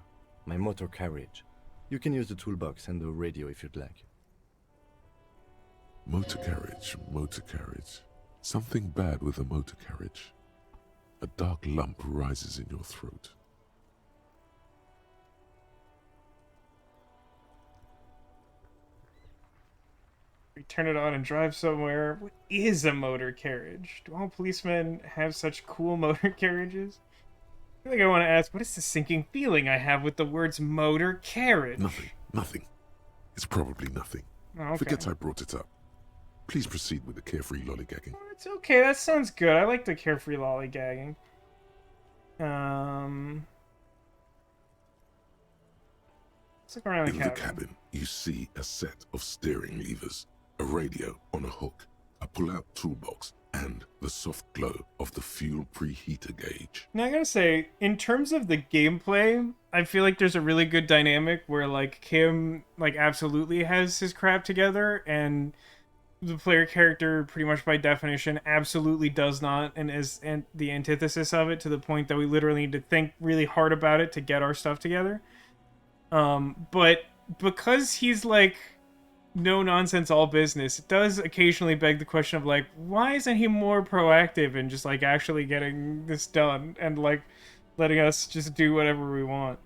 my motor carriage. You can use the toolbox and the radio if you'd like. Motor carriage, motor carriage. Something bad with a motor carriage. A dark lump rises in your throat. We turn it on and drive somewhere. What is a motor carriage? Do all policemen have such cool motor carriages? I think I want to ask, what is the sinking feeling I have with the words motor carriage? Nothing. It's probably nothing. Oh, okay. Forget I brought it up. Please proceed with the carefree lollygagging. It's okay, that sounds good. I like the carefree lollygagging. Let's look around the cabin. In the cabin, you see a set of steering levers, a radio on a hook, a pull-out toolbox, and the soft glow of the fuel preheater gauge. Now, I gotta say, in terms of the gameplay, I feel like there's a really good dynamic where, like, Kim, like, absolutely has his crap together, and the player character, pretty much by definition, absolutely does not, and is the antithesis of it, to the point that we literally need to think really hard about it to get our stuff together. But because he's, like, no nonsense, all business, it does occasionally beg the question of, like, why isn't he more proactive in just, like, actually getting this done and, like, letting us just do whatever we want?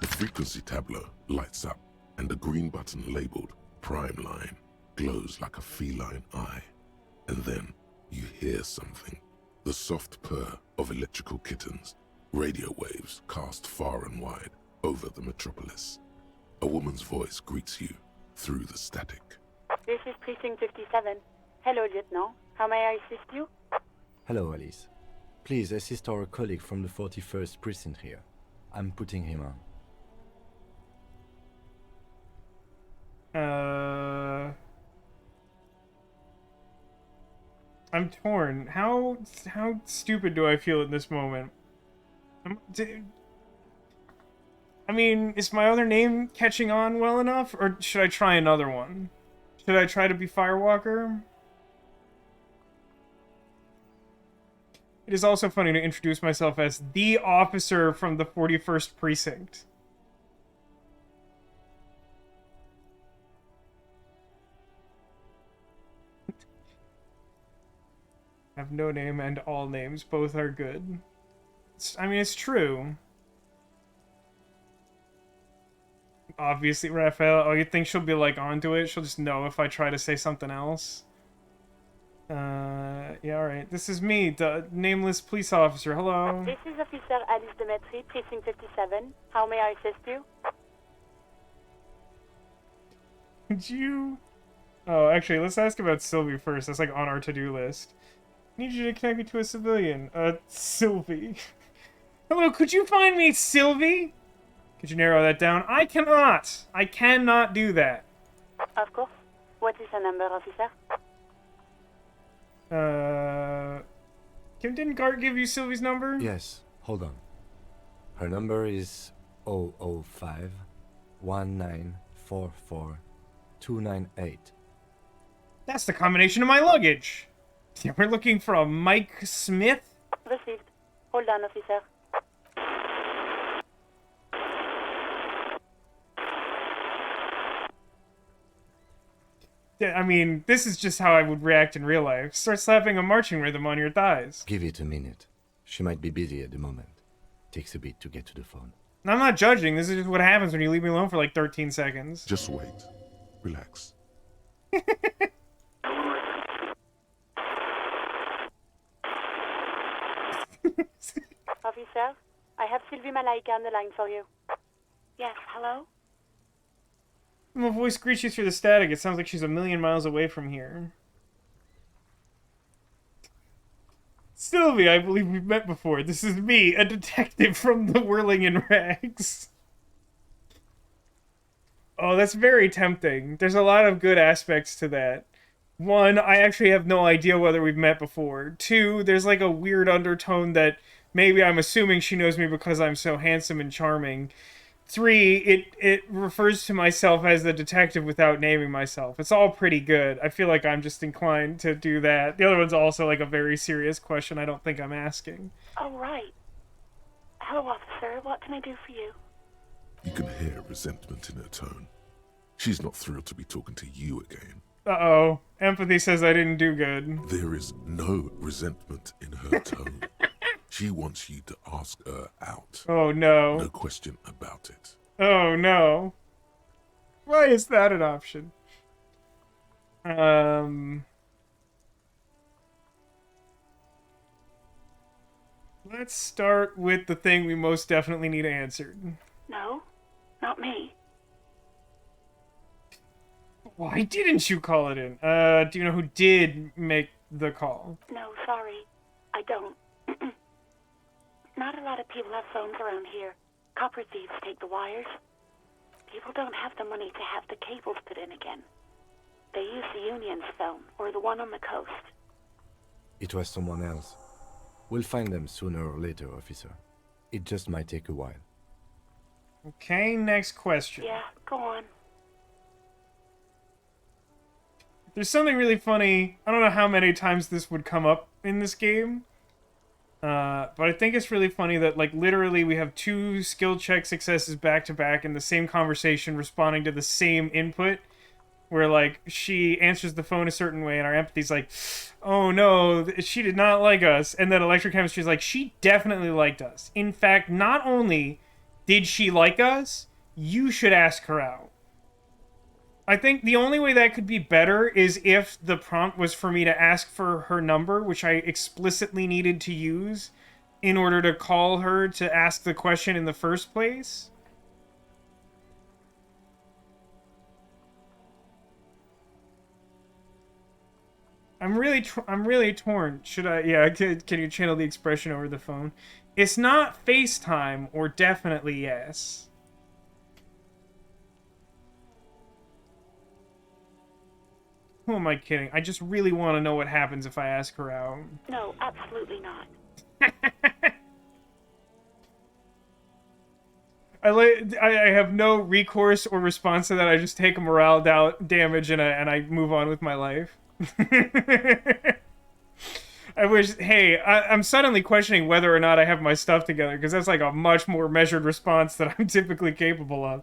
The frequency tableau lights up, and a green button labeled Prime Line glows like a feline eye. And then you hear something. The soft purr of electrical kittens, radio waves cast far and wide over the metropolis. A woman's voice greets you through the static. This is Precinct 57. Hello, Lieutenant. How may I assist you? Hello, Alice. Please assist our colleague from the 41st Precinct here. I'm putting him on. I'm torn. How stupid do I feel in this moment? I mean, is my other name catching on well enough, or should I try another one? Should I try to be Firewalker? It is also funny to introduce myself as the officer from the 41st Precinct. Have no name and all names. Both are good. I mean, it's true. Obviously, Raphael. Oh, you think she'll be, like, onto it? She'll just know if I try to say something else? Yeah, alright. This is me, the nameless police officer. Hello. This is Officer Alice Demetri, Precinct 57. How may I assist you? Could you... Oh, actually, let's ask about Sylvie first. That's, like, on our to-do list. Need you to connect me to a civilian. Sylvie. Hello, could you find me Sylvie? Could you narrow that down? I cannot! I cannot do that. Of course. What is the number, officer? Kim, didn't Gart give you Sylvie's number? Yes, hold on. Her number is 005 1944 298. That's the combination of my luggage. We're looking for a Mike Smith? Received. Hold on, officer. I mean, this is just how I would react in real life. Start slapping a marching rhythm on your thighs. Give it a minute. She might be busy at the moment. Takes a bit to get to the phone. I'm not judging. This is just what happens when you leave me alone for like 13 seconds. Just wait. Relax. Officer, I have Sylvie Malaika on the line for you. Yes, hello? My voice screeches through the static. It sounds like she's a million miles away from here. Sylvie, I believe we've met before. This is me, a detective from the Whirling in Rags. Oh, that's very tempting. There's a lot of good aspects to that. One, I actually have no idea whether we've met before. Two, there's like a weird undertone that maybe I'm assuming she knows me because I'm so handsome and charming. Three, it refers to myself as the detective without naming myself. It's all pretty good. I feel like I'm just inclined to do that. The other one's also like a very serious question I don't think I'm asking. Oh, right. Hello, officer. What can I do for you? You can hear resentment in her tone. She's not thrilled to be talking to you again. Uh-oh. Empathy says I didn't do good. There is no resentment in her tone. She wants you to ask her out. Oh, no. No question about it. Oh, no. Why is that an option? Let's start with the thing we most definitely need answered. No, not me. Why didn't you call it in? Do you know who did make the call? No, sorry. I don't. Not a lot of people have phones around here. Copper thieves take the wires. People don't have the money to have the cables put in again. They use the Union's phone, or the one on the coast. It was someone else. We'll find them sooner or later, officer. It just might take a while. Okay, next question. Yeah, go on. There's something really funny. I don't know how many times this would come up in this game. But I think it's really funny that, like, literally we have two skill check successes back to back in the same conversation responding to the same input. Where, like, she answers the phone a certain way and our empathy's like, oh no, she did not like us. And then electrochemistry's like, she definitely liked us. In fact, not only did she like us, you should ask her out. I think the only way that could be better is if the prompt was for me to ask for her number, which I explicitly needed to use in order to call her to ask the question in the first place. I'm really torn. Should I? Yeah, can you channel the expression over the phone? It's not FaceTime or definitely yes. Who am I kidding? I just really want to know what happens if I ask her out. No, absolutely not. I have no recourse or response to that. I just take a morale damage and I move on with my life. I wish. Hey, I'm suddenly questioning whether or not I have my stuff together because that's like a much more measured response that I'm typically capable of.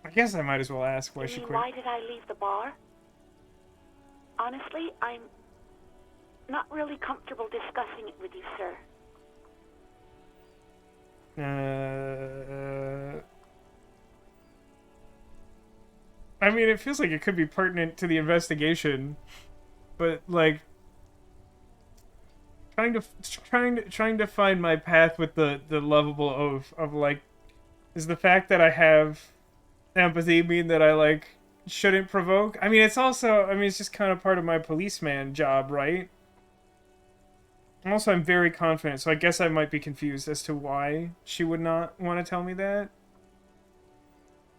I guess I might as well ask why she quit. Why did I leave the bar? honestly, I'm not really comfortable discussing it with you, sir. I mean, it feels like it could be pertinent to the investigation, but like trying to find my path with the lovable oath of like, is the fact that I have empathy mean that I like shouldn't provoke? I mean, it's also, I mean, it's just kind of part of my policeman job, right? Also, I'm very confident, so I guess I might be confused as to why she would not want to tell me that.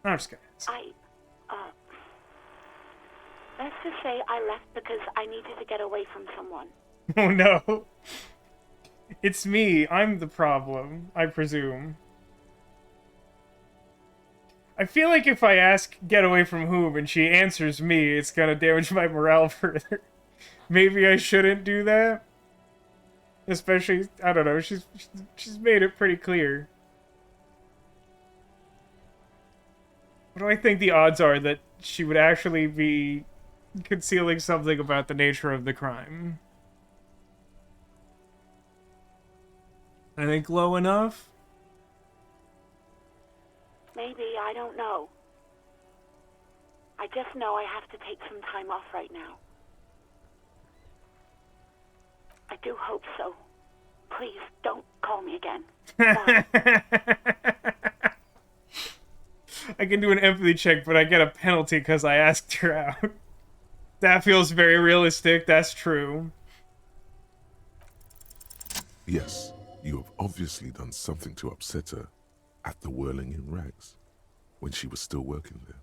I'm just gonna ask. Let's just say I left because I needed to get away from someone. Oh no. It's me. I'm the problem, I presume. I feel like if I ask get away from whom and she answers me, it's gonna damage my morale further. Maybe I shouldn't do that. Especially, I don't know, she's made it pretty clear. What do I think the odds are that she would actually be concealing something about the nature of the crime? I think low enough? Maybe, I don't know. I just know I have to take some time off right now. I do hope so. Please, don't call me again. I can do an empathy check, but I get a penalty because I asked her out. That feels very realistic, that's true. Yes, you have obviously done something to upset her at the Whirling in Rags, when she was still working there.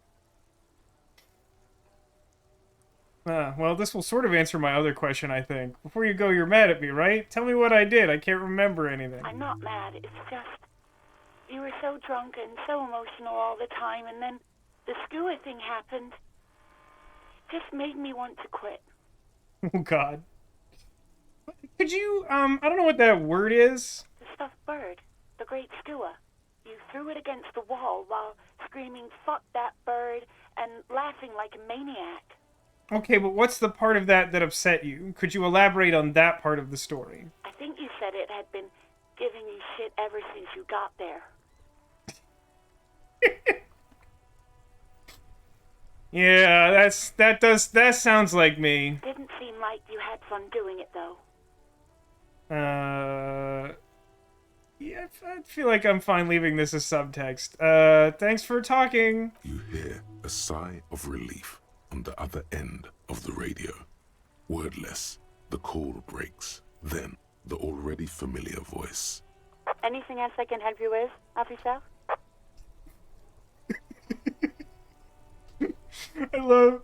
Well, this will sort of answer my other question, I think. Before you go, you're mad at me, right? Tell me what I did. I can't remember anything. I'm not mad. It's just, you were so drunk and so emotional all the time, and then the skewer thing happened. It just made me want to quit. Oh, God. Could you, I don't know what that word is. The stuffed bird. The great skewer. You threw it against the wall while screaming, "Fuck that bird," and laughing like a maniac. Okay, but what's the part of that that upset you? Could you elaborate on that part of the story? I think you said it had been giving you shit ever since you got there. Yeah, that sounds like me. Didn't seem like you had fun doing it, though. Yeah, I feel like I'm fine leaving this as subtext. Thanks for talking. You hear a sigh of relief on the other end of the radio. Wordless, the call breaks. Then, the already familiar voice. Anything else I can help you with, officer? I love...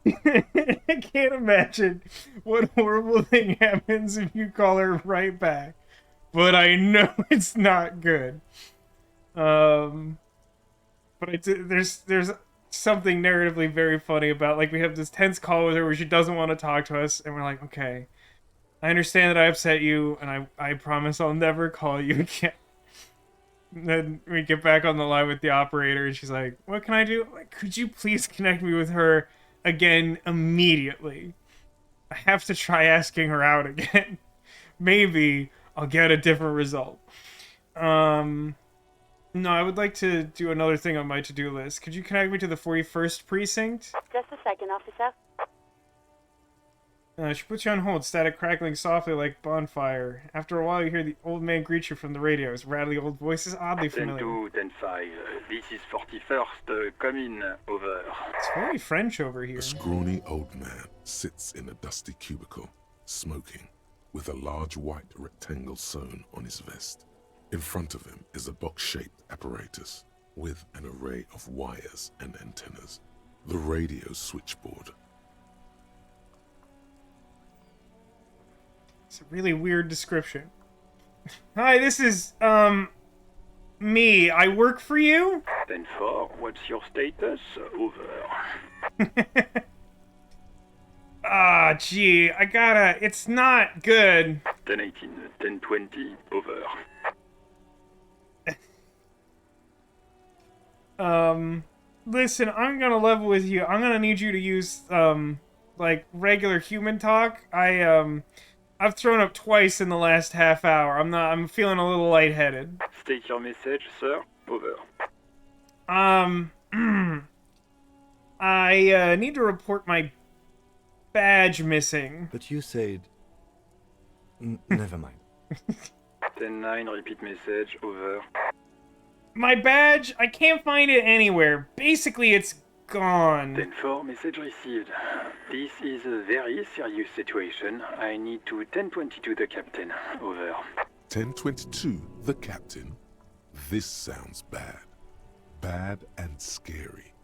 I can't imagine what horrible thing happens if you call her right back. But I know it's not good. But there's something narratively very funny about, like, we have this tense call with her where she doesn't want to talk to us, and we're like, okay, I understand that I upset you, and I promise I'll never call you again. And then we get back on the line with the operator, and she's like, what can I do? I'm like, could you please connect me with her again immediately? I have to try asking her out again. Maybe I'll get a different result. No, I would like to do another thing on my to-do list. Could you connect me to the 41st precinct? Just a second, officer. She puts you on hold, static crackling softly like bonfire. After a while, you hear the old man greet you from the radio. His rattly old voice is oddly familiar. 10-2, 10-5. This is 41st. Come in. Over. It's very French over here. A scrawny old man sits in a dusty cubicle, smoking, with a large white rectangle sewn on his vest. In front of him is a box-shaped apparatus with an array of wires and antennas. The radio switchboard. It's a really weird description. Hi, this is, me. I work for you? 10-4, what's your status? Over. Ah, gee, it's not good. 10-18, 10-20, over. Listen, I'm gonna level with you. I'm gonna need you to use, like regular human talk. I've thrown up twice in the last half hour. I'm feeling a little lightheaded. State your message, sir. Over. I need to report my badge missing. But you said... never mind. 10-9, repeat message. Over. My badge, I can't find it anywhere. Basically, it's gone. 10-4, message received. This is a very serious situation. I need to 1022 the captain. Over. 1022, the captain. This sounds bad. Bad and scary.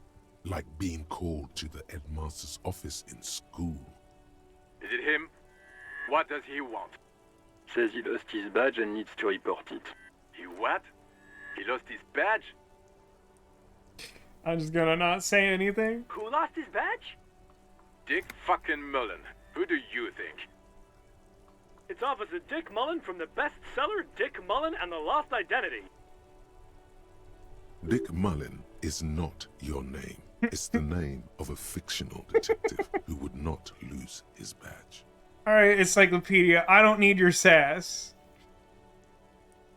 Like being called to the headmaster's office in school. Is it him? What does he want? Says he lost his badge and needs to report it. He what? He lost his badge? I'm just gonna not say anything. Who lost his badge? Dick fucking Mullen. Who do you think? It's Officer Dick Mullen from the bestseller Dick Mullen and the Lost Identity. Dick Mullen is not your name. It's the name of a fictional detective who would not lose his badge. Alright, Encyclopedia, I don't need your sass.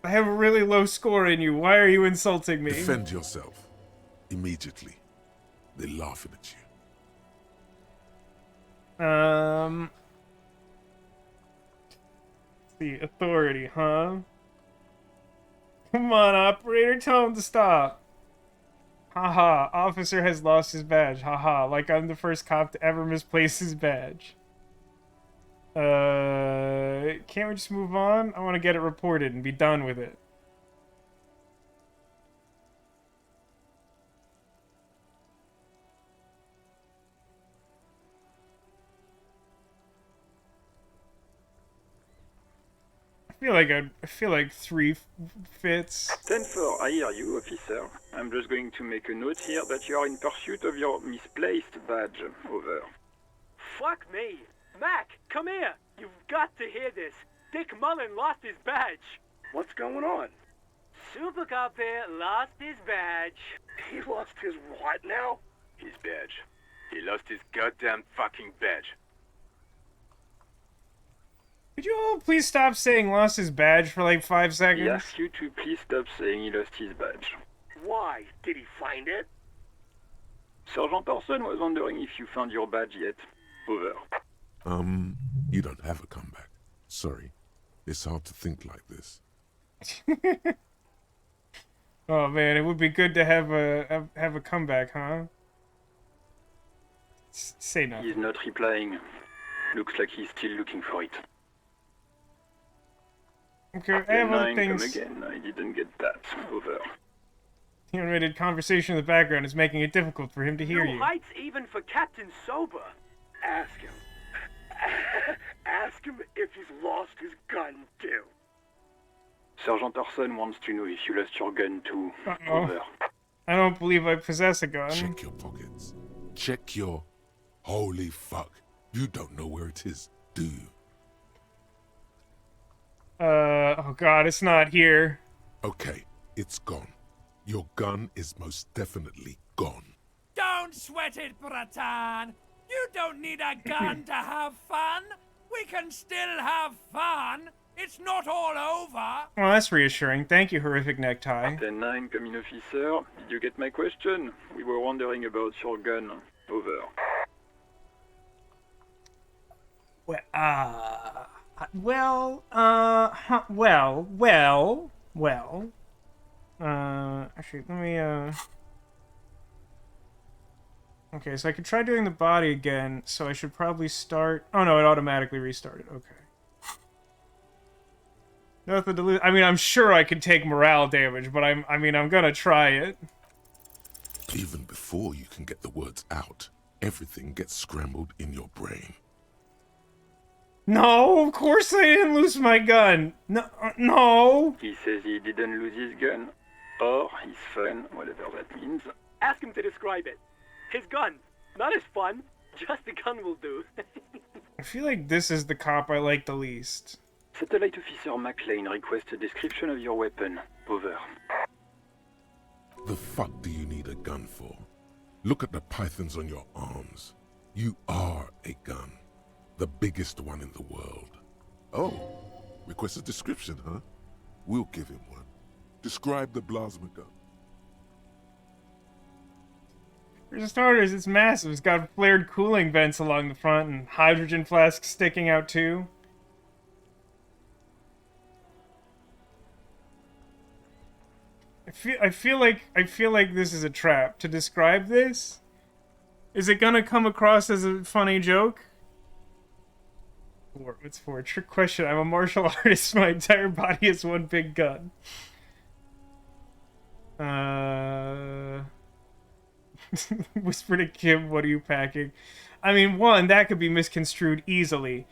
I have a really low score in you. Why are you insulting me? Defend yourself. Immediately. They're laughing at you. The authority, huh? Come on, operator, tell him to stop. Haha, officer has lost his badge. Haha, like I'm the first cop to ever misplace his badge. Can't we just move on? I want to get it reported and be done with it. I feel like 3 fits. 10-4, I hear you, officer. I'm just going to make a note here that you are in pursuit of your misplaced badge. Over. Fuck me. Mac, come here. You've got to hear this. Dick Mullen lost his badge. What's going on? Super Cop here lost his badge. He lost his what now? His badge. He lost his goddamn fucking badge. Could you all please stop saying lost his badge for like 5 seconds? He asks you to please stop saying he lost his badge. Why? Did he find it? Sergeant Person was wondering if you found your badge yet. Over. You don't have a comeback. Sorry. It's hard to think like this. Oh man, it would be good to have a comeback, huh? Say nothing. He's not replying. Looks like he's still looking for it. Okay, I have other things. Come again. I didn't get that. Over. The animated conversation in the background is making it difficult for him to hear you. No heights even for Captain Sober. Ask him. Ask him if he's lost his gun, too. Sergeant Orson wants to know if you lost your gun, too. Over. I don't believe I possess a gun. Check your pockets. Check your... Holy fuck. You don't know where it is, do you? Oh god, it's not here. Okay, it's gone. Your gun is most definitely gone. Don't sweat it, Bratan! You don't need a gun to have fun! We can still have fun! It's not all over! Well, that's reassuring. Thank you, horrific necktie. 10-9, come in, officer. Did you get my question? We were wondering about your gun. Over. Actually, let me, Okay, so I could try doing the body again, so I should probably start... Oh no, it automatically restarted, okay. Nothing to lose. I mean, I'm sure I could take morale damage, but I'm gonna try it. Even before you can get the words out, everything gets scrambled in your brain. No, of course I didn't lose my gun. No. He says he didn't lose his gun. Or his fun, whatever that means. Ask him to describe it. His gun. Not his fun. Just the gun will do. I feel like this is the cop I like the least. Satellite Officer McLean requests a description of your weapon. Over. The fuck do you need a gun for? Look at the pythons on your arms. You are a gun. The biggest one in the world. Oh, request a description, huh? We'll give him one. Describe the plasma gun. For starters, it's massive. It's got flared cooling vents along the front and hydrogen flasks sticking out too. I feel like this is a trap. To describe this, is it gonna come across as a funny joke? What's for? Trick question. I'm a martial artist. My entire body is one big gun. Whisper to Kim, what are you packing? I mean, one, that could be misconstrued easily.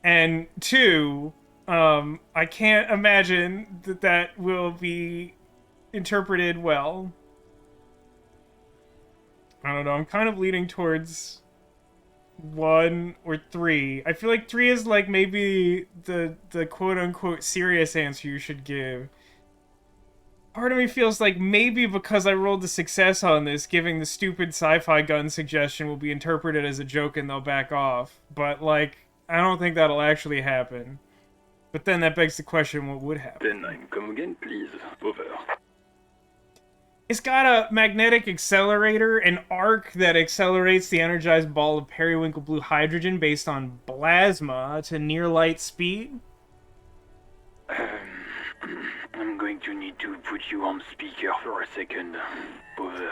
And two, I can't imagine that that will be interpreted well. I don't know, I'm kind of leaning towards 1 or 3. I feel like 3 is like maybe the quote-unquote serious answer you should give. Part of me feels like maybe because I rolled a success on this, giving the stupid sci-fi gun suggestion will be interpreted as a joke and they'll back off. But, like, I don't think that'll actually happen. But then that begs the question, what would happen? 10-9, come again, please. Over. It's got a magnetic accelerator, an arc that accelerates the energized ball of periwinkle blue hydrogen based on plasma to near light speed. I'm going to need to put you on speaker for a second. Over.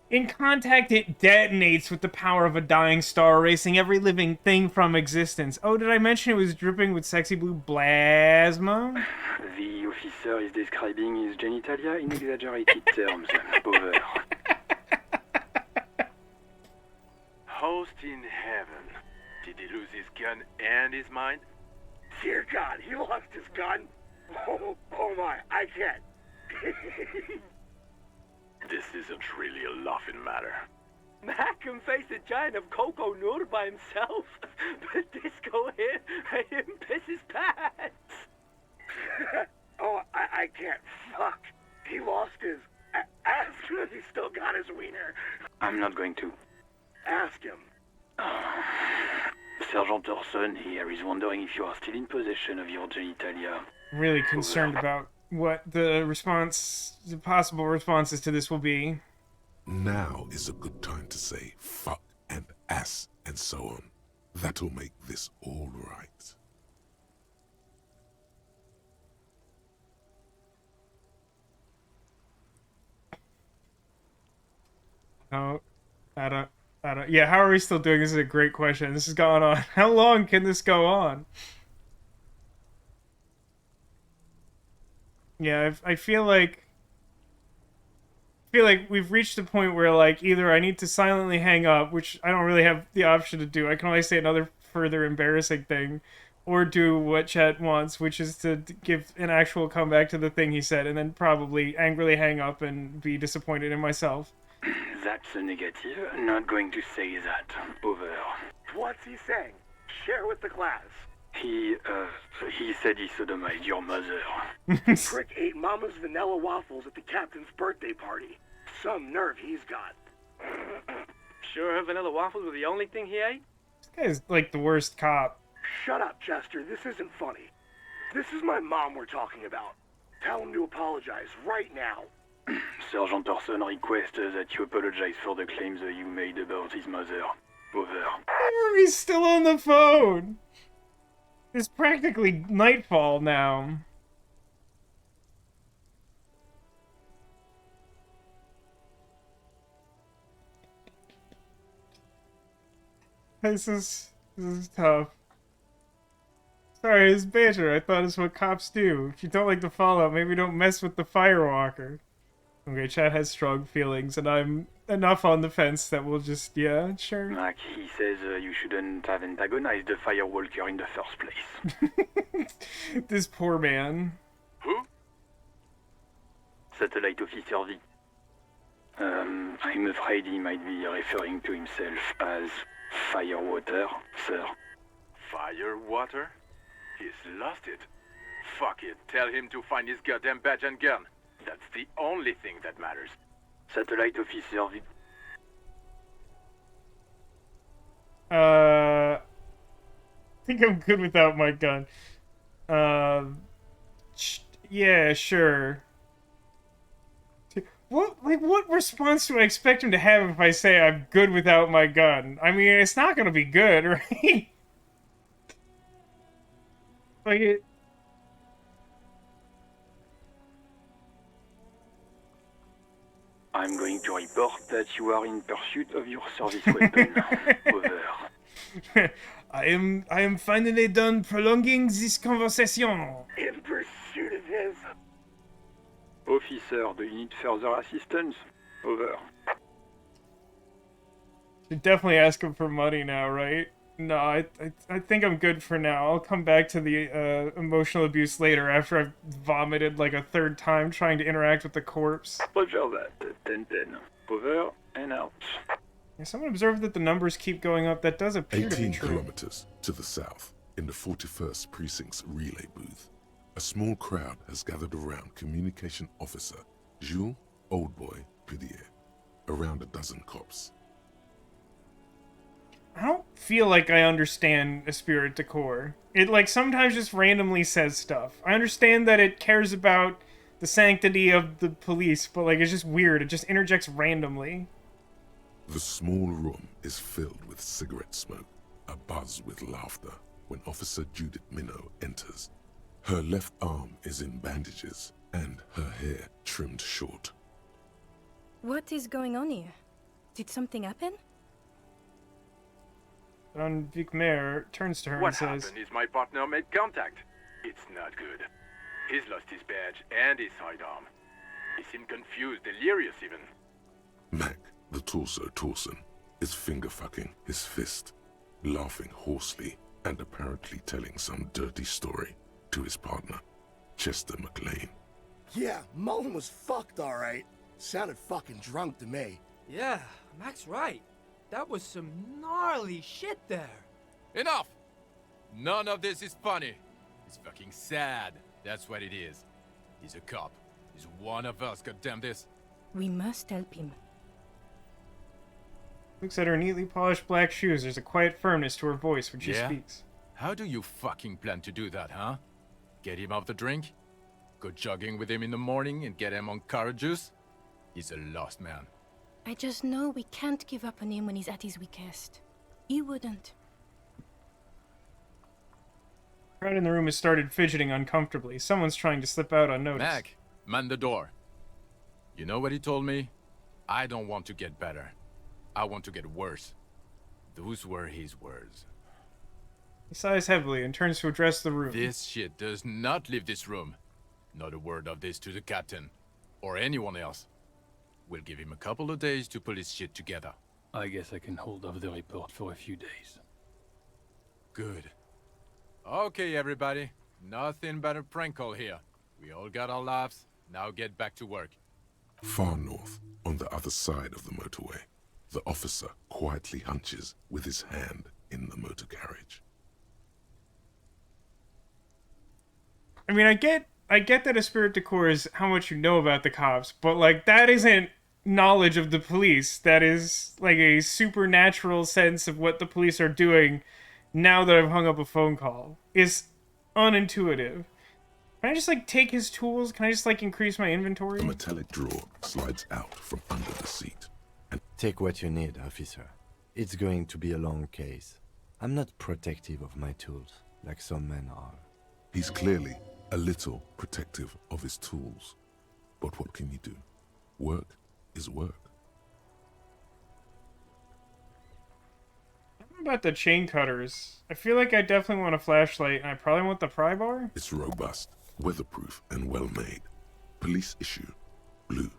In contact, it detonates with the power of a dying star, erasing every living thing from existence. Oh, did I mention it was dripping with sexy blue plasma? The officer is describing his genitalia in exaggerated terms. Over. Host in heaven. Did he lose his gun and his mind? Dear God, he lost his gun? Oh my, I can't. This isn't really a laughing matter. Mac can face a giant of Coco Nur by himself, but Disco here made him piss his pants. Oh, I can't. Fuck. He lost his... Ask him if he still got his wiener. I'm not going to. Ask him. Sergeant Orson here is wondering if you are still in possession of your genitalia. I'm really concerned about what the possible responses to this will be. Now is a good time to say fuck and ass and so on. That'll make this all right. Oh, I don't. Yeah, how are we still doing? This is a great question. This has gone on. How long can this go on? Yeah, I feel like we've reached a point where, like, either I need to silently hang up, which I don't really have the option to do. I can only say another further embarrassing thing, or do what Chet wants, which is to give an actual comeback to the thing he said, and then probably angrily hang up and be disappointed in myself. That's a negative. Not going to say that. Over. What's he saying? Share with the class. He said he sodomized your mother. Prick ate Mama's vanilla waffles at the captain's birthday party. Some nerve he's got. Sure her vanilla waffles were the only thing he ate? This guy's like the worst cop. Shut up, Chester. This isn't funny. This is my mom we're talking about. Tell him to apologize right now. Sergeant Orson requests that you apologize for the claims that you made about his mother. Over. He's still on the phone. It's practically nightfall now. This is tough. Sorry, it's banter. I thought it's what cops do. If you don't like the fallout, maybe don't mess with the firewalker. Okay, Chad has strong feelings, and I'm enough on the fence that we'll just, yeah, sure. Like he says, you shouldn't have antagonized the firewalker in the first place. This poor man. Who? Satellite Officer V. I'm afraid he might be referring to himself as Firewater, sir. Firewater? He's lost it. Fuck it. Tell him to find his goddamn badge and gun. That's the only thing that matters. Satellite Officer V. think I'm good without my gun. Yeah, sure. What response do I expect him to have if I say I'm good without my gun? I mean, it's not gonna be good, right? Like it. I'm going to report that you are in pursuit of your service weapon. Over. I am finally done prolonging this conversation. In pursuit of his. Officer, do you need further assistance? Over. Should definitely ask him for money now, right? No, I think I'm good for now. I'll come back to the emotional abuse later after I've vomited like a third time trying to interact with the corpse. Roger that. 10-10. Over and out. Yeah, someone observed that the numbers keep going up. That does appear to be 18 true. kilometers to the south, in the 41st Precinct's relay booth, a small crowd has gathered around Communication Officer Jules Oldboy Pidier. Around a dozen cops. I don't feel like I understand Esprit de Corps. It, like, sometimes just randomly says stuff. I understand that it cares about the sanctity of the police, but, like, it's just weird. It just interjects randomly. The small room is filled with cigarette smoke, abuzz with laughter, when Officer Judith Minot enters. Her left arm is in bandages, and her hair trimmed short. What is going on here? Did something happen? Don Vicmer turns to her What and says, happened is my partner made contact. It's not good. He's lost his badge and his sidearm. He seemed confused, delirious even. Mac, the torso Torson, is finger-fucking his fist, laughing hoarsely and apparently telling some dirty story to his partner, Chester McLean. Yeah, Mullen was fucked alright. Sounded fucking drunk to me. Yeah, Mac's right. That was some gnarly shit there. Enough! None of this is funny. It's fucking sad. That's what it is. He's a cop. He's one of us, goddamn this. We must help him. Looks at her neatly polished black shoes. There's a quiet firmness to her voice when she speaks. How do you fucking plan to do that, huh? Get him off the drink? Go jogging with him in the morning and get him on carrot juice? He's a lost man. I just know we can't give up on him when he's at his weakest. He wouldn't. The crowd in the room has started fidgeting uncomfortably. Someone's trying to slip out unnoticed. Mac, man the door. You know what he told me? I don't want to get better. I want to get worse. Those were his words. He sighs heavily and turns to address the room. This shit does not leave this room. Not a word of this to the captain. Or anyone else. We'll give him a couple of days to pull his shit together. I guess I can hold off the report for a few days. Good. Okay, everybody. Nothing but a prank call here. We all got our laughs. Now get back to work. Far north, on the other side of the motorway, the officer quietly hunches with his hand in the motor carriage. I mean, I get that Esprit de Corps is how much you know about the cops, but, like, that isn't knowledge of the police. That is, like, a supernatural sense of what the police are doing now that I've hung up a phone call. It's unintuitive. Can I just, like, take his tools? Can I just, like, increase my inventory? The metallic drawer slides out from under the seat. And take what you need, officer. It's going to be a long case. I'm not protective of my tools, like some men are. He's clearly a little protective of his tools. But what can you do? Work is work. What about the chain cutters? I feel like I definitely want a flashlight, and I probably want the pry bar. It's robust, weatherproof, and well-made. Police issue, blue.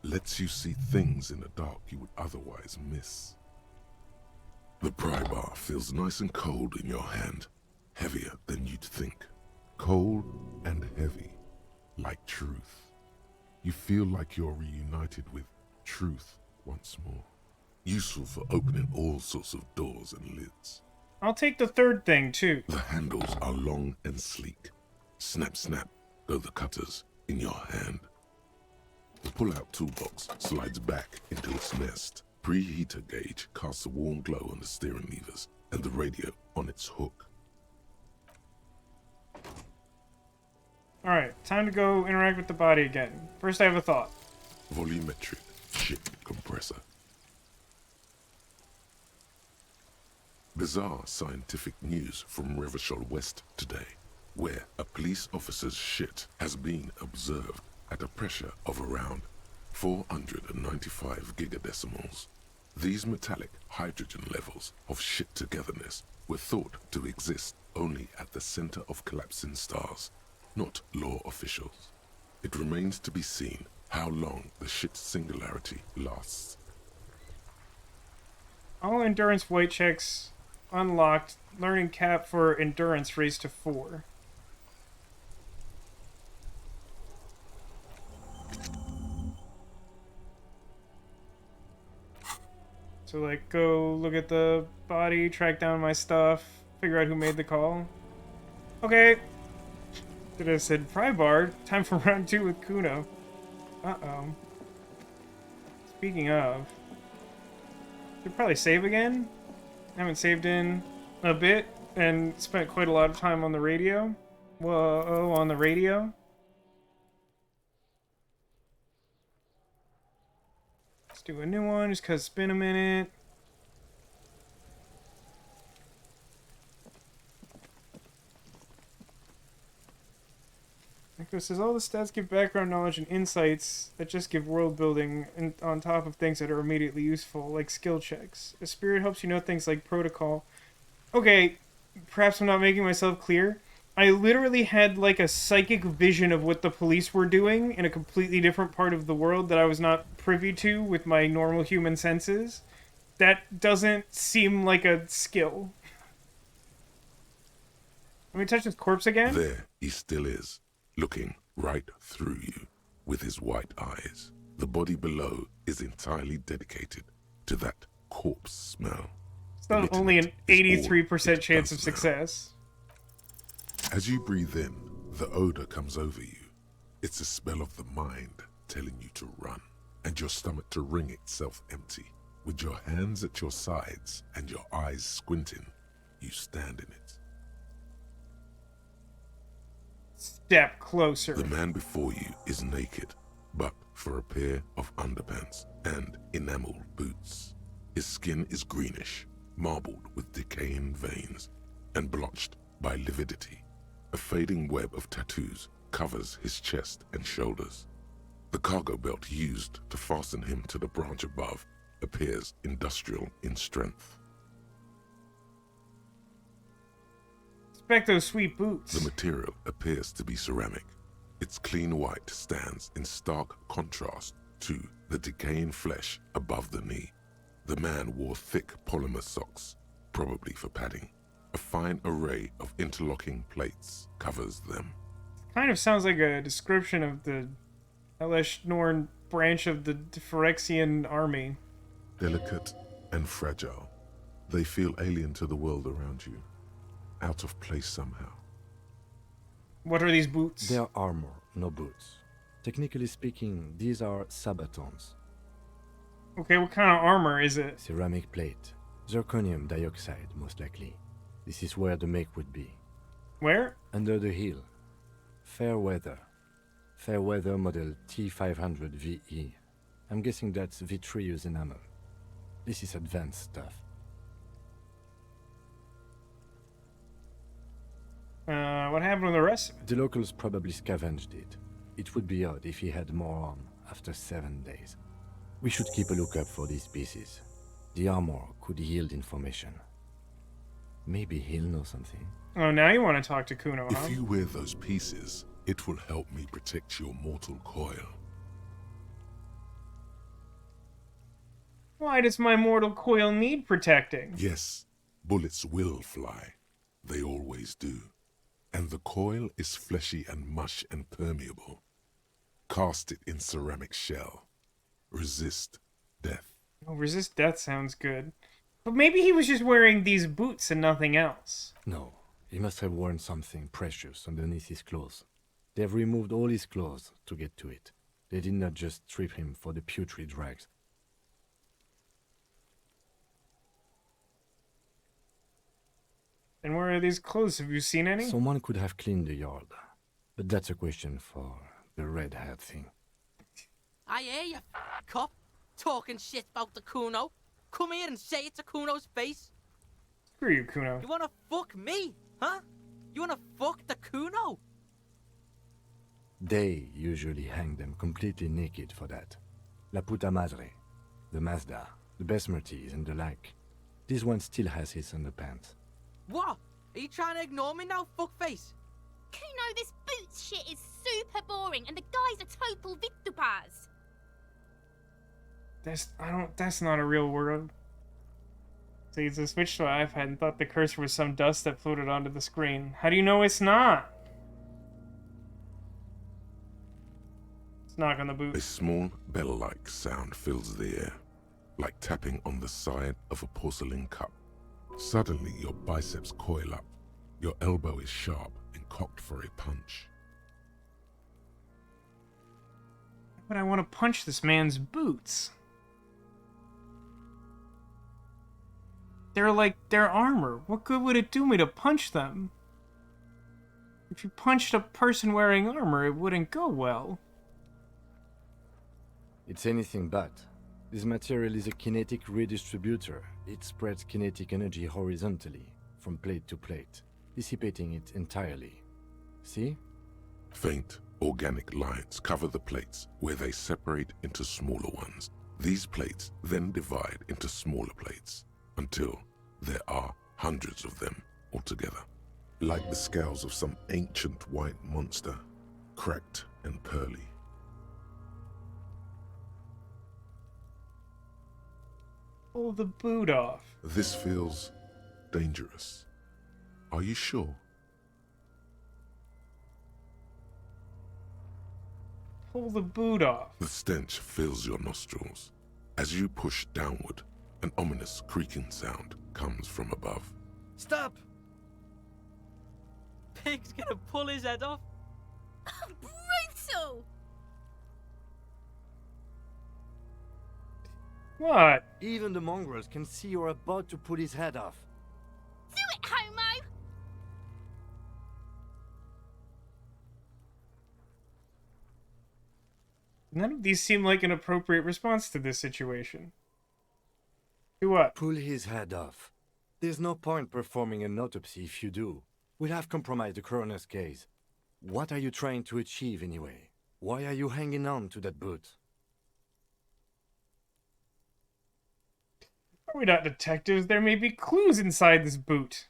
Lets you see things in the dark you would otherwise miss. The pry bar feels nice and cold in your hand. Heavier than you'd think. Cold and heavy, like truth. You feel like you're reunited with truth once more. Useful for opening all sorts of doors and lids. I'll take the third thing, too. The handles are long and sleek. Snap, snap, go the cutters in your hand. The pull-out toolbox slides back into its nest. Preheater gauge casts a warm glow on the steering levers and the radio on its hook. Alright, time to go interact with the body again. First, I have a thought. Volumetric ship compressor. Bizarre scientific news from Revachol West today, where a police officer's shit has been observed at a pressure of around 495 gigadecimals. These metallic hydrogen levels of shit togetherness were thought to exist only at the center of collapsing stars, not law officials. It remains to be seen how long the shit singularity lasts. All endurance white checks unlocked. Learning cap for endurance raised to 4. So, like, go look at the body, track down my stuff, figure out who made the call. Okay. Did I said pry bar? Time for round 2 with Kuno. Uh-oh. Speaking of, should probably save again. I haven't saved in a bit and spent quite a lot of time on the radio. Whoa, on the radio. Let's do a new one just because it's been a minute. This says all the stats give background knowledge and insights that just give world building and on top of things that are immediately useful, like skill checks. A spirit helps you know things like protocol. Okay, perhaps I'm not making myself clear. I literally had like a psychic vision of what the police were doing in a completely different part of the world that I was not privy to with my normal human senses. That doesn't seem like a skill. Let me touch this corpse again. There he still is, looking right through you with his white eyes. The body below is entirely dedicated to that corpse smell. It's not only an 83% chance of success. As you breathe in, the odor comes over you. It's a smell of the mind telling you to run, and your stomach to wring itself empty. With your hands at your sides and your eyes squinting, you stand in it. Step closer. The man before you is naked, but for a pair of underpants and enameled boots. His skin is greenish, marbled with decaying veins, and blotched by lividity. A fading web of tattoos covers his chest and shoulders. The cargo belt used to fasten him to the branch above appears industrial in strength. Expect those sweet boots. The material appears to be ceramic. Its clean white stands in stark contrast to the decaying flesh above the knee. The man wore thick polymer socks, probably for padding. A fine array of interlocking plates covers them. Kind of sounds like a description of the Eleshnorn branch of the Phyrexian army. Delicate and fragile, they feel alien to the world around you. Out of place somehow. What are these boots? They are armor, no boots. Technically speaking, these are sabatons. Okay, what kind of armor is it? Ceramic plate. Zirconium dioxide, most likely. This is where the make would be. Where? Under the heel. Fair weather. Fair weather model T500 VE. I'm guessing that's vitreous enamel. This is advanced stuff. What happened with the rest of it? The locals probably scavenged it. It would be odd if he had more on after 7 days. We should keep a lookout for these pieces. The armor could yield information. Maybe he'll know something. Oh, now you want to talk to Kuno, huh? If you wear those pieces, it will help me protect your mortal coil. Why does my mortal coil need protecting? Yes, bullets will fly. They always do. And the coil is fleshy and mush and permeable. Cast it in ceramic shell. Resist death. Oh, resist death sounds good. But maybe he was just wearing these boots and nothing else. No, he must have worn something precious underneath his clothes. They have removed all his clothes to get to it. They did not just strip him for the putrid rags. And where are these clothes? Have you seen any? Someone could have cleaned the yard. But that's a question for the red-haired thing. I hear you, cop. Talking shit about the Kuno. Come here and say it to Kuno's face. Screw you, Kuno. You wanna fuck me, huh? You wanna fuck the Kuno? They usually hang them completely naked for that. La puta madre, the Mazda, the Besmerties and the like. This one still has his underpants. What? Are you trying to ignore me now, fuckface? Kuno, this boots shit is super boring, and the guy's a total vitupaz. That's not a real word. See, it's a switch to an iPad and thought the cursor was some dust that floated onto the screen. How do you know it's not? Let's knock on the boot. A small bell-like sound fills the air, like tapping on the side of a porcelain cup. Suddenly, your biceps coil up. Your elbow is sharp and cocked for a punch. But I want to punch this man's boots. They're armor. What good would it do me to punch them? If you punched a person wearing armor, it wouldn't go well. It's anything but. This material is a kinetic redistributor. It spreads kinetic energy horizontally, from plate to plate, dissipating it entirely. See? Faint, organic lines cover the plates where they separate into smaller ones. These plates then divide into smaller plates until there are hundreds of them altogether. Like the scales of some ancient white monster, cracked and pearly. Pull the boot off. This feels dangerous. Are you sure? Pull the boot off. The stench fills your nostrils. As you push downward, an ominous creaking sound comes from above. Stop! Pig's gonna pull his head off. Brutal! What? Even the mongrels can see you're about to pull his head off. Do it, homo! None of these seem like an appropriate response to this situation. Do what? Pull his head off. There's no point performing an autopsy if you do. We'll have compromised the coroner's case. What are you trying to achieve anyway? Why are you hanging on to that boot? Are we not detectives? There may be clues inside this boot.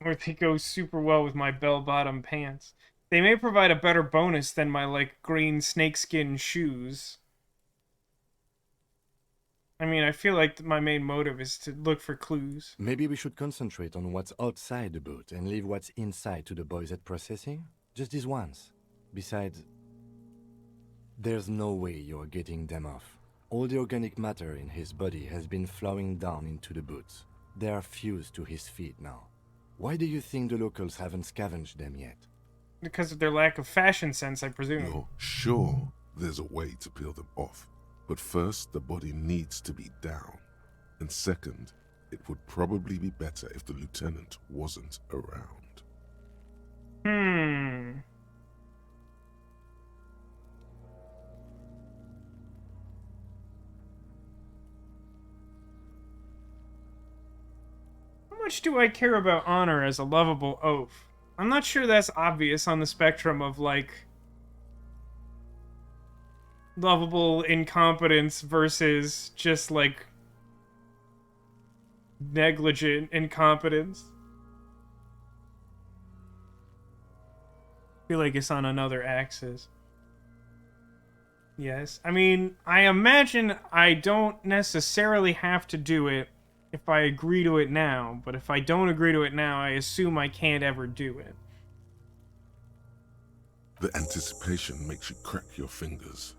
Or they go super well with my bell-bottom pants. They may provide a better bonus than my, like, green snakeskin shoes. I mean, I feel like my main motive is to look for clues. Maybe we should concentrate on what's outside the boot and leave what's inside to the boys at processing? Just this once. Besides, there's no way you're getting them off. All the organic matter in his body has been flowing down into the boots. They are fused to his feet now. Why do you think the locals haven't scavenged them yet? Because of their lack of fashion sense, I presume. You're sure there's a way to peel them off. But first, the body needs to be down. And second, it would probably be better if the lieutenant wasn't around. How much do I care about honor as a lovable oath? I'm not sure that's obvious on the spectrum of, like, lovable incompetence versus just, like, negligent incompetence. I feel like it's on another axis. Yes. I mean, I imagine I don't necessarily have to do it if I agree to it now, but if I don't agree to it now, I assume I can't ever do it. The anticipation makes you crack your fingers.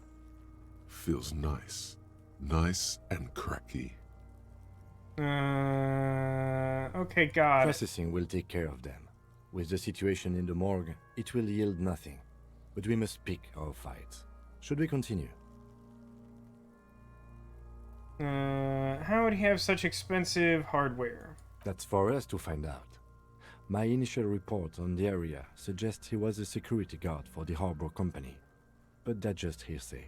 Feels nice. Nice and cracky. Okay, God. Processing will take care of them. With the situation in the morgue, it will yield nothing. But we must pick our fights. Should we continue? How would he have such expensive hardware? That's for us to find out. My initial report on the area suggests he was a security guard for the harbor company, but that's just hearsay.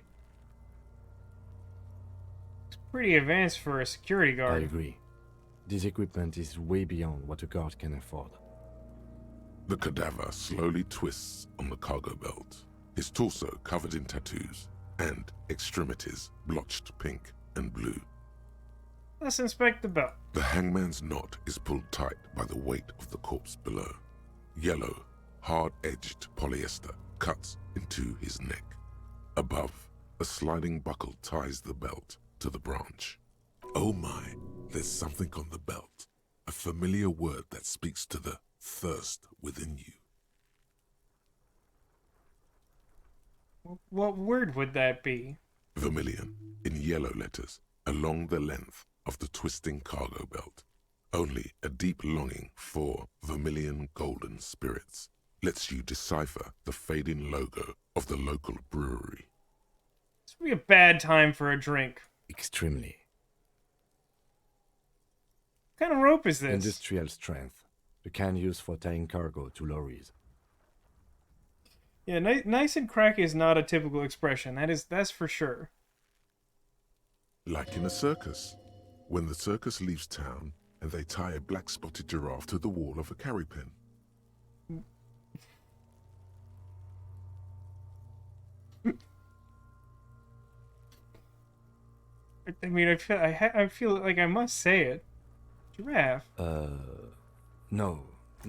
It's pretty advanced for a security guard. I agree. This equipment is way beyond what a guard can afford. The cadaver slowly twists on the cargo belt, his torso covered in tattoos, and extremities blotched pink and blue. Let's inspect the belt. The hangman's knot is pulled tight by the weight of the corpse below. Yellow, hard-edged polyester cuts into his neck. Above, a sliding buckle ties the belt to the branch. Oh my, there's something on the belt. A familiar word that speaks to the thirst within you. What word would that be? Vermilion, in yellow letters, along the length of the twisting cargo belt. Only a deep longing for vermilion golden spirits lets you decipher the fading logo of the local brewery. This would be a bad time for a drink. Extremely. What kind of rope is this? Industrial strength. The kind used for tying cargo to lorries. Yeah, nice and cracky is not a typical expression. That's for sure. Like in a circus. When the circus leaves town and they tie a black-spotted giraffe to the wall of a carry pen. I mean, I feel like I must say it. Giraffe. No.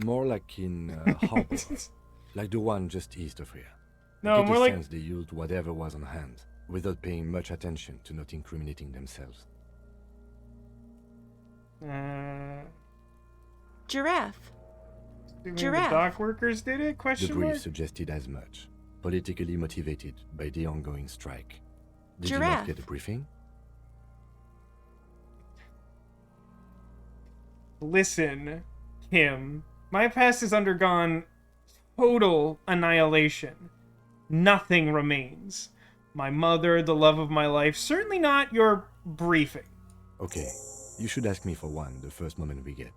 More like in harbor. Like the one just east of here. No, more like... They used whatever was on hand, without paying much attention to not incriminating themselves. Giraffe. Giraffe. The dock workers did it? The brief suggested as much. Politically motivated by the ongoing strike. Did you not get a briefing? Listen, Kim. My past has undergone total annihilation. Nothing remains. My mother, the love of my life, certainly not your briefing. Okay, you should ask me for one the first moment we get.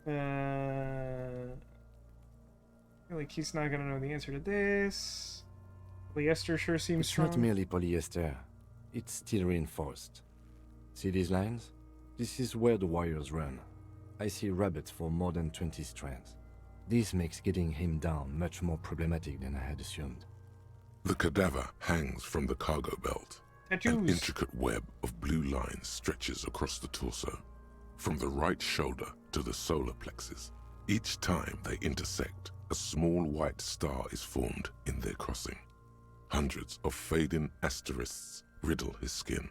I feel like he's not gonna know the answer to this. Polyester sure seems strong. It's not merely polyester. It's steel reinforced. See these lines? This is where the wires run. I see rabbits for more than 20 strands. This makes getting him down much more problematic than I had assumed. The cadaver hangs from the cargo belt. Tattoos. An intricate web of blue lines stretches across the torso, from the right shoulder to the solar plexus. Each time they intersect, a small white star is formed in their crossing. Hundreds of fading asterisks riddle his skin.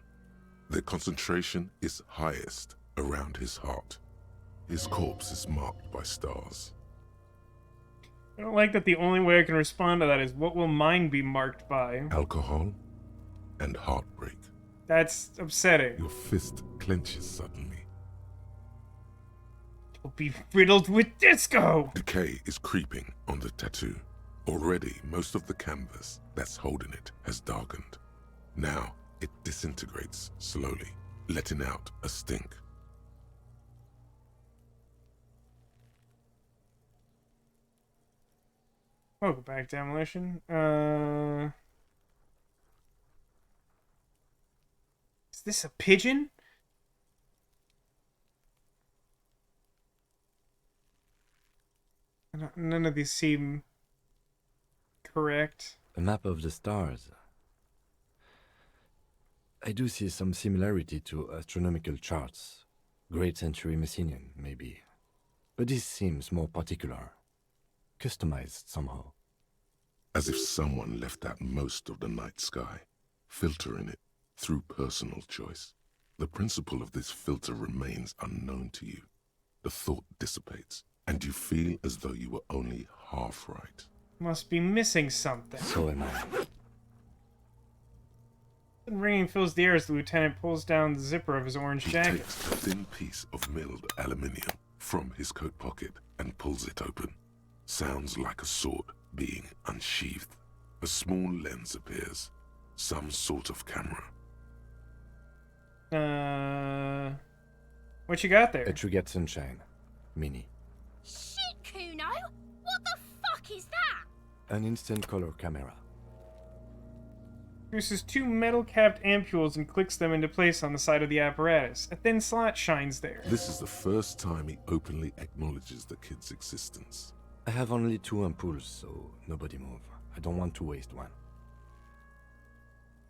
Their concentration is highest around his heart. His corpse is marked by stars. I don't like that the only way I can respond to that is what will mine be marked by? Alcohol and heartbreak. That's upsetting. Your fist clenches suddenly. You'll be riddled with disco! Decay is creeping on the tattoo. Already, most of the canvas that's holding it has darkened. Now, it disintegrates slowly, letting out a stink. Welcome back, Demolition. Is this a pigeon? None of these seem correct. A map of the stars. I do see some similarity to astronomical charts. Great Century Messinian, maybe. But this seems more particular. Customized somehow. As if someone left out most of the night sky, filtering it through personal choice. The principle of this filter remains unknown to you. The thought dissipates, and you feel as though you were only half right. Must be missing something. So am I. The ringing fills the air as the lieutenant pulls down the zipper of his orange jacket. He takes a thin piece of milled aluminium from his coat pocket and pulls it open. Sounds like a sword being unsheathed. A small lens appears. Some sort of camera. What you got there? A Trigger Sunshine. Mini. Shit, Kuno! What the fuck is that? An instant color camera. Produces 2 metal-capped ampules and clicks them into place on the side of the apparatus. A thin slot shines there. This is the first time he openly acknowledges the kid's existence. I have only 2 ampoules, so nobody move. I don't want to waste one.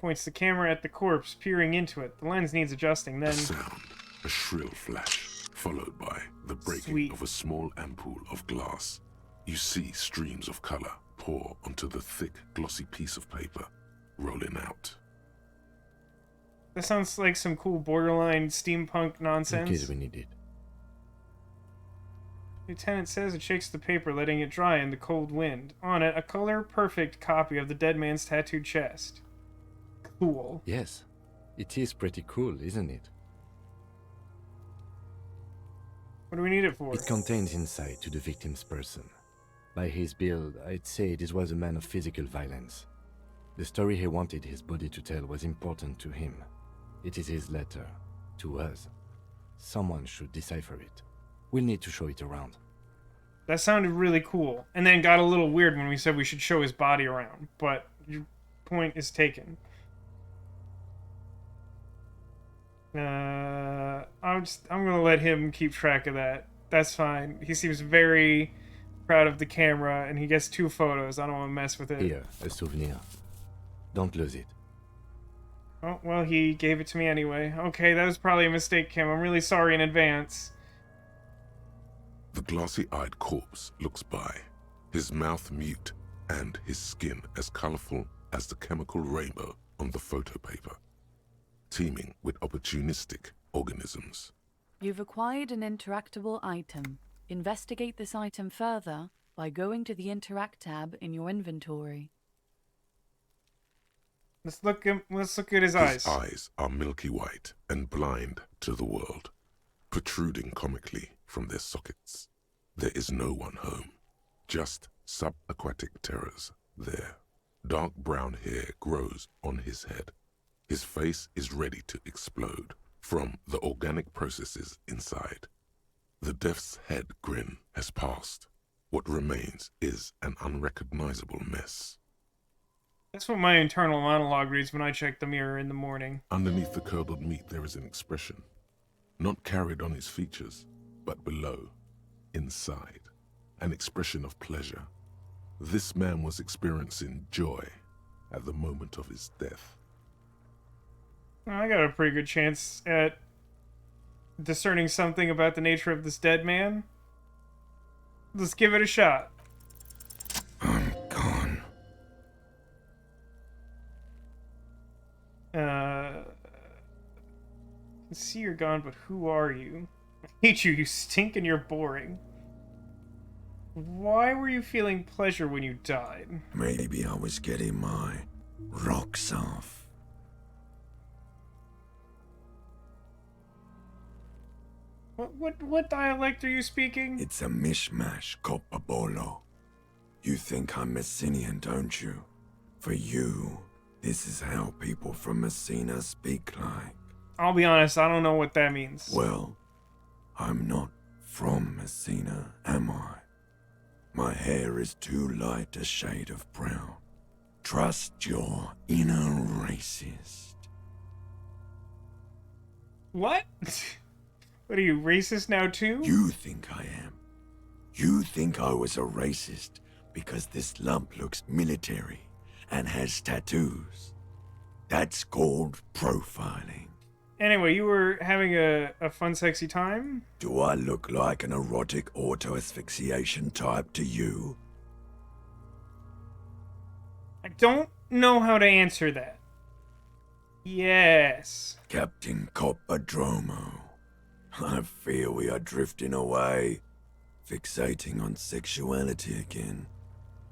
Points the camera at the corpse, peering into it. The lens needs adjusting, then... A sound, a shrill flash, followed by the breaking of a small ampoule of glass. You see streams of color pour onto the thick, glossy piece of paper, rolling out. That sounds like some cool borderline steampunk nonsense. In case we need it. Lieutenant says it shakes the paper, letting it dry in the cold wind. On it, a color-perfect copy of the dead man's tattooed chest. Cool. Yes, it is pretty cool, isn't it? What do we need it for? It contains insight to the victim's person. By his build, I'd say this was a man of physical violence. The story he wanted his body to tell was important to him. It is his letter. To us. Someone should decipher it. We'll need to show it around. That sounded really cool, and then got a little weird when we said we should show his body around, but your point is taken. I'm gonna let him keep track of that. That's fine. He seems very proud of the camera, and he gets 2 photos. I don't want to mess with it. Here, a souvenir. Don't lose it. Oh, well, he gave it to me anyway. Okay, that was probably a mistake, Kim. I'm really sorry in advance. The glossy-eyed corpse looks by, his mouth mute, and his skin as colorful as the chemical rainbow on the photo paper, teeming with opportunistic organisms. You've acquired an interactable item. Investigate this item further by going to the Interact tab in your inventory. Let's look at his eyes. His eyes are milky white and blind to the world, protruding comically from their sockets. There is no one home, just subaquatic terrors there. Dark brown hair grows on his head. His face is ready to explode from the organic processes inside. The death's head grin has passed. What remains is an unrecognizable mess. That's what my internal monologue reads when I check the mirror in the morning. Underneath the curdled meat there is an expression, not carried on his features, but below, inside, an expression of pleasure. This man was experiencing joy at the moment of his death. I got a pretty good chance at discerning something about the nature of this dead man. Let's give it a shot. I'm gone. I can see you're gone, but who are you? I hate you, you stink and you're boring. Why were you feeling pleasure when you died? Maybe I was getting my rocks off. What dialect are you speaking? It's a mishmash, Copabolo. You think I'm Messinian, don't you? For you, this is how people from Messina speak like. I'll be honest, I don't know what that means. Well, I'm not from Messina, am I? My hair is too light a shade of brown. Trust your inner racist. What? What are you, racist now too? You think I am. You think I was a racist because this lump looks military and has tattoos. That's called profiling. Anyway, you were having a fun, sexy time? Do I look like an erotic auto-asphyxiation type to you? I don't know how to answer that. Yes. Captain Coppadromo, I fear we are drifting away, fixating on sexuality again.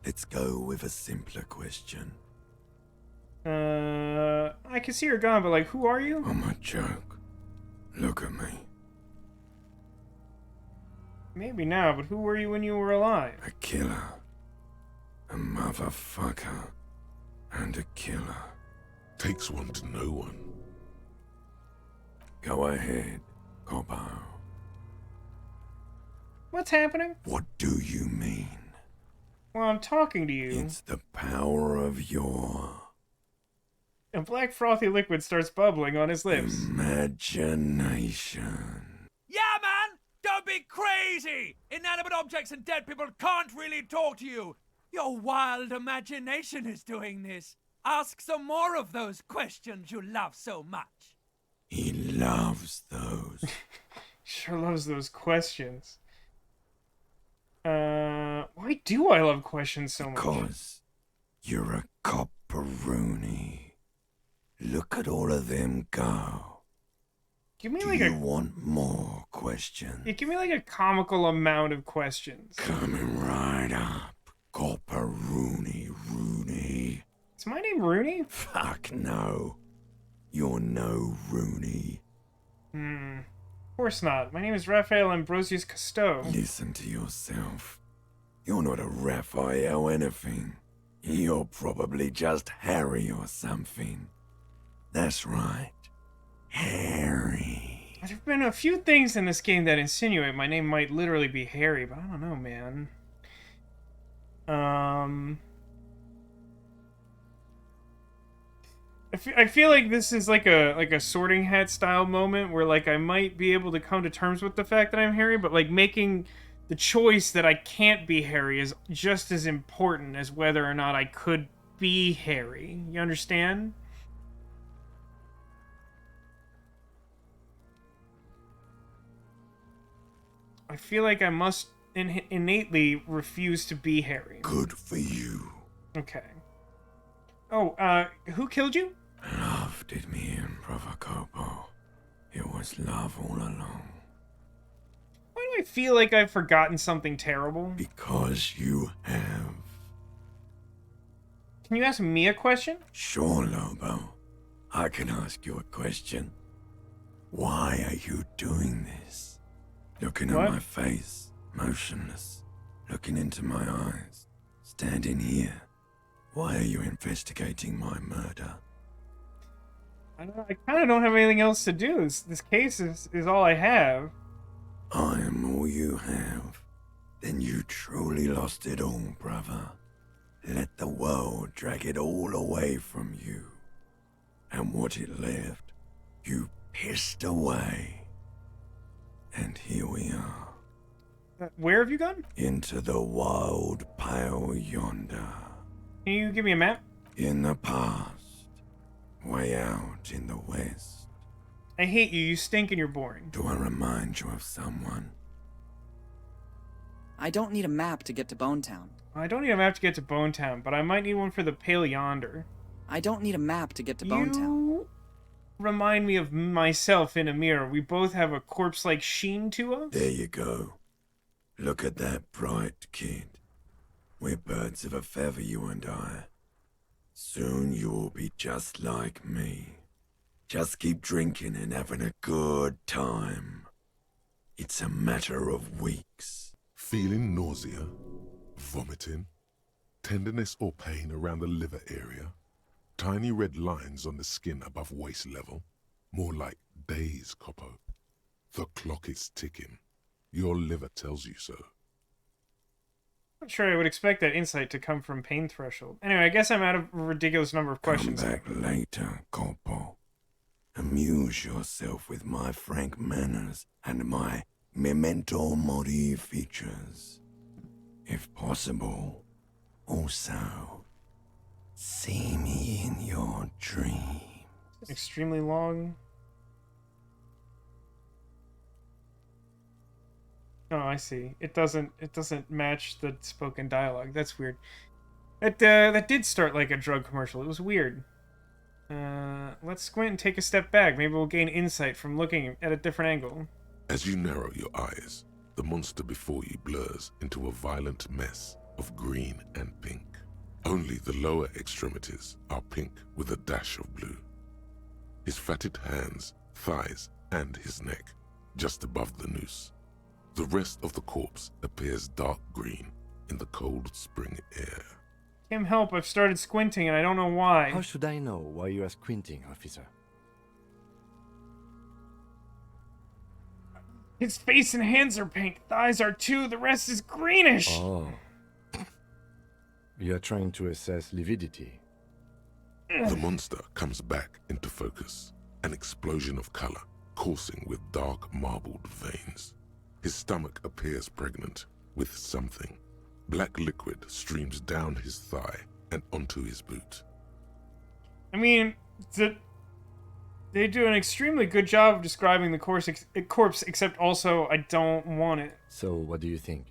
Let's go with a simpler question. I can see you're gone, but like, who are you? I'm a joke. Look at me. Maybe now, but who were you when you were alive? A killer. A motherfucker. And a killer. Takes one to know one. Go ahead, Coppo. What's happening? What do you mean? Well, I'm talking to you. It's the power of your... A black frothy liquid starts bubbling on his lips. imagination. Yeah, man! Don't be crazy! Inanimate objects and dead people can't really talk to you. Your wild imagination is doing this. Ask some more of those questions you love so much. He loves those. Sure loves those questions. Why do I love questions so much? Because you're a copperoonie. Look at all of them go. Give me Do like you want more questions? Yeah, give me like a comical amount of questions. Coming right up, copperoonie, Rooney. Is my name Rooney? Fuck no. You're no Rooney. Of course not. My name is Raphael Ambrosius Cousteau. Listen to yourself. You're not a Raphael anything. You're probably just Harry or something. That's right. Harry. There have been a few things in this game that insinuate my name might literally be Harry, but I don't know, man. I feel like this is like a Sorting Hat style moment where like I might be able to come to terms with the fact that I'm Harry, but like making the choice that I can't be Harry is just as important as whether or not I could be Harry. You understand? I feel like I must innately refuse to be Harry. Good for you. Okay. Oh, who killed you? Love did me in, Brother Copo. It was love all along. Why do I feel like I've forgotten something terrible? Because you have. Can you ask me a question? Sure, Lobo. I can ask you a question. Why are you doing this? Looking at my face, motionless. Looking into my eyes. Standing here. Why are you investigating my murder? I kind of don't have anything else to do. This case is all I have. I am all you have. Then you truly lost it all, brother. Let the world drag it all away from you. And what it left, you pissed away. And here we are. Where have you gone? Into the wild pale yonder. Can you give me a map? In the past. Way out in the west. I hate you. You stink and you're boring. Do I remind you of someone? I don't need a map to get to Bonetown. I don't need a map to get to Bonetown, but I might need one for the Pale Yonder. I don't need a map to get to Bonetown. You remind me of myself in a mirror. We both have a corpse-like sheen to us. There you go. Look at that bright kid. We're birds of a feather, you and I. Soon you will be just like me. Just keep drinking and having a good time. It's a matter of weeks. Feeling nausea, vomiting, tenderness or pain around the liver area, tiny red lines on the skin above waist level, more like days, Coppo. The clock is ticking. Your liver tells you so. I'm sure I would expect that insight to come from pain threshold. Anyway, I guess I'm out of a ridiculous number of questions. Come back later, Corpo. Amuse yourself with my frank manners and my memento mori features. If possible, also, see me in your dreams. Extremely long. Oh, I see. It doesn't match the spoken dialogue. That's weird. That did start like a drug commercial. It was weird. Let's squint and take a step back. Maybe we'll gain insight from looking at a different angle. As you narrow your eyes, the monster before you blurs into a violent mess of green and pink. Only the lower extremities are pink with a dash of blue. His fatted hands, thighs, and his neck, just above the noose. The rest of the corpse appears dark green in the cold spring air. Kim, help, I've started squinting and I don't know why. How should I know why you are squinting, officer? His face and hands are pink. The eyes are too. The rest is greenish. Oh. You are trying to assess lividity. The monster comes back into focus, an explosion of color, coursing with dark marbled veins. His stomach appears pregnant with something. Black liquid streams down his thigh and onto his boot. I mean, they do an extremely good job of describing the corpse, except also I don't want it. So, what do you think?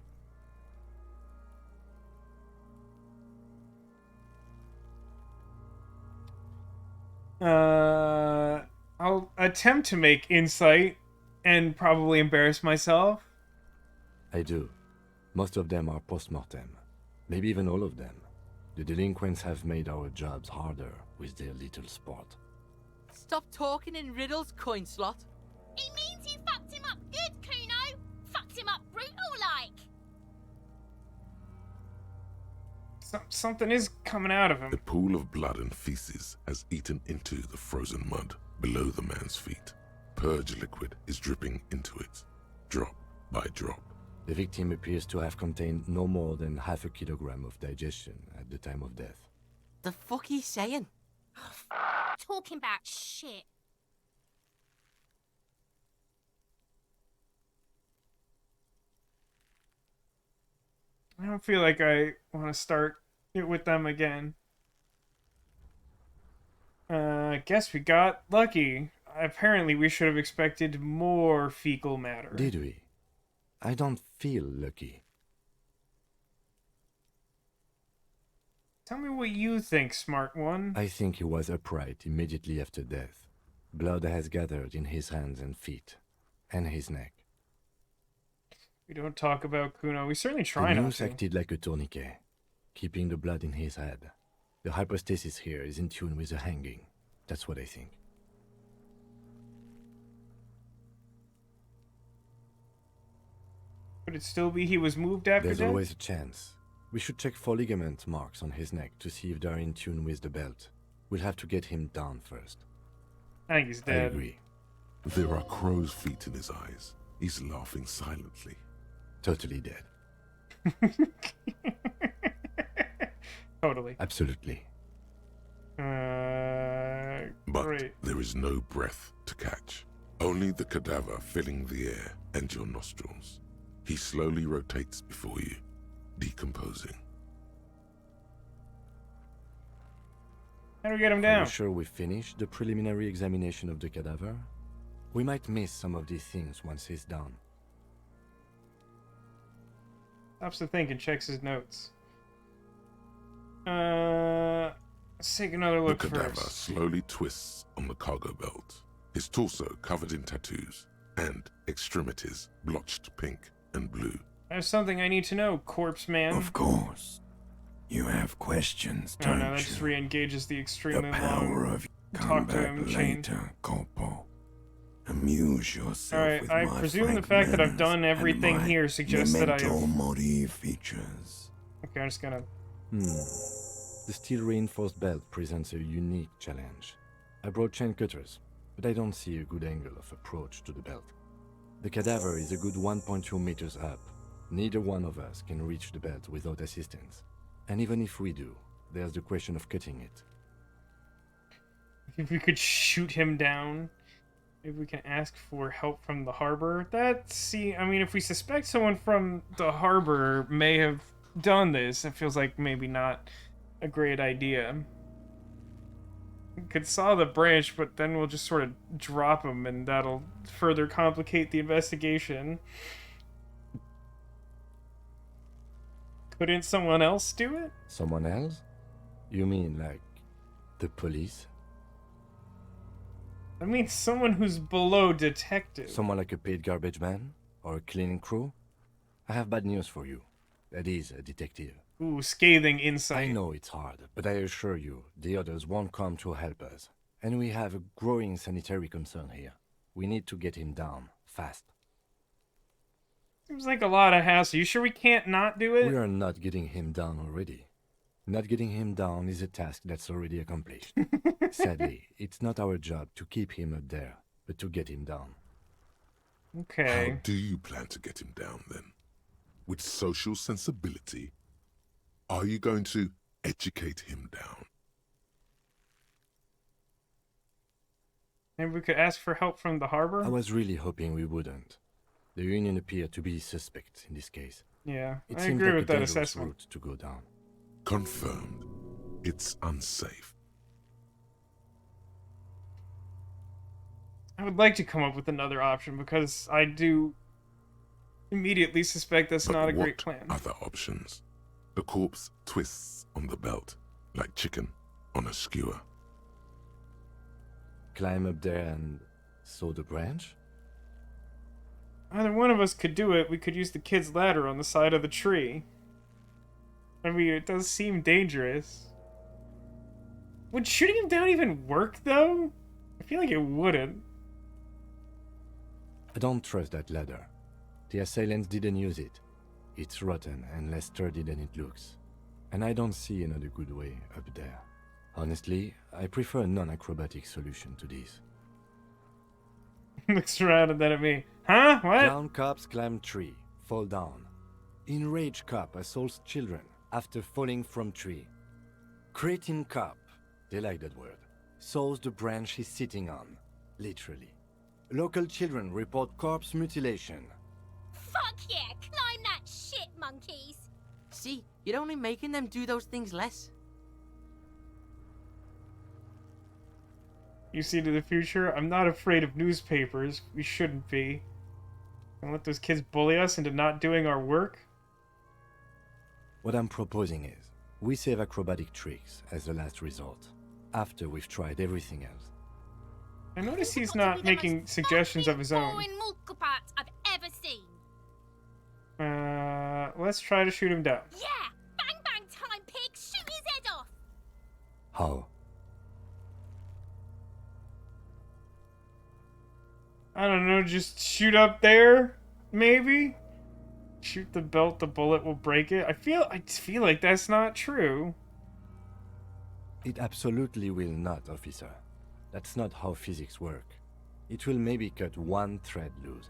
I'll attempt to make insight and probably embarrass myself. I do. Most of them are post-mortem. Maybe even all of them. The delinquents have made our jobs harder with their little sport. Stop talking in riddles, coin slot. It means you fucked him up good, Kuno. Fucked him up brutal like. Something is coming out of him. A pool of blood and feces has eaten into the frozen mud below the man's feet. Purge liquid is dripping into it, drop by drop. The victim appears to have contained no more than half a kilogram of digestion at the time of death. The fuck he's saying? Talking about shit. I don't feel like I want to start it with them again. I guess we got lucky. Apparently we should have expected more fecal matter. Did we? I don't feel lucky. Tell me what you think, smart one. I think he was upright immediately after death. Blood has gathered in his hands and feet, and his neck. We don't talk about Kuno. We certainly try the not noose to. acted like a tourniquet, keeping the blood in his head. The hypostasis here is in tune with the hanging. That's what I think. Could it still be he was moved after There's death? always a chance. We should check for ligament marks on his neck to see if they're in tune with the belt. We'll have to get him down first. I think he's dead. I agree. There are crow's feet in his eyes. He's laughing silently. Totally dead. Totally. Absolutely. But Great. there is no breath to catch. Only the cadaver filling the air and your nostrils. He slowly rotates before you, decomposing. How do we get him Are down? you sure we finished the preliminary examination of the cadaver? We might miss some of these things once he's done. Stops to think and checks his notes. Let's take another look The cadaver first. slowly twists on the cargo belt, his torso covered in tattoos, and extremities blotched pink and blue. There's something I need to know, corpse man. Of course. You have questions, Oh don't no, that you? just re-engages the The extremely power long of talk to combat him chain. later, Corpo. Amuse yourself Alright, with I my presume the frank fact that I've manners done and everything my here suggests that I memento have... mori features. Okay, I'm just gonna... The steel reinforced belt presents a unique challenge. I brought chain cutters, but I don't see a good angle of approach to the belt. The cadaver is a good 1.2 meters up. Neither one of us can reach the belt without assistance. And even if we do, there's the question of cutting it. If we could shoot him down, maybe we can ask for help from the harbor. I mean, if we suspect someone from the harbor may have done this, it feels like maybe not a great idea. We could saw the branch, but then we'll just sort of drop him, and that'll further complicate the investigation. Couldn't someone else do it? Someone else? You mean like the police? I mean, someone who's below detective. Someone like a paid garbage man? Or a cleaning crew? I have bad news for you. That is a detective. Ooh, scathing insight. I know it's hard, but I assure you, the others won't come to help us. And we have a growing sanitary concern here. We need to get him down, fast. Seems like a lot of hassle. You sure we can't not do it? We are not getting him down already. Not getting him down is a task that's already accomplished. Sadly, it's not our job to keep him up there, but to get him down. Okay. How do you plan to get him down then? With social sensibility? Are you going to educate him down? Maybe we could ask for help from the harbor? I was really hoping we wouldn't. The Union appeared to be suspect in this case. Yeah, It I seemed agree like with a that dangerous assessment. route to go down. Confirmed. It's unsafe. I would like to come up with another option because I do immediately suspect that's not a great plan. Other options? The corpse twists on the belt, like chicken on a skewer. Climb up there and saw the branch? Either one of us could do it. We could use the kid's ladder on the side of the tree. I mean, it does seem dangerous. Would shooting him down even work, though? I feel like it wouldn't. I don't trust that ladder. The assailants didn't use it. It's rotten and less sturdy than it looks. And I don't see another good way up there. Honestly, I prefer a non-acrobatic solution to this. Looks around and then at me. Huh? What? Clown cops climb tree, fall down. Enraged cop assaults children after falling from tree. Cretin cop, they like that word, saws the branch he's sitting on, literally. Local children report corpse mutilation. Fuck yeah! Climb that shit, monkeys! See, you're only making them do those things less. You see to the future? I'm not afraid of newspapers. We shouldn't be. And let those kids bully us into not doing our work? What I'm proposing is, we save acrobatic tricks as the last resort, after we've tried everything else. I notice he's not making suggestions of his own. Boring multiple parts I've ever seen. Let's try to shoot him down. Yeah! Bang bang time, pig! Shoot his head off! How? I don't know, just shoot up there? Maybe? Shoot the belt, the bullet will break it. I feel like that's not true. It absolutely will not, officer. That's not how physics work. It will maybe cut one thread loose.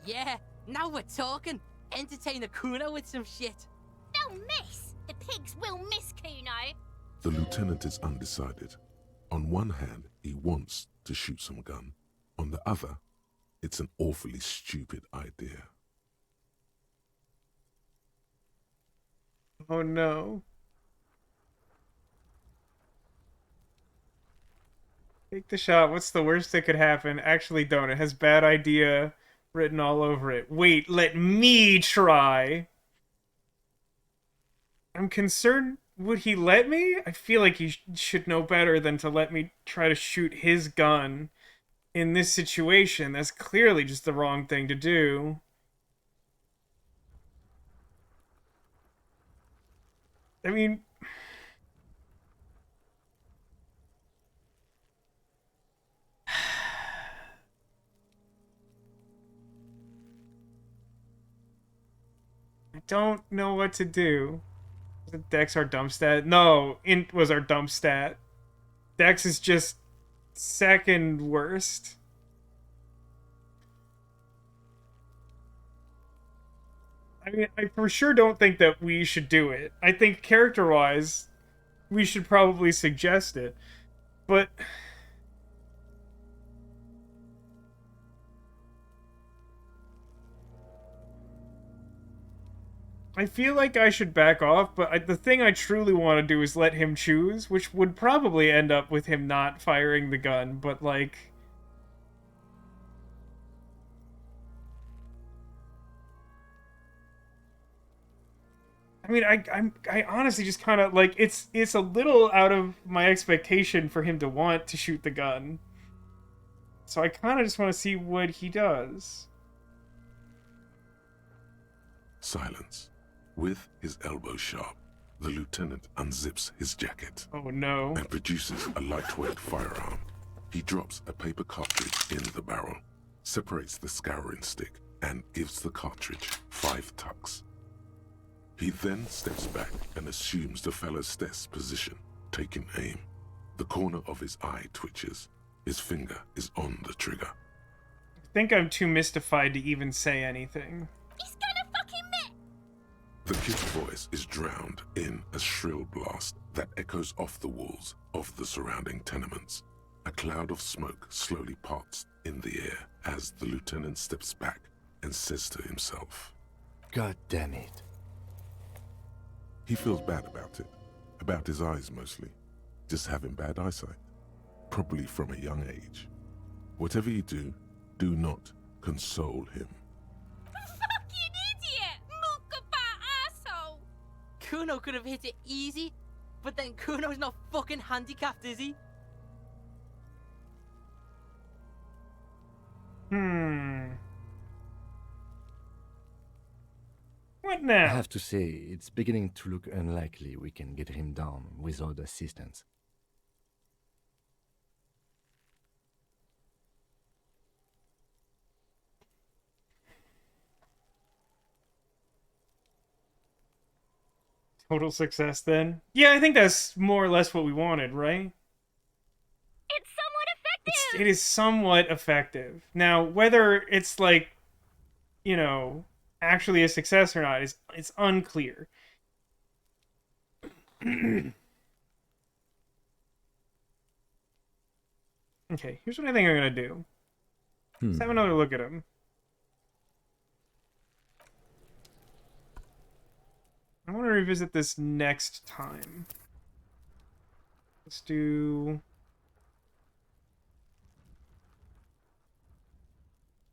Yeah, now we're talking. Entertain the Kuno with some shit. They'll miss! The pigs will miss Kuno! The lieutenant is undecided. On one hand, he wants to shoot some gun. On the other, it's an awfully stupid idea. Oh no. Take the shot. What's the worst that could happen? Actually, don't. It has bad idea written all over it. Wait, let me try. I'm concerned. Would he let me? I feel like he should know better than to let me try to shoot his gun in this situation. That's clearly just the wrong thing to do. I mean... I don't know what to do. Was it Dex our dump stat? No, Int was our dump stat. Dex is just second worst. I mean, I for sure don't think that we should do it. I think character-wise, we should probably suggest it. But... I feel like I should back off, but the thing I truly want to do is let him choose, which would probably end up with him not firing the gun, but like... I mean, I honestly just kind of, like, it's a little out of my expectation for him to want to shoot the gun. So I kind of just want to see what he does. Silence. With his elbow sharp, the lieutenant unzips his jacket. Oh no. And produces a lightweight firearm. He drops a paper cartridge in the barrel, separates the scouring stick, and gives the cartridge 5 tucks. He then steps back and assumes the fellow's desk position, taking aim. The corner of his eye twitches. His finger is on the trigger. think I'm too mystified to even say anything. He's gonna fucking miss! The kid's voice is drowned in a shrill blast that echoes off the walls of the surrounding tenements. A cloud of smoke slowly parts in the air as the lieutenant steps back and says to himself, God damn it. He feels bad about it. About his eyes mostly. Just having bad eyesight. Probably from a young age. Whatever you do, do not console him. Fucking idiot! Mookaba asshole! Kuno could have hit it easy, but then Kuno's not fucking handicapped, is he? What now? I have to say, it's beginning to look unlikely we can get him down without assistance. Total success then? Yeah, I think that's more or less what we wanted, right? It's somewhat effective! It is somewhat effective. Now, whether it's like, you know, actually a success or not, it's unclear. Okay, here's what I think I'm gonna do. Let's have another look at him. I want to revisit this next time. Let's do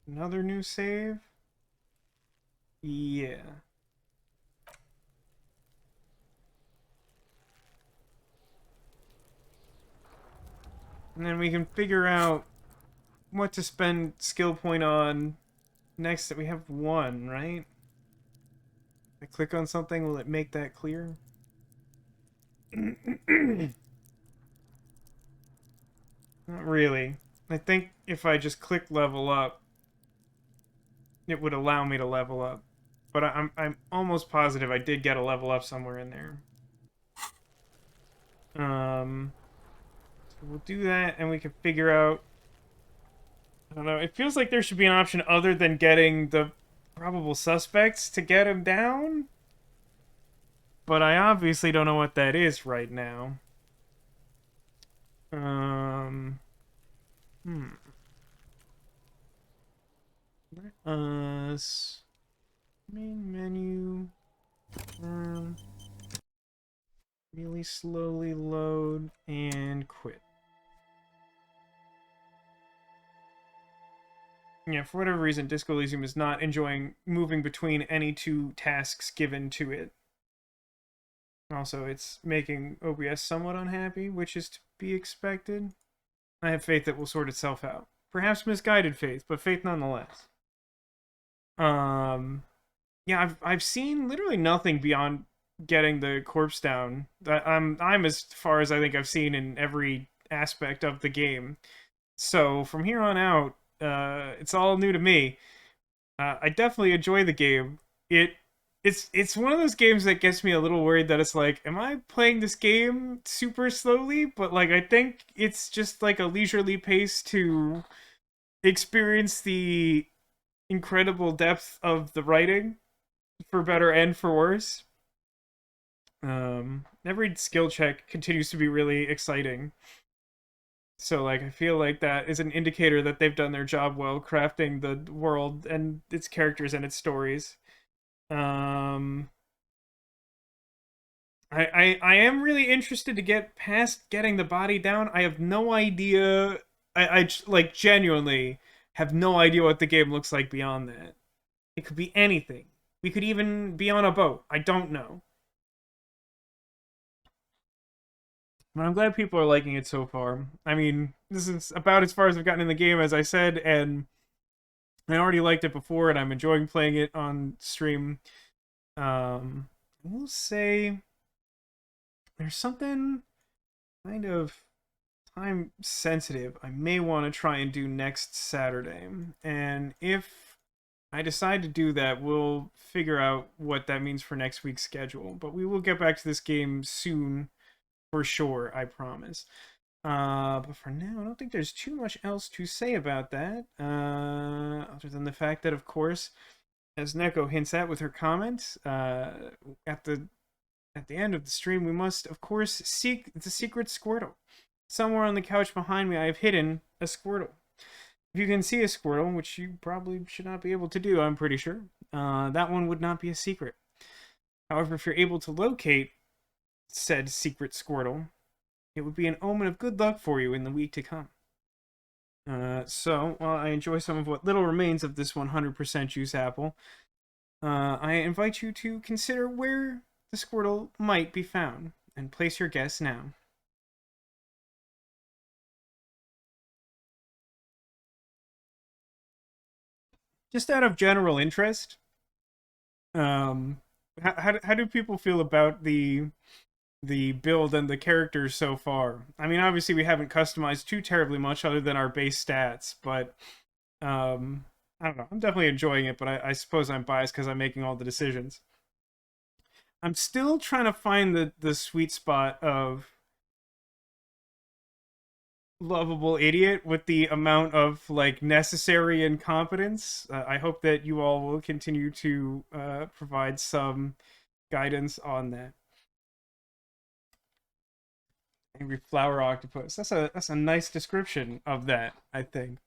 another new save. Yeah. And then we can figure out what to spend skill point on next. That we have one, right? I click on something, will it make that clear? Not really. I think if I just click level up, it would allow me to level up. But I'm almost positive I did get a level up somewhere in there. So we'll do that, and we can figure out... I don't know, it feels like there should be an option other than getting the probable suspects to get him down. But I obviously don't know what that is right now. Main menu. Really slowly load and quit. Yeah, for whatever reason, Disco Elysium is not enjoying moving between any two tasks given to it. Also, it's making OBS somewhat unhappy, which is to be expected. I have faith it will sort itself out. Perhaps misguided faith, but faith nonetheless. Yeah, I've seen literally nothing beyond getting the corpse down. I'm as far as I think I've seen in every aspect of the game. So from here on out, it's all new to me. I definitely enjoy the game. It's one of those games that gets me a little worried that it's like, am I playing this game super slowly? But like, I think it's just like a leisurely pace to experience the incredible depth of the writing, for better and for worse. Every skill check continues to be really exciting. So, like, I feel like that is an indicator that they've done their job well crafting the world and its characters and its stories. I am really interested to get past getting the body down. I have no idea. I like, genuinely have no idea what the game looks like beyond that. It could be anything. We could even be on a boat. I don't know. But I'm glad people are liking it so far. I mean, this is about as far as I've gotten in the game, as I said, and I already liked it before, and I'm enjoying playing it on stream. We'll say there's something kind of time sensitive I may want to try and do next Saturday. And if I decide to do that, we'll figure out what that means for next week's schedule. But we will get back to this game soon. For sure, I promise. But for now, I don't think there's too much else to say about that. Other than the fact that, of course, as Neko hints at with her comment, at the end of the stream, we must, of course, seek the secret Squirtle. Somewhere on the couch behind me, I have hidden a Squirtle. If you can see a Squirtle, which you probably should not be able to do, I'm pretty sure, that one would not be a secret. However, if you're able to locate said secret Squirtle, it would be an omen of good luck for you in the week to come. So, while I enjoy some of what little remains of this 100% juice apple, I invite you to consider where the Squirtle might be found, and place your guess now. Just out of general interest, how do people feel about the build and the characters so far? I mean, obviously we haven't customized too terribly much other than our base stats, but I don't know. I'm definitely enjoying it, but I suppose I'm biased because I'm making all the decisions. I'm still trying to find the sweet spot of lovable idiot with the amount of like necessary incompetence. I hope that you all will continue to provide some guidance on that. Angry flower octopus. That's a nice description of that, I think.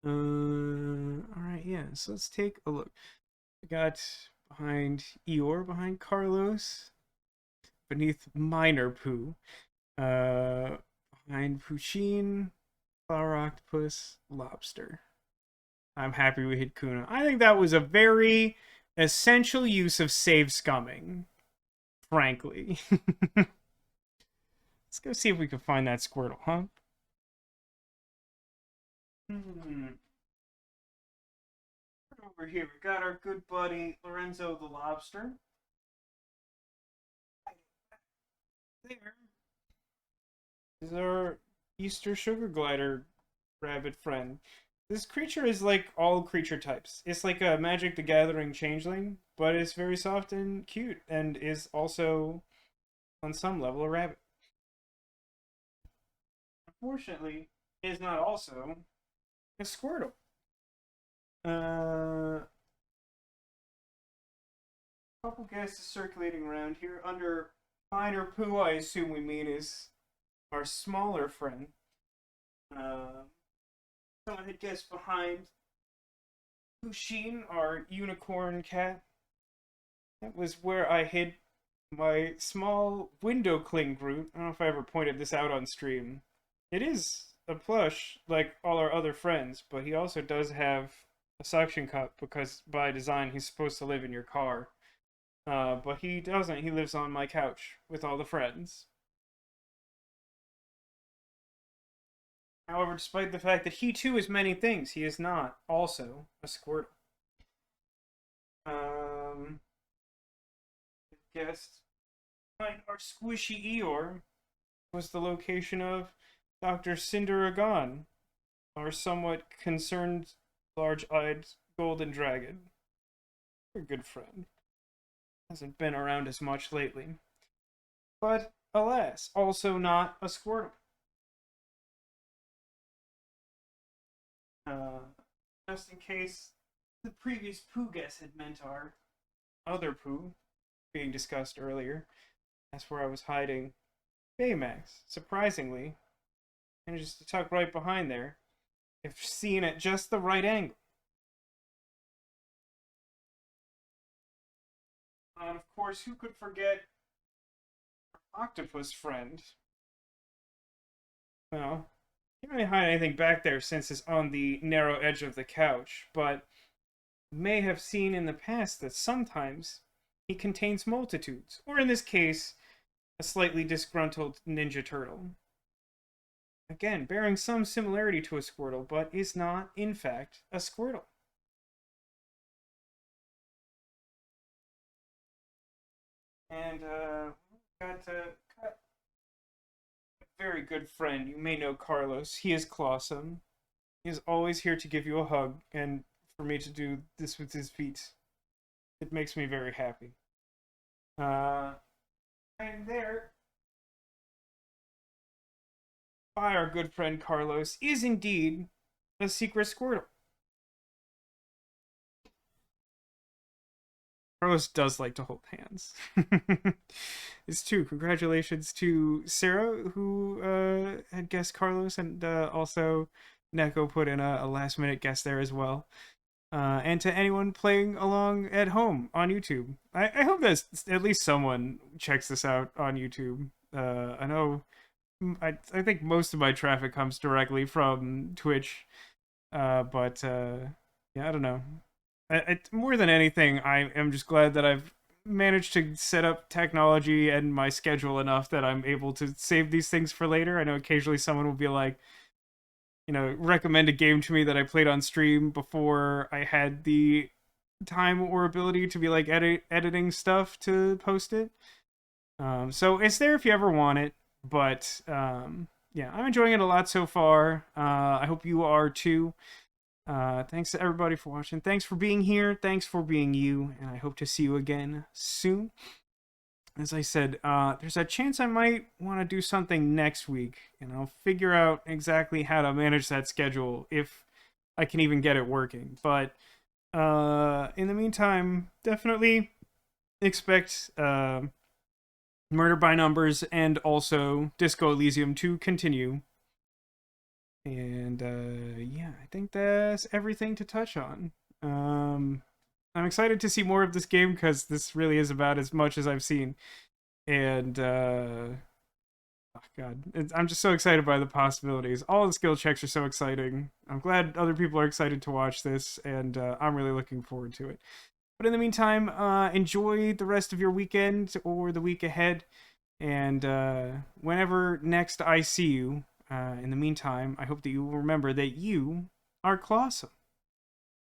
All right, yeah. So let's take a look. We got behind Eeyore, behind Carlos, beneath Minor Pooh, behind Puccine, flower octopus, lobster. I'm happy we hit Kuna. I think that was a very essential use of save scumming, frankly. Let's go see if we can find that Squirtle, huh? Over here, we got our good buddy Lorenzo the Lobster. There is our Easter Sugar Glider rabbit friend. This creature is like all creature types. It's like a Magic the Gathering changeling, but it's very soft and cute, and is also, on some level, a rabbit. Unfortunately, it is not also a Squirtle. Couple guesses circulating around here. Under Minor Pooh, I assume we mean is our smaller friend. Someone had guessed behind Pusheen, our unicorn cat. That was where I hid my small window cling Groot. I don't know if I ever pointed this out on stream. It is a plush, like all our other friends, but he also does have a suction cup because by design he's supposed to live in your car. But he doesn't. He lives on my couch with all the friends. However, despite the fact that he too is many things, he is not also a Squirtle. Guessed behind our squishy Eeyore was the location of Dr. Cinderagon, our somewhat concerned, large-eyed golden dragon. A good friend. Hasn't been around as much lately. But, alas, also not a Squirtle. Just in case the previous Pooh guess had meant our other Pooh being discussed earlier. That's where I was hiding Baymax. Surprisingly, manages to tuck right behind there, if seen at just the right angle. And of course, who could forget our octopus friend? Well, can't really hide anything back there since it's on the narrow edge of the couch, but may have seen in the past that sometimes he contains multitudes, or in this case, a slightly disgruntled Ninja Turtle. Again, bearing some similarity to a Squirtle, but is not, in fact, a Squirtle. And, got a very good friend. You may know Carlos. He is Clawsome. He is always here to give you a hug, and for me to do this with his feet. It makes me very happy. And there by our good friend Carlos is indeed a secret Squirtle. Carlos does like to hold hands. It's two. Congratulations to Sarah, who had guessed Carlos, and also Neko put in a last-minute guess there as well. And to anyone playing along at home on YouTube. I hope that at least someone checks this out on YouTube. I know I think most of my traffic comes directly from Twitch, but yeah, I don't know. More than anything, I am just glad that I've managed to set up technology and my schedule enough that I'm able to save these things for later. I know occasionally someone will be like, you know, recommend a game to me that I played on stream before I had the time or ability to be like editing stuff to post it. So it's there if you ever want it, but yeah, I'm enjoying it a lot so far. I hope you are too. Thanks to everybody for watching. Thanks for being here. Thanks for being you, and I hope to see you again soon. As I said, there's a chance I might want to do something next week, and I'll figure out exactly how to manage that schedule if I can even get it working. But in the meantime, definitely expect Murder by Numbers and also Disco Elysium to continue. And yeah, I think that's everything to touch on. I'm excited to see more of this game because this really is about as much as I've seen. And oh god, I'm just so excited by the possibilities. All the skill checks are so exciting. I'm glad other people are excited to watch this, and I'm really looking forward to it. But in the meantime, enjoy the rest of your weekend or the week ahead. And whenever next I see you, in the meantime, I hope that you will remember that you are clawsome.